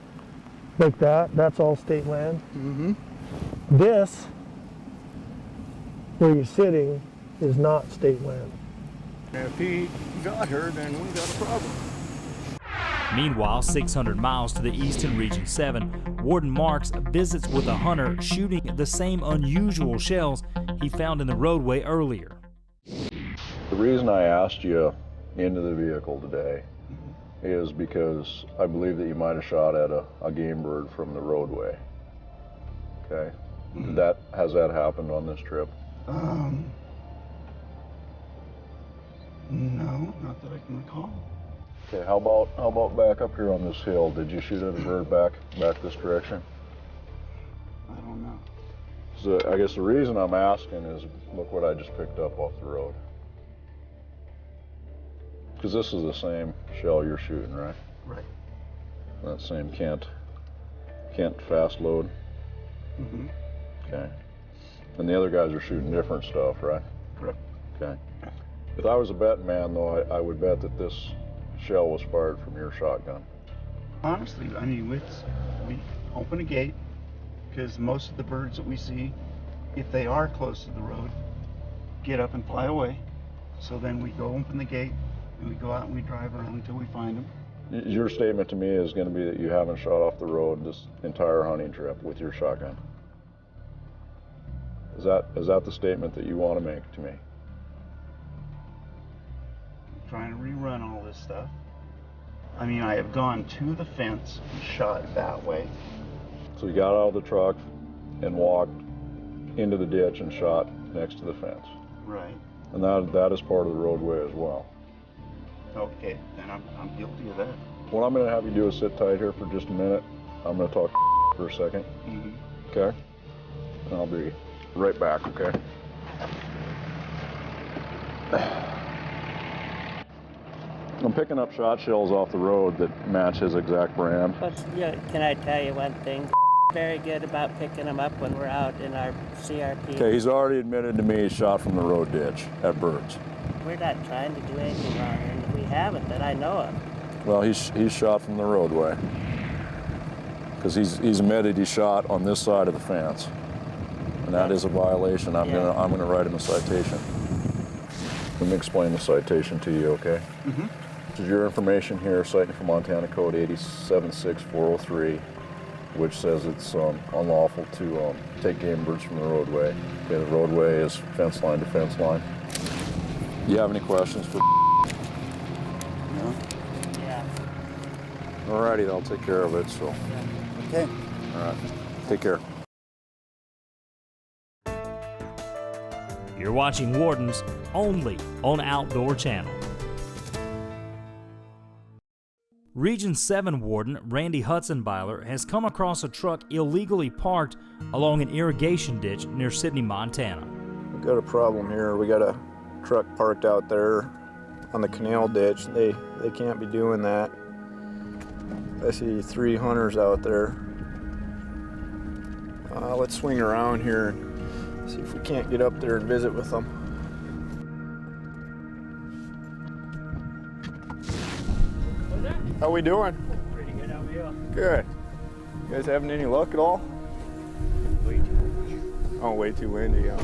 like that, that's all state land. Mm-hmm. This, where you're sitting, is not state land. If he got her, then we got a problem. Meanwhile, 600 miles to the east in Region 7, Warden Marks visits with a hunter shooting the same unusual shells he found in the roadway earlier. The reason I asked you into the vehicle today is because I believe that you might have shot at a game bird from the roadway. Okay? Has that happened on this trip? No, not that I can recall. Okay, how about back up here on this hill? Did you shoot at a bird back this direction? I don't know. So I guess the reason I'm asking is, look what I just picked up off the road. Because this is the same shell you're shooting, right? Right. That same Kent fast load. Mm-hmm. Okay. And the other guys are shooting different stuff, right? Correct. Okay. If I was a betting man, though, I would bet that this shell was fired from your shotgun. Honestly, I mean, we open a gate because most of the birds that we see, if they are close to the road, get up and fly away. So then we go open the gate and we go out and we drive around until we find them. Your statement to me is going to be that you haven't shot off the road this entire hunting trip with your shotgun. Is that the statement that you want to make to me? I'm trying to rerun all this stuff. I mean, I have gone to the fence and shot that way. So you got out of the truck and walked into the ditch and shot next to the fence. Right. And that is part of the roadway as well. Okay, then I'm guilty of that. What I'm going to have you do is sit tight here for just a minute. I'm going to talk for a second. Mm-hmm. Okay? And I'll be right back, okay? I'm picking up shot shells off the road that match his exact brand. But yeah, can I tell you one thing? Very good about picking them up when we're out in our CRP. Okay, he's already admitted to me he shot from the road ditch at birds. We're not trying to do anything wrong, and we haven't that I know of. Well, he's shot from the roadway. Because he's admitted he shot on this side of the fence. And that is a violation. I'm gonna write him a citation. Let me explain the citation to you, okay? Mm-hmm. This is your information here, citing from Montana Code 876403, which says it's unlawful to take game birds from the roadway. Okay, the roadway is fence line to fence line. Do you have any questions for? No. Yeah. Alrighty, I'll take care of it, so. Okay. All right, take care. You're watching Wardens only on Outdoor Channel. Region 7 Warden Randy Hudson-Byler has come across a truck illegally parked along an irrigation ditch near Sidney, Montana. We got a problem here. We got a truck parked out there on the canal ditch. They can't be doing that. I see 3 hunters out there. Let's swing around here and see if we can't get up there and visit with them. How we doing? Pretty good, how are you? Good. You guys having any luck at all? Way too windy. Oh, way too windy, huh?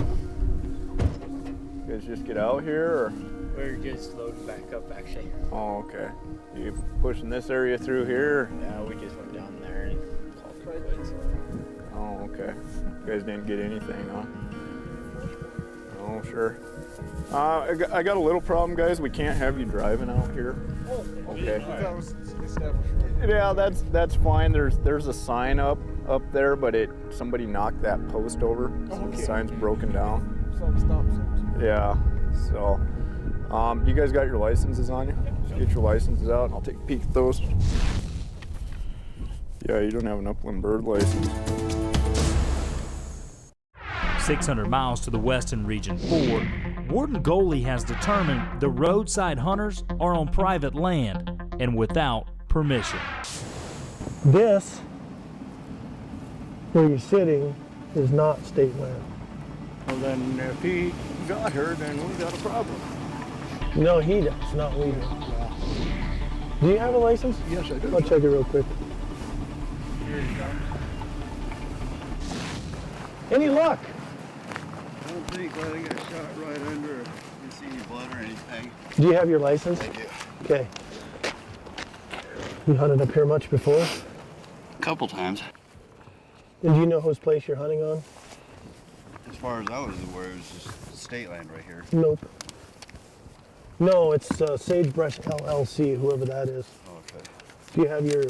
You guys just get out here, or? We're just loading back up, actually. Oh, okay. You pushing this area through here? Yeah, we just went down there and called it quits. Oh, okay. You guys didn't get anything, huh? Oh, sure. I got a little problem, guys. We can't have you driving out here. Okay. That was established. Yeah, that's fine. There's a sign up there, but somebody knocked that post over, so the sign's broken down. Stop signs. Yeah. So, you guys got your licenses on you? Just get your licenses out, and I'll take a peek at those. Yeah, you don't have an upland bird license. 600 miles to the west in Region 4, Warden Goley has determined the roadside hunters are on private land and without permission. This, where you're sitting, is not state land. Well, then if he got her, then we got a problem. No, he does, not we do. Do you have a license? Yes, I do. I'll check it real quick. Here he comes. Any luck? I don't think, well, I got shot right under. You see any blood or anything? Do you have your license? I do. Okay. You hunted up here much before? A couple times. And do you know whose place you're hunting on? As far as I was aware, it was just state land right here. Nope. No, it's Sagebrush LLC, whoever that is. Oh, okay. Do you have your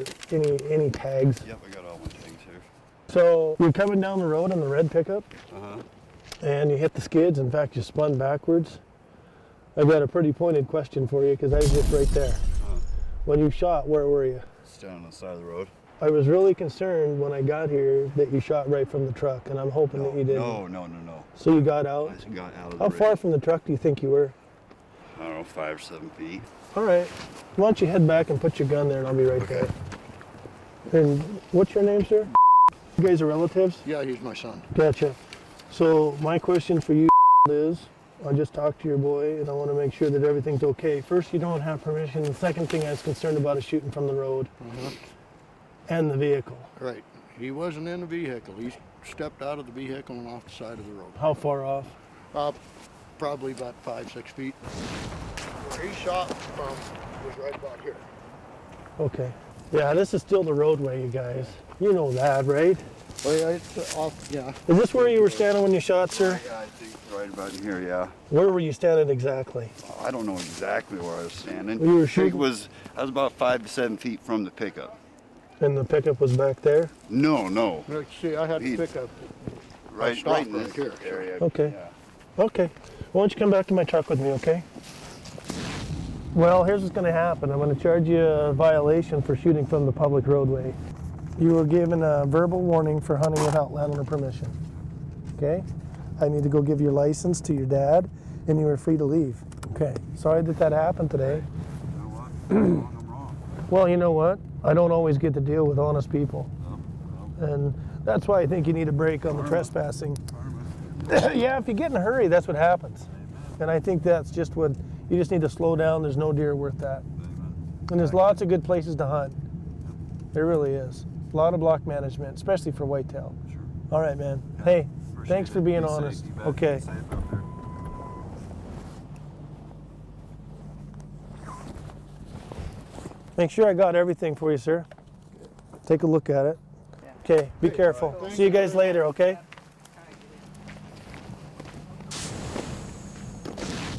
any tags? Yep, I got all my things here. So you're coming down the road on the red pickup, and you hit the skids. In fact, you spun backwards. I've got a pretty pointed question for you because I was just right there. When you shot, where were you? Down on the side of the road. I was really concerned when I got here that you shot right from the truck, and I'm hoping that you didn't. No. So you got out? I got out of the How far from the truck do you think you were? I don't know, 5 or 7 feet. All right. Why don't you head back and put your gun there, and I'll be right there. And what's your name, sir? You guys are relatives? Yeah, he's my son. Gotcha. So my question for you is, I just talked to your boy, and I want to make sure that everything's okay. First, you don't have permission. The second thing I was concerned about is shooting from the road and the vehicle. Right. He wasn't in the vehicle. He stepped out of the vehicle and off the side of the road. How far off? Probably about 5-6 feet. Where he shot from was right about here. Okay. Yeah, this is still the roadway, you guys. You know that, right? Well, yeah, it's off, yeah. Is this where you were standing when you shot, sir? Yeah, I think right about in here, yeah. Where were you standing exactly? I don't know exactly where I was standing. You were I think shooting? I was about 5 to 7 feet from the pickup. And the pickup was back there? No. Look, see, I had the pickup. Right in this area. Okay. Okay. Why don't you come back to my truck with me, okay? Well, here's what's going to happen. I'm going to charge you a violation for shooting from the public roadway. You were given a verbal warning for hunting without landowner permission. Okay? I need to go give your license to your dad, and you were free to leave. Okay. Sorry that happened today. You know what? I'm wrong. Well, you know what? I don't always get to deal with honest people. And that's why I think you need a break on the trespassing. Yeah, if you get in a hurry, that's what happens. And I think that's just what, you just need to slow down. There's no deer worth that. And there's lots of good places to hunt. There really is. A lot of block management, especially for whitetail. Sure. All right, man. Hey, thanks for being honest. Okay. Make sure I got everything for you, sir. Take a look at it. Okay, be careful. See you guys later, okay?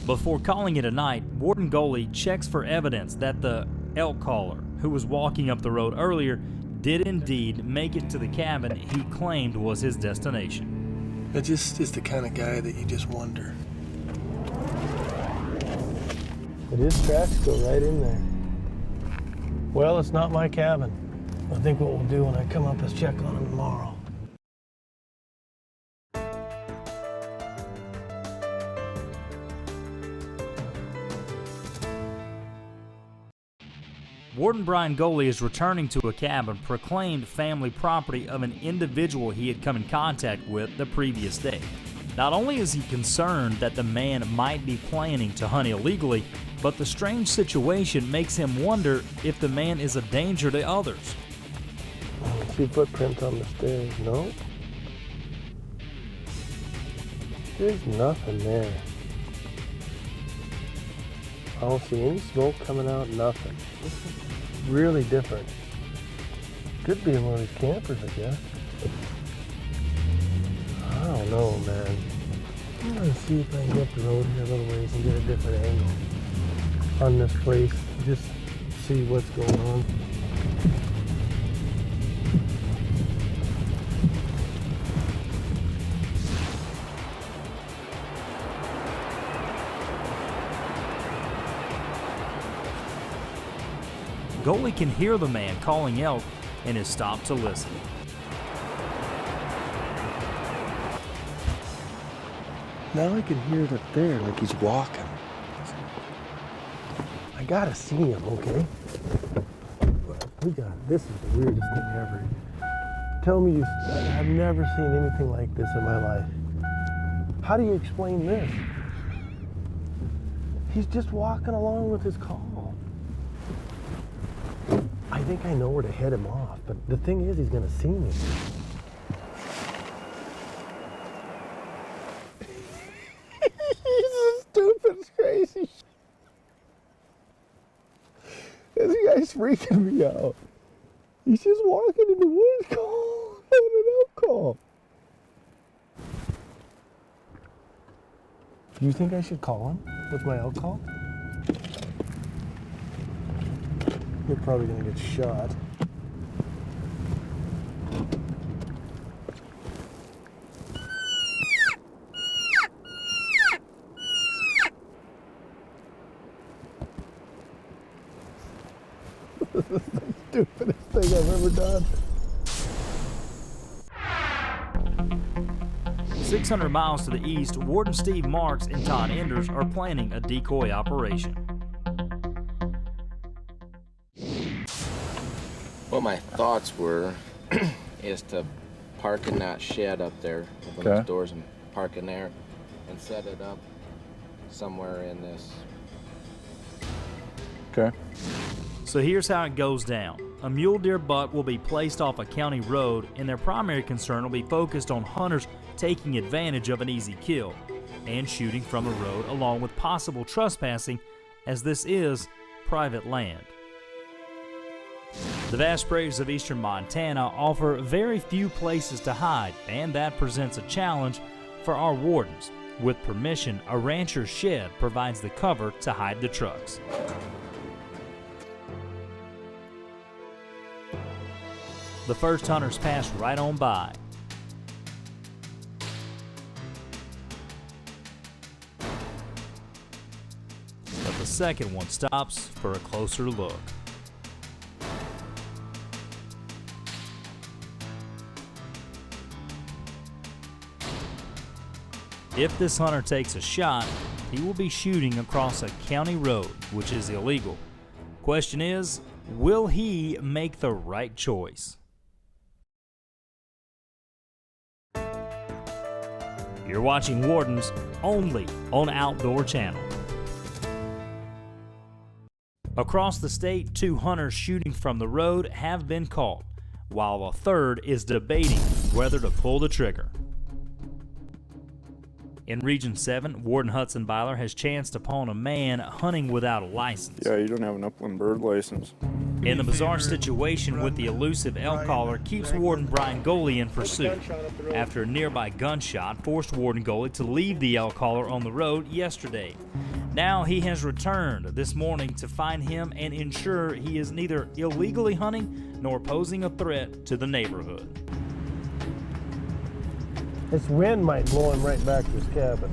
Before calling it a night, Warden Goley checks for evidence that the elk caller, who was walking up the road earlier, did indeed make it to the cabin he claimed was his destination. That just is the kind of guy that you just wonder. But his tracks go right in there. Well, it's not my cabin. I think what we'll do when I come up is check on him tomorrow. Warden Brian Goley is returning to a cabin proclaimed family property of an individual he had come in contact with the previous day. Not only is he concerned that the man might be planning to hunt illegally, but the strange situation makes him wonder if the man is a danger to others. See footprints on the stairs? No. There's nothing there. I don't see any smoke coming out, nothing. This is really different. Could be one of these campers, I guess. I don't know, man. I'm gonna see if I can get up the road here a little ways and get a different angle on this place. Just see what's going on. Goley can hear the man calling elk and has stopped to listen. Now I can hear it up there, like he's walking. I gotta see him, okay? This is the weirdest thing ever. Tell me I've never seen anything like this in my life. How do you explain this? He's just walking along with his call. I think I know where to head him off, but the thing is, he's gonna see me. He's so stupid, it's crazy. This guy's freaking me out. He's just walking in the woods calling an elk call. Do you think I should call him with my elk call? You're probably gonna get shot. This is the stupidest thing I've ever done. 600 miles to the east, Warden Steve Marks and Todd Enders are planning a decoy operation. What my thoughts were is to park in that shed up there, open Okay. those doors and park in there and set it up somewhere in this. Okay. So here's how it goes down. A mule deer buck will be placed off a county road, and their primary concern will be focused on hunters taking advantage of an easy kill and shooting from a road, along with possible trespassing, as this is private land. The vast prairies of eastern Montana offer very few places to hide, and that presents a challenge for our wardens. With permission, a rancher's shed provides the cover to hide the trucks. The first hunters pass right on by. But the second one stops for a closer look. If this hunter takes a shot, he will be shooting across a county road, which is illegal. Question is, will he make the right choice? You're watching Wardens only on Outdoor Channel. Across the state, 2 hunters shooting from the road have been caught, while a third is debating whether to pull the trigger. In Region 7, Warden Hudson Byler has chanced upon a man hunting without a license. Yeah, you don't have an upland bird license. And the bizarre situation with the elusive elk caller keeps Warden Brian Goley in pursuit. After a nearby gunshot forced Warden Goley to leave the elk caller on the road yesterday. Now he has returned this morning to find him and ensure he is neither illegally hunting nor posing a threat to the neighborhood. This wind might blow him right back to his cabin.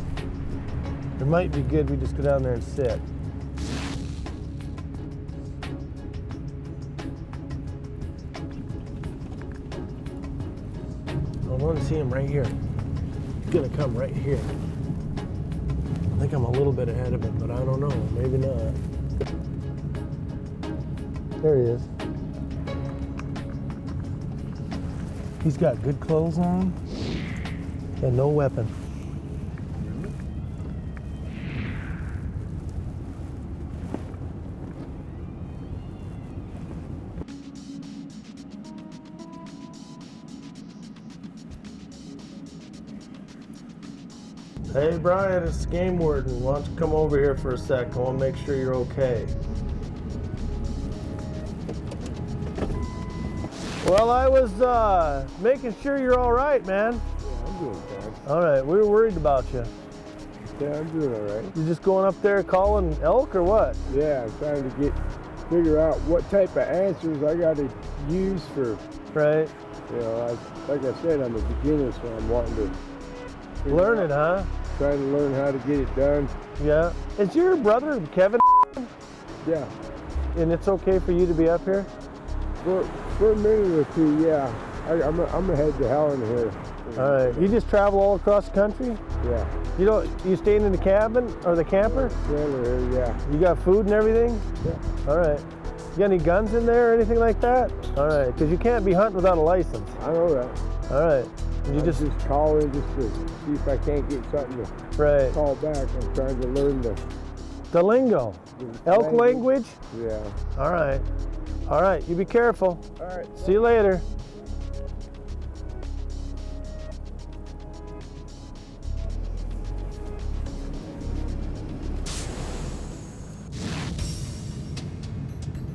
It might be good we just go down there and sit. I want to see him right here. He's gonna come right here. I think I'm a little bit ahead of him, but I don't know. Maybe not. There he is. He's got good clothes on and no weapon. Hey Brian, it's Game Warden. Why don't you come over here for a sec? I want to make sure you're okay. Well, I was making sure you're all right, man. Yeah, I'm doing fine. All right, we were worried about you. Yeah, I'm doing all right. You just going up there calling elk or what? Yeah, I'm trying to figure out what type of answers I got to use for. Right. You know, like I said, I'm a beginner, so I'm wanting to learn it, huh? Trying to learn how to get it done. Yeah. Is your brother Kevin? Yeah. And it's okay for you to be up here? For a minute or two, yeah. I'm gonna head to Helen here. All right. You just travel all across the country? Yeah. You staying in the cabin or the camper? Camper here, yeah. You got food and everything? Yeah. All right. You got any guns in there or anything like that? All right, because you can't be hunting without a license. I know that. All right. You just call in just to see if I can't get something to call back. I'm trying to learn the lingo. Elk language? Yeah. All right. All right, you be careful. All right. See you later.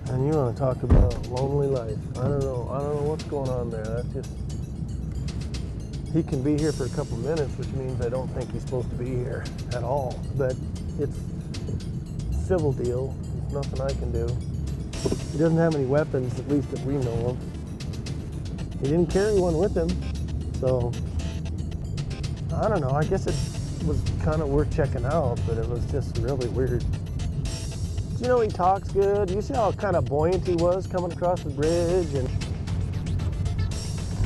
And you want to talk about a lonely life. I don't know what's going on there. That's just, he can be here for a couple minutes, which means I don't think he's supposed to be here at all. But it's a civil deal. There's nothing I can do. He doesn't have any weapons, at least that we know of. He didn't carry one with him, so I don't know. I guess it was kind of worth checking out, but it was just really weird. You know, he talks good. You see how kind of buoyant he was coming across the bridge, and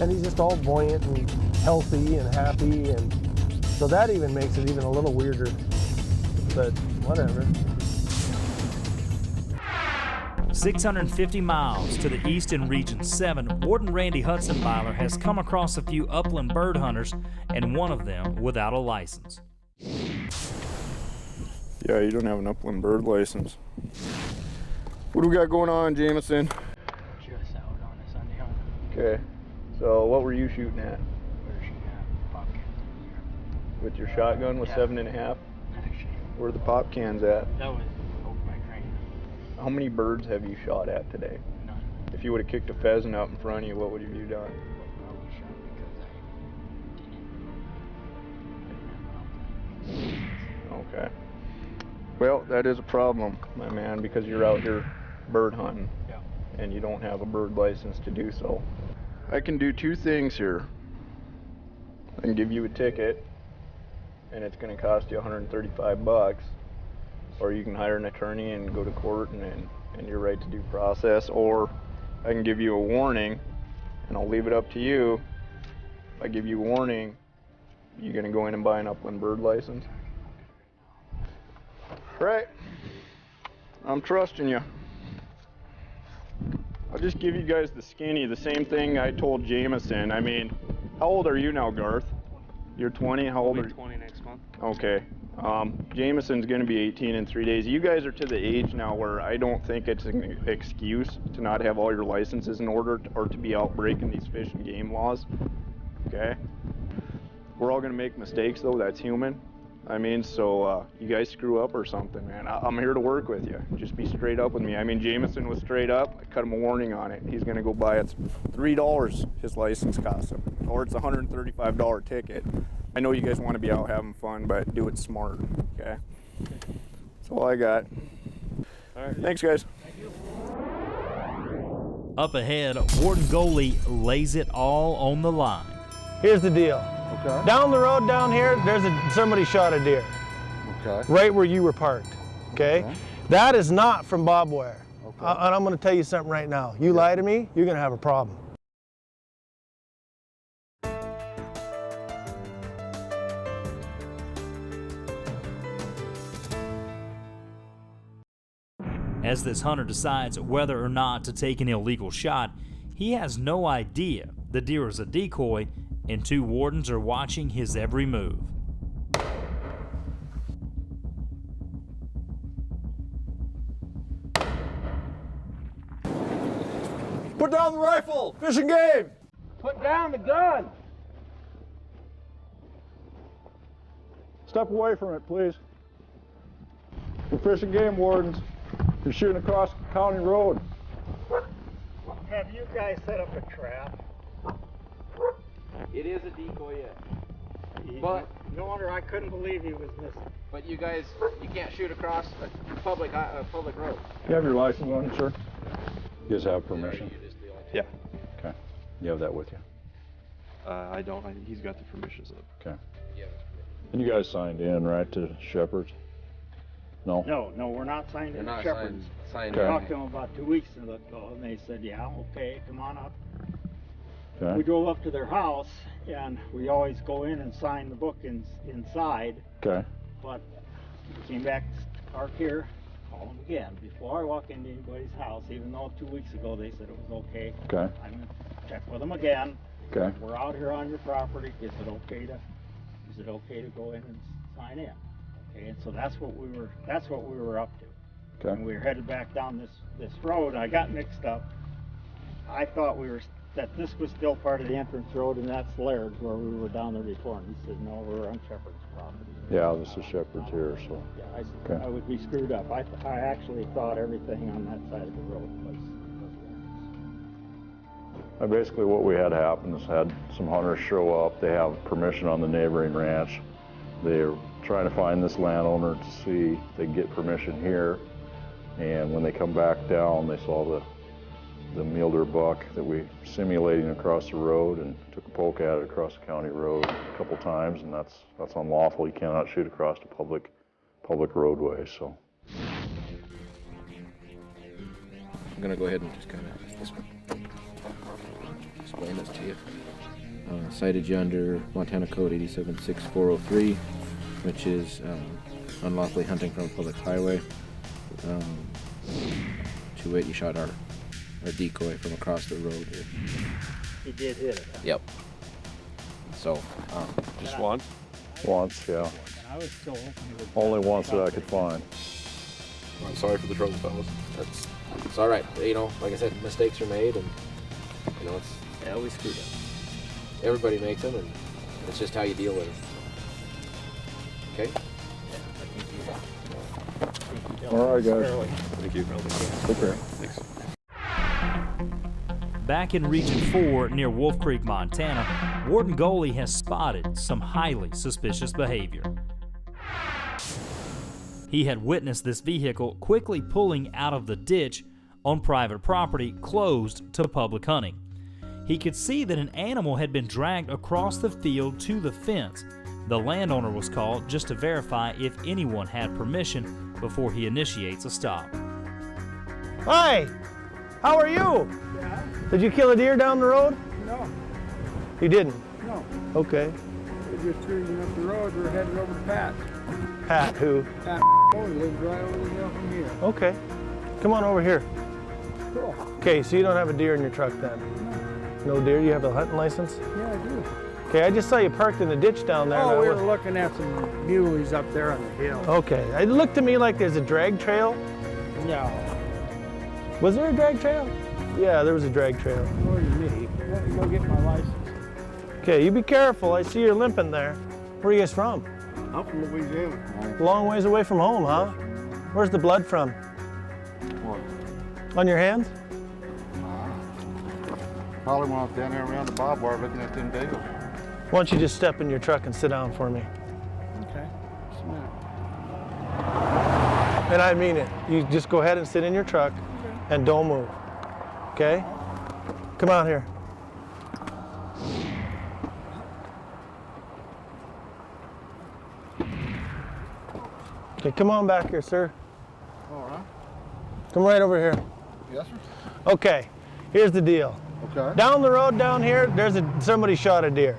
he's just all buoyant and healthy and happy, and so that even makes it even a little weirder, but whatever. 650 miles to the east in Region 7, Warden Randy Hudsonbyler has come across a few upland bird hunters, and one of them without a license. Yeah, you don't have an upland bird license. What do we got going on, Jameson? Just out on a Sunday hunt. Okay, so what were you shooting at? We were shooting at pop cans. With your shotgun with 7.5? Where are the pop cans at? That was over my crane. How many birds have you shot at today? None. If you would have kicked a pheasant out in front of you, what would you have done? Probably shot because I didn't have an outlet. Okay. Well, that is a problem, my man, because you're out here bird hunting, and you don't have a bird license to do so. I can do two things here. I can give you a ticket, and it's going to cost you $135, or you can hire an attorney and go to court and your right to due process, or I can give you a warning, and I'll leave it up to you. If I give you a warning, you're going to go in and buy an upland bird license. Right. I'm trusting you. I'll just give you guys the skinny, the same thing I told Jameson. I mean, how old are you now, Garth? You're 20? How old are you? 20 next month. Okay. Jameson's going to be 18 in 3 days. You guys are to the age now where I don't think it's an excuse to not have all your licenses in order or to be out breaking these fish and game laws. Okay? We're all going to make mistakes, though. That's human. I mean, so you guys screw up or something, man. I'm here to work with you. Just be straight up with me. I mean, Jameson was straight up. I cut him a warning on it. He's going to go buy it. $3 his license costs him, or it's a $135 ticket. I know you guys want to be out having fun, but do it smart, okay? That's all I got. All right. Thanks, guys. Thank you. Up ahead, Warden Goalie lays it all on the line. Here's the deal. Okay. Down the road down here, somebody shot a deer. Okay. Right where you were parked. Okay? That is not from Bob Ware. Okay. And I'm going to tell you something right now. You lie to me, you're going to have a problem. As this hunter decides whether or not to take an illegal shot, he has no idea the deer is a decoy, and 2 wardens are watching his every move. Put down the rifle! Fishing game! Put down the gun! Step away from it, please. We're fishing game wardens. You're shooting across county road. Have you guys set up a trap? It is a decoy, yeah. But no wonder I couldn't believe he was missing. But you guys, you can't shoot across a public road. You have your license on you, sir? You guys have permission? Yeah. Okay. You have that with you? I don't. He's got the permissions up. Okay. And you guys signed in, right, to Shepherd's? No? No, we're not signed in not Shepherd's. signed I in. talked to them about 2 weeks ago, and they said, yeah, okay, come on up. Okay. We drove up to their house, and we always go in and sign the book inside. Okay. But we came back to park here, call them again. Before I walk into anybody's house, even though 2 weeks ago they said it was okay. Okay. I'm going to check with them again. Okay. We're out here on your property. Is it okay to go in and sign in? Okay, and so that's what we were up to. Okay. And we were headed back down this road. I got mixed up. I thought that this was still part of the entrance road, and that's Laird's where we were down there before. And he said, no, we're on Shepherd's property. Yeah, this is Shepherd's here, so. Yeah, I would be screwed up. I actually thought everything on that side of the road was Basically what we had happen is had some hunters show up. They have permission on the neighboring ranch. They're trying to find this landowner to see if they can get permission here. And when they come back down, they saw the mule deer buck that we simulating across the road and took a poke at it across the county road a couple times, and that's unlawful. You cannot shoot across the public roadway, so. I'm gonna go ahead and just kind of explain this to you. Cited you under Montana Code 876403, which is unlawfully hunting from a public highway. To wit, you shot our decoy from across the road here. He did hit it. Yep. So, just once? Once, yeah. I was still hoping he would. Only once that I could find. I'm sorry for the trouble, fellas. It's all right. You know, like I said, mistakes are made, and you know Yeah, we screwed up. Everybody makes them, and it's just how you deal with them. Okay. All right, guys. Thank you. Take care. Thanks. Back in Region 4 near Wolf Creek, Montana, Warden Goley has spotted some highly suspicious behavior. He had witnessed this vehicle quickly pulling out of the ditch on private property closed to public hunting. He could see that an animal had been dragged across the field to the fence. The landowner was called just to verify if anyone had permission before he initiates a stop. Hi, how are you? Yeah. Did you kill a deer down the road? No. You didn't? No. Okay. We're just cruising up the road. We're headed over to Pat. Pat who? Pat lives right over the hill from here. Okay. Come on over here. Cool. Okay, so you don't have a deer in your truck then? No deer? You have a hunting license? Yeah, I do. Okay, I just saw you parked in the ditch down there. Oh, we were looking at some muleys up there on the hill. Okay, it looked to me like there's a drag trail. No. Was there a drag trail? Yeah, there was a drag trail. More than me. Let me go get my license. Okay, you be careful. I see you're limping there. Where are you guys from? I'm from Louisiana. A long ways away from home, huh? Where's the blood from? What? On your hands? Probably when I was down there around the barbed wire looking at them deals. Why don't you just step in your truck and sit down for me? Okay. Just a minute. And I mean it. You just go ahead and sit in your truck and don't move. Okay? Come out here. Okay, come on back here, sir. All right. Come right over here. Yes, sir. Okay, here's the deal. Okay. Down the road down here, somebody shot a deer.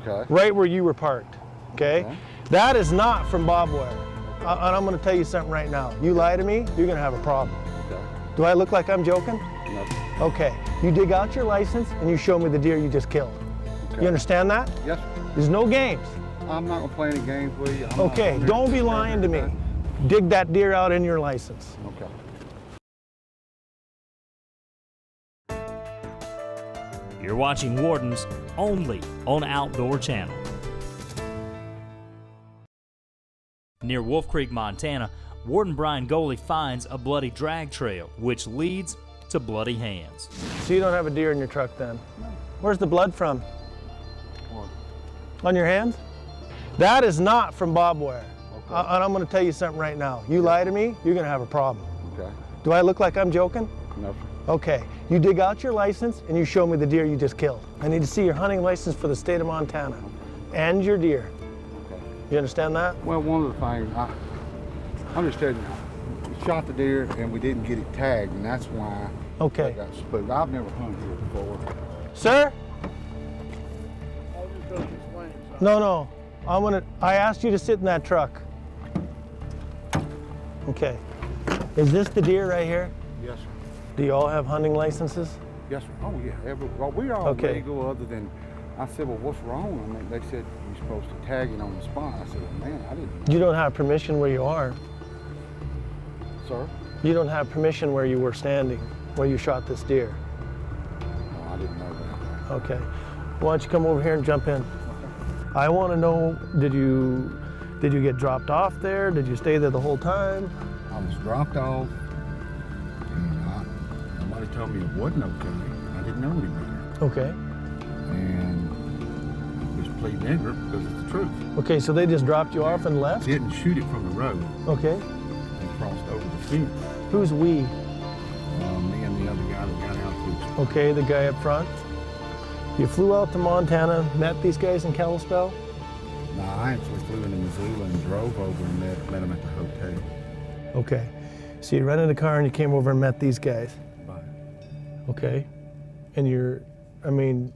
Okay. Right where you were parked. Okay? That is not from barbed wire. And I'm going to tell you something right now. You lie to me, you're going to have a problem. Do I look like I'm joking? No. Okay. You dig out your license and you show me the deer you just killed. Okay. You understand that? Yes. There's no games. I'm not gonna play any games with you. Okay, don't be lying to me. Dig that deer out in your license. Okay. You're watching Wardens only on Outdoor Channel. Near Wolf Creek, Montana, Warden Brian Goley finds a bloody drag trail, which leads to bloody hands. So you don't have a deer in your truck then? No. Where's the blood from? On your hands? That is not from barbed wire. Okay. And I'm going to tell you something right now. You lie to me, you're going to have a problem. Okay. Do I look like I'm joking? No. Okay. You dig out your license and you show me the deer you just killed. I need to see your hunting license for the state of Montana and your deer. Okay. You understand that? Well, one of the things, I understood, we shot the deer and we didn't get it tagged, and that's why okay. I got spooked. I've never hunted here before. Sir? No. I asked you to sit in that truck. Okay. Is this the deer right here? Yes, sir. Do you all have hunting licenses? Yes, sir. Oh, yeah. Well, we all okay. legal other than, I said, well, what's wrong? I mean, they said you're supposed to tag it on the spot. I said, well, man, I didn't know. You don't have permission where you are. Sir? You don't have permission where you were standing, where you shot this deer. No, I didn't know that. Okay. Why don't you come over here and jump in? I want to know, did you get dropped off there? Did you stay there the whole time? I was dropped off, and somebody told me it wasn't okay. I didn't know any better. Okay. And I just pleading ignorant because it's the truth. Okay, so they just dropped you off and left? Didn't shoot it from the road. Okay. And crossed over the fence. Who's we? Me and the other guy that got out. Okay, the guy up front. You flew out to Montana, met these guys in Kalispell? No, I actually flew into Missoula and drove over and met them at the hotel. Okay. So you rented a car and you came over and met these guys? Right. Okay. And you're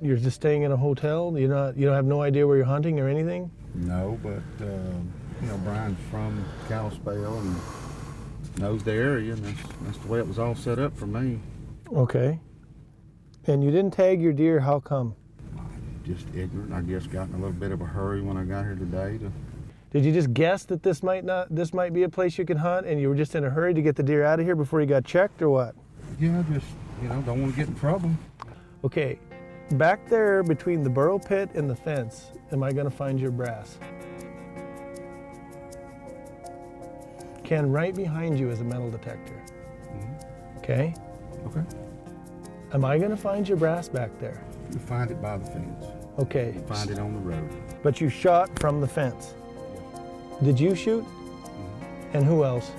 just staying in a hotel? You don't have no idea where you're hunting or anything? No, but Brian's from Kalispell and knows the area, and that's the way it was all set up for me. Okay. And you didn't tag your deer, how come? Just ignorant. I guess got in a little bit of a hurry when I got here today. Did you just guess that this might be a place you could hunt, and you were just in a hurry to get the deer out of here before you got checked, or what? Yeah, just don't want to get in trouble. Okay, back there between the burrow pit and the fence, am I going to find your brass? Ken, right behind you is a metal detector. Mm-hmm. Okay? Okay. Am I going to find your brass back there? You find it by the fence. Okay. You find it on the road. But you shot from the fence? Yes. Did you shoot? Mm-hmm. And who else?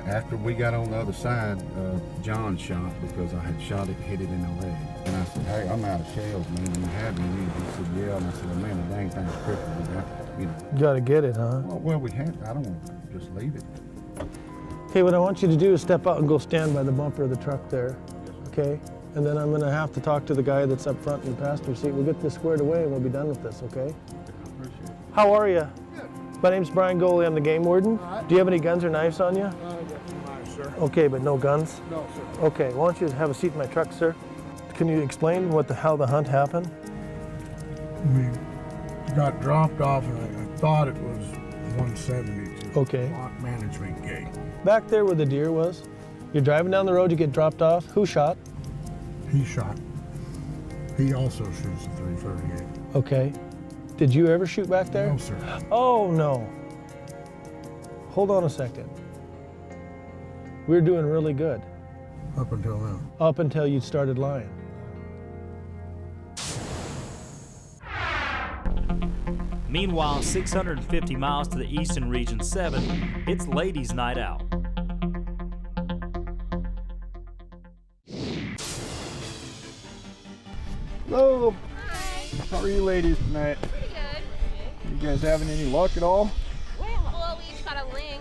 After we got on the other side, John shot because I had shot it, hit it in the leg. And I said, hey, I'm out of shells, man. Do you have any? He said, yeah. And I said, well, man, the dang thing's crippled. We got, You got to get it, huh? Well, we had. I don't want to just leave it. Okay, what I want you to do is step out and go stand by the bumper of the truck there. Okay? And then I'm going to have to talk to the guy that's up front in the passenger seat. We'll get this squared away and we'll be done with this, okay? Appreciate it. How are you? Good. My name's Brian Goley. I'm the game warden. Right. Do you have any guns or knives on you? I got some knives, sir. Okay, but no guns? No, sir. Okay, why don't you have a seat in my truck, sir? Can you explain how the hunt happened? We got dropped off and I thought it was 170 to Okay. Lock Management Gate. Back there where the deer was, you're driving down the road, you get dropped off. Who shot? He shot. He also shoots a 338. Okay. Did you ever shoot back there? No, sir. Oh, no. Hold on a second. We're doing really good. Up until now. Up until you started lying. Meanwhile, 650 miles to the east in Region 7, it's Ladies' Night Out. Hello. Hi. How are you ladies tonight? Pretty good. You guys having any luck at all? Well, we each got a ling.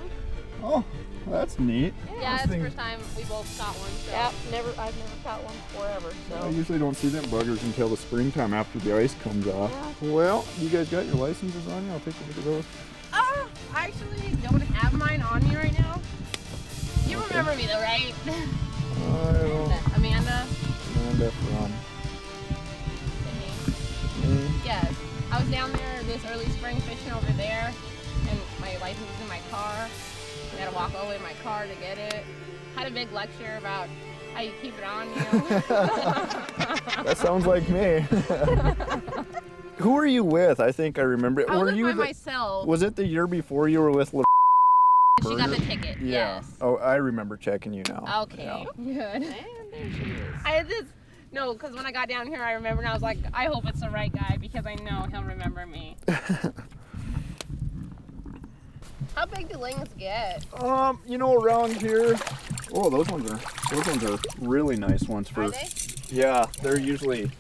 Oh, that's neat. Yeah, it's the first time we both shot one. So. Yep, I've never shot one before ever. So. I usually don't see them buggers until the springtime after the ice comes off. Yeah. Well, you guys got your licenses on you? I'll take a look at those. I actually don't have mine on me right now. You remember me though, right? Amanda. Amanda from. Yes. I was down there this early spring fishing over there, and my license was in my car. I had to walk all the way to my car to get it. Had a big lecture about how you keep it on you. That sounds like me. Who are you with? I think I remember. I was were you by myself. Was it the year before you were with? She got the ticket. Yeah. Yes. Oh, I remember checking you now. Okay. Yeah. Good. And there she is. I had this. No, because when I got down here, I remember, and I was like, I hope it's the right guy because I know he'll remember me. How big do lings get? You know, around here. Oh, those ones are really nice ones for. Are they? Yeah, they're usually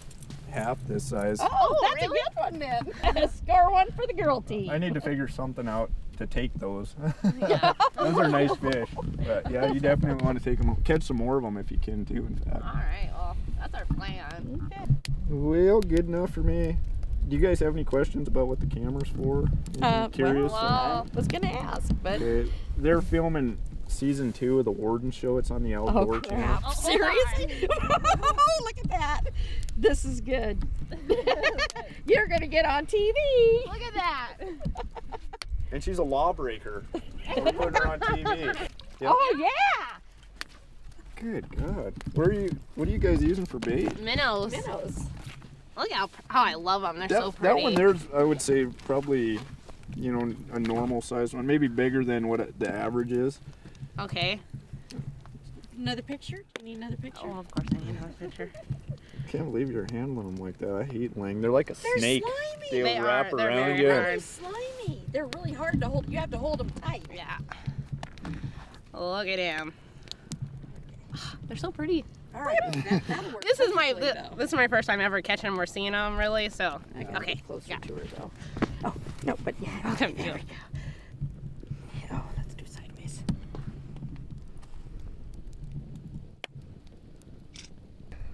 half this size. Oh, that's really? A good one then. And a score one for the girl team. I need to figure something out to take those. Yeah. Those are nice fish. But yeah, you definitely want to take them. Catch some more of them if you can too, in fact. All right, well, that's our plan. Okay. Well, good enough for me. Do you guys have any questions about what the camera's for? Curious? Well, I was going to ask, but... Okay. They're filming season 2 of the Wardens show. It's on the Outdoor channel. Oh, Seriously? Oh, look at that. This is good. You're going to get on TV. Look at that. And she's a lawbreaker. We're putting her on TV. Yep. Oh, yeah. Good God. What are you guys using for bait? Minnows. Minnows. Look how I love them. They're so pretty. That one there's, I would say, probably, you know, a normal size one. Maybe bigger than what the average is. Okay. Another picture? Do you need another picture? Oh, of course I need another picture. Can't believe you're handling them like that. I hate ling. They're like a snake. Slimy. They'll wrap They're around very you. hard. They're slimy. They're really hard to hold. You have to hold them tight. Yeah. Look at him. They're so pretty. All right. That'll work. This is my first time ever catching them or seeing them, really. So okay. Closer to her though. Oh no, but yeah. Okay, there we go. Oh, let's do sideways.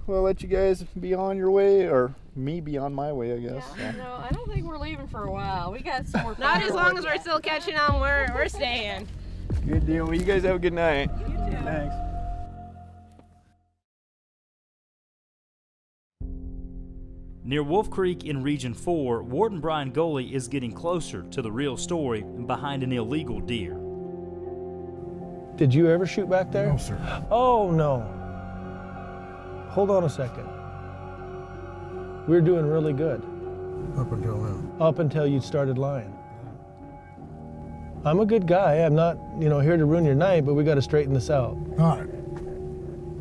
Well, I'll let you guys be on your way, or me be on my way, I guess. Yeah, no, I don't think we're leaving for a while. We got some more. Not as long as we're still catching them. We're staying. Good deal. Well, you guys have a good night. You too. Thanks. Near Wolf Creek in Region 4, Warden Brian Goley is getting closer to the real story behind an illegal deer. Did you ever shoot back there? No, sir. Oh, no. Hold on a second. We're doing really good. Up until now. Up until you started lying. I'm a good guy. I'm not, here to ruin your night, but we got to straighten this out. All right.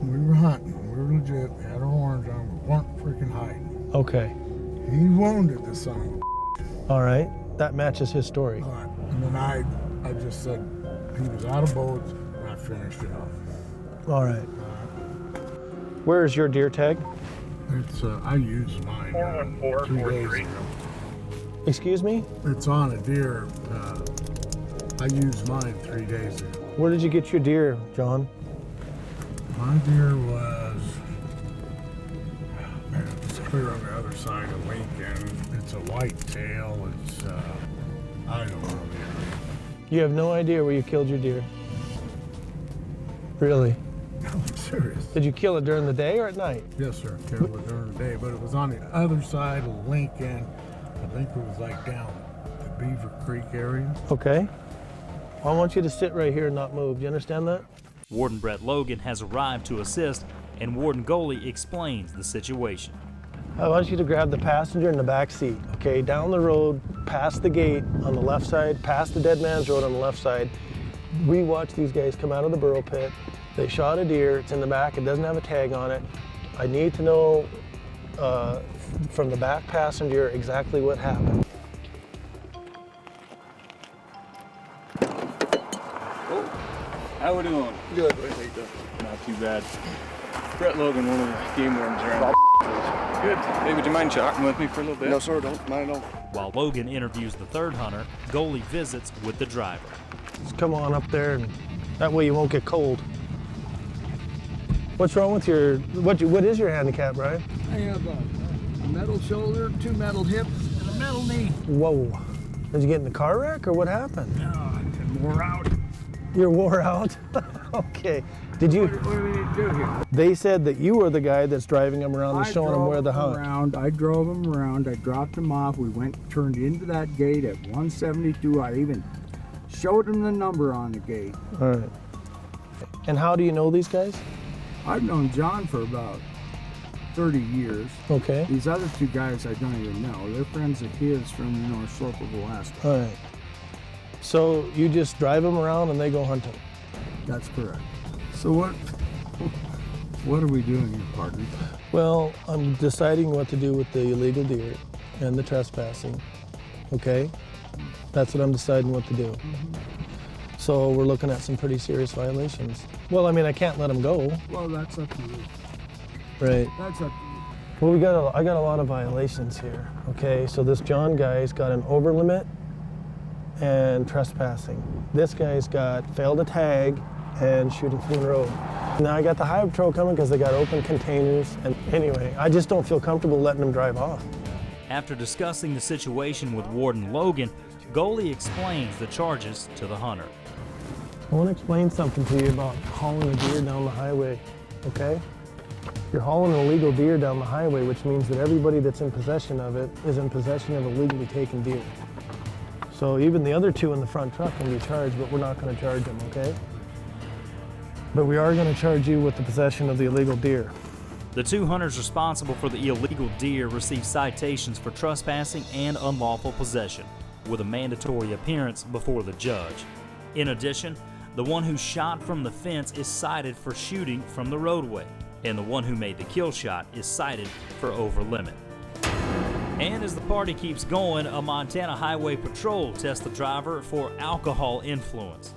We were hunting. We were legit. We had our horns on. We weren't freaking hiding. Okay. He wounded the son of a. All right. That matches his story. All right. And then I just said he was out of boats, and I finished it off. All right. Where is your deer tag? It's I used mine 3 days ago. Excuse me? It's on a deer. I used mine 3 days ago. Where did you get your deer, John? My deer was it's clear on the other side of Lincoln. It's a white tail. It's I don't know the area. You have no idea where you killed your deer? Really? I'm serious. Did you kill it during the day or at night? Yes, sir. Killed it during the day, but it was on the other side of Lincoln. I think it was like down the Beaver Creek area. Okay. I want you to sit right here and not move. Do you understand that? Warden Brett Logan has arrived to assist, and Warden Goley explains the situation. I want you to grab the passenger in the back seat, okay? Down the road, past the gate on the left side, past the Dead Man's Road on the left side. We watched these guys come out of the burrow pit. They shot a deer. It's in the back. It doesn't have a tag on it. I need to know from the back passenger exactly what happened. How we doing? Good. Not too bad. Brett Logan, one of the game wardens around. Good. Hey, would you mind chatting with me for a little bit? No, sir, don't mind at all. While Logan interviews the third hunter, Goley visits with the driver. Just come on up there, and that way you won't get cold. What's wrong with what is your handicap, Brian? I have a metal shoulder, 2 metal hips, and a metal knee. Whoa. Did you get in a car wreck or what happened? No, I'm wore out. You're wore out? Okay. Did you? What do we need to do here? They said that you were the guy that's driving them around and I showing them where the drove hunt. around. I drove them around. I dropped them off. We turned into that gate at 172. I even showed them the number on the gate. All right. And how do you know these guys? I've known John for about 30 years. Okay. These other two guys I don't even know. They're friends of his from the North Slope of Alaska. All right. So you just drive them around and they go hunting? That's correct. So what are we doing here, partner? Well, I'm deciding what to do with the illegal deer and the trespassing. Okay? That's what I'm deciding what to do. So we're looking at some pretty serious violations. Well, I mean, I can't let them go. Well, that's up to you. Right. That's up to you. Well, I got a lot of violations here. Okay, so this John guy's got an over limit and trespassing. This guy's got failed to tag and shooting from the road. Now I got the highway patrol coming because they got open containers. And anyway, I just don't feel comfortable letting them drive off. After discussing the situation with Warden Logan, Goalie explains the charges to the hunter. I want to explain something to you about hauling a deer down the highway, okay? You're hauling an illegal deer down the highway, which means that everybody that's in possession of it is in possession of illegally taken deer. So even the other two in the front truck can be charged, but we're not going to charge them, okay? But we are going to charge you with the possession of the illegal deer. The two hunters responsible for the illegal deer received citations for trespassing and unlawful possession, with a mandatory appearance before the judge. In addition, the one who shot from the fence is cited for shooting from the roadway, and the one who made the kill shot is cited for over limit. And as the party keeps going, a Montana Highway Patrol tests the driver for alcohol influence.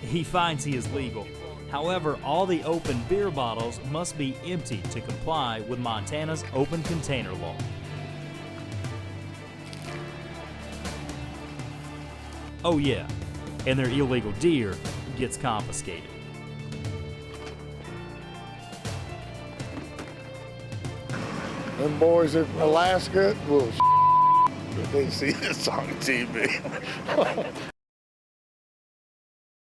He finds he is legal. However, all the open beer bottles must be empty to comply with Montana's open container law. Oh yeah, and their illegal deer gets confiscated. Them boys in Alaska will they see this on TV.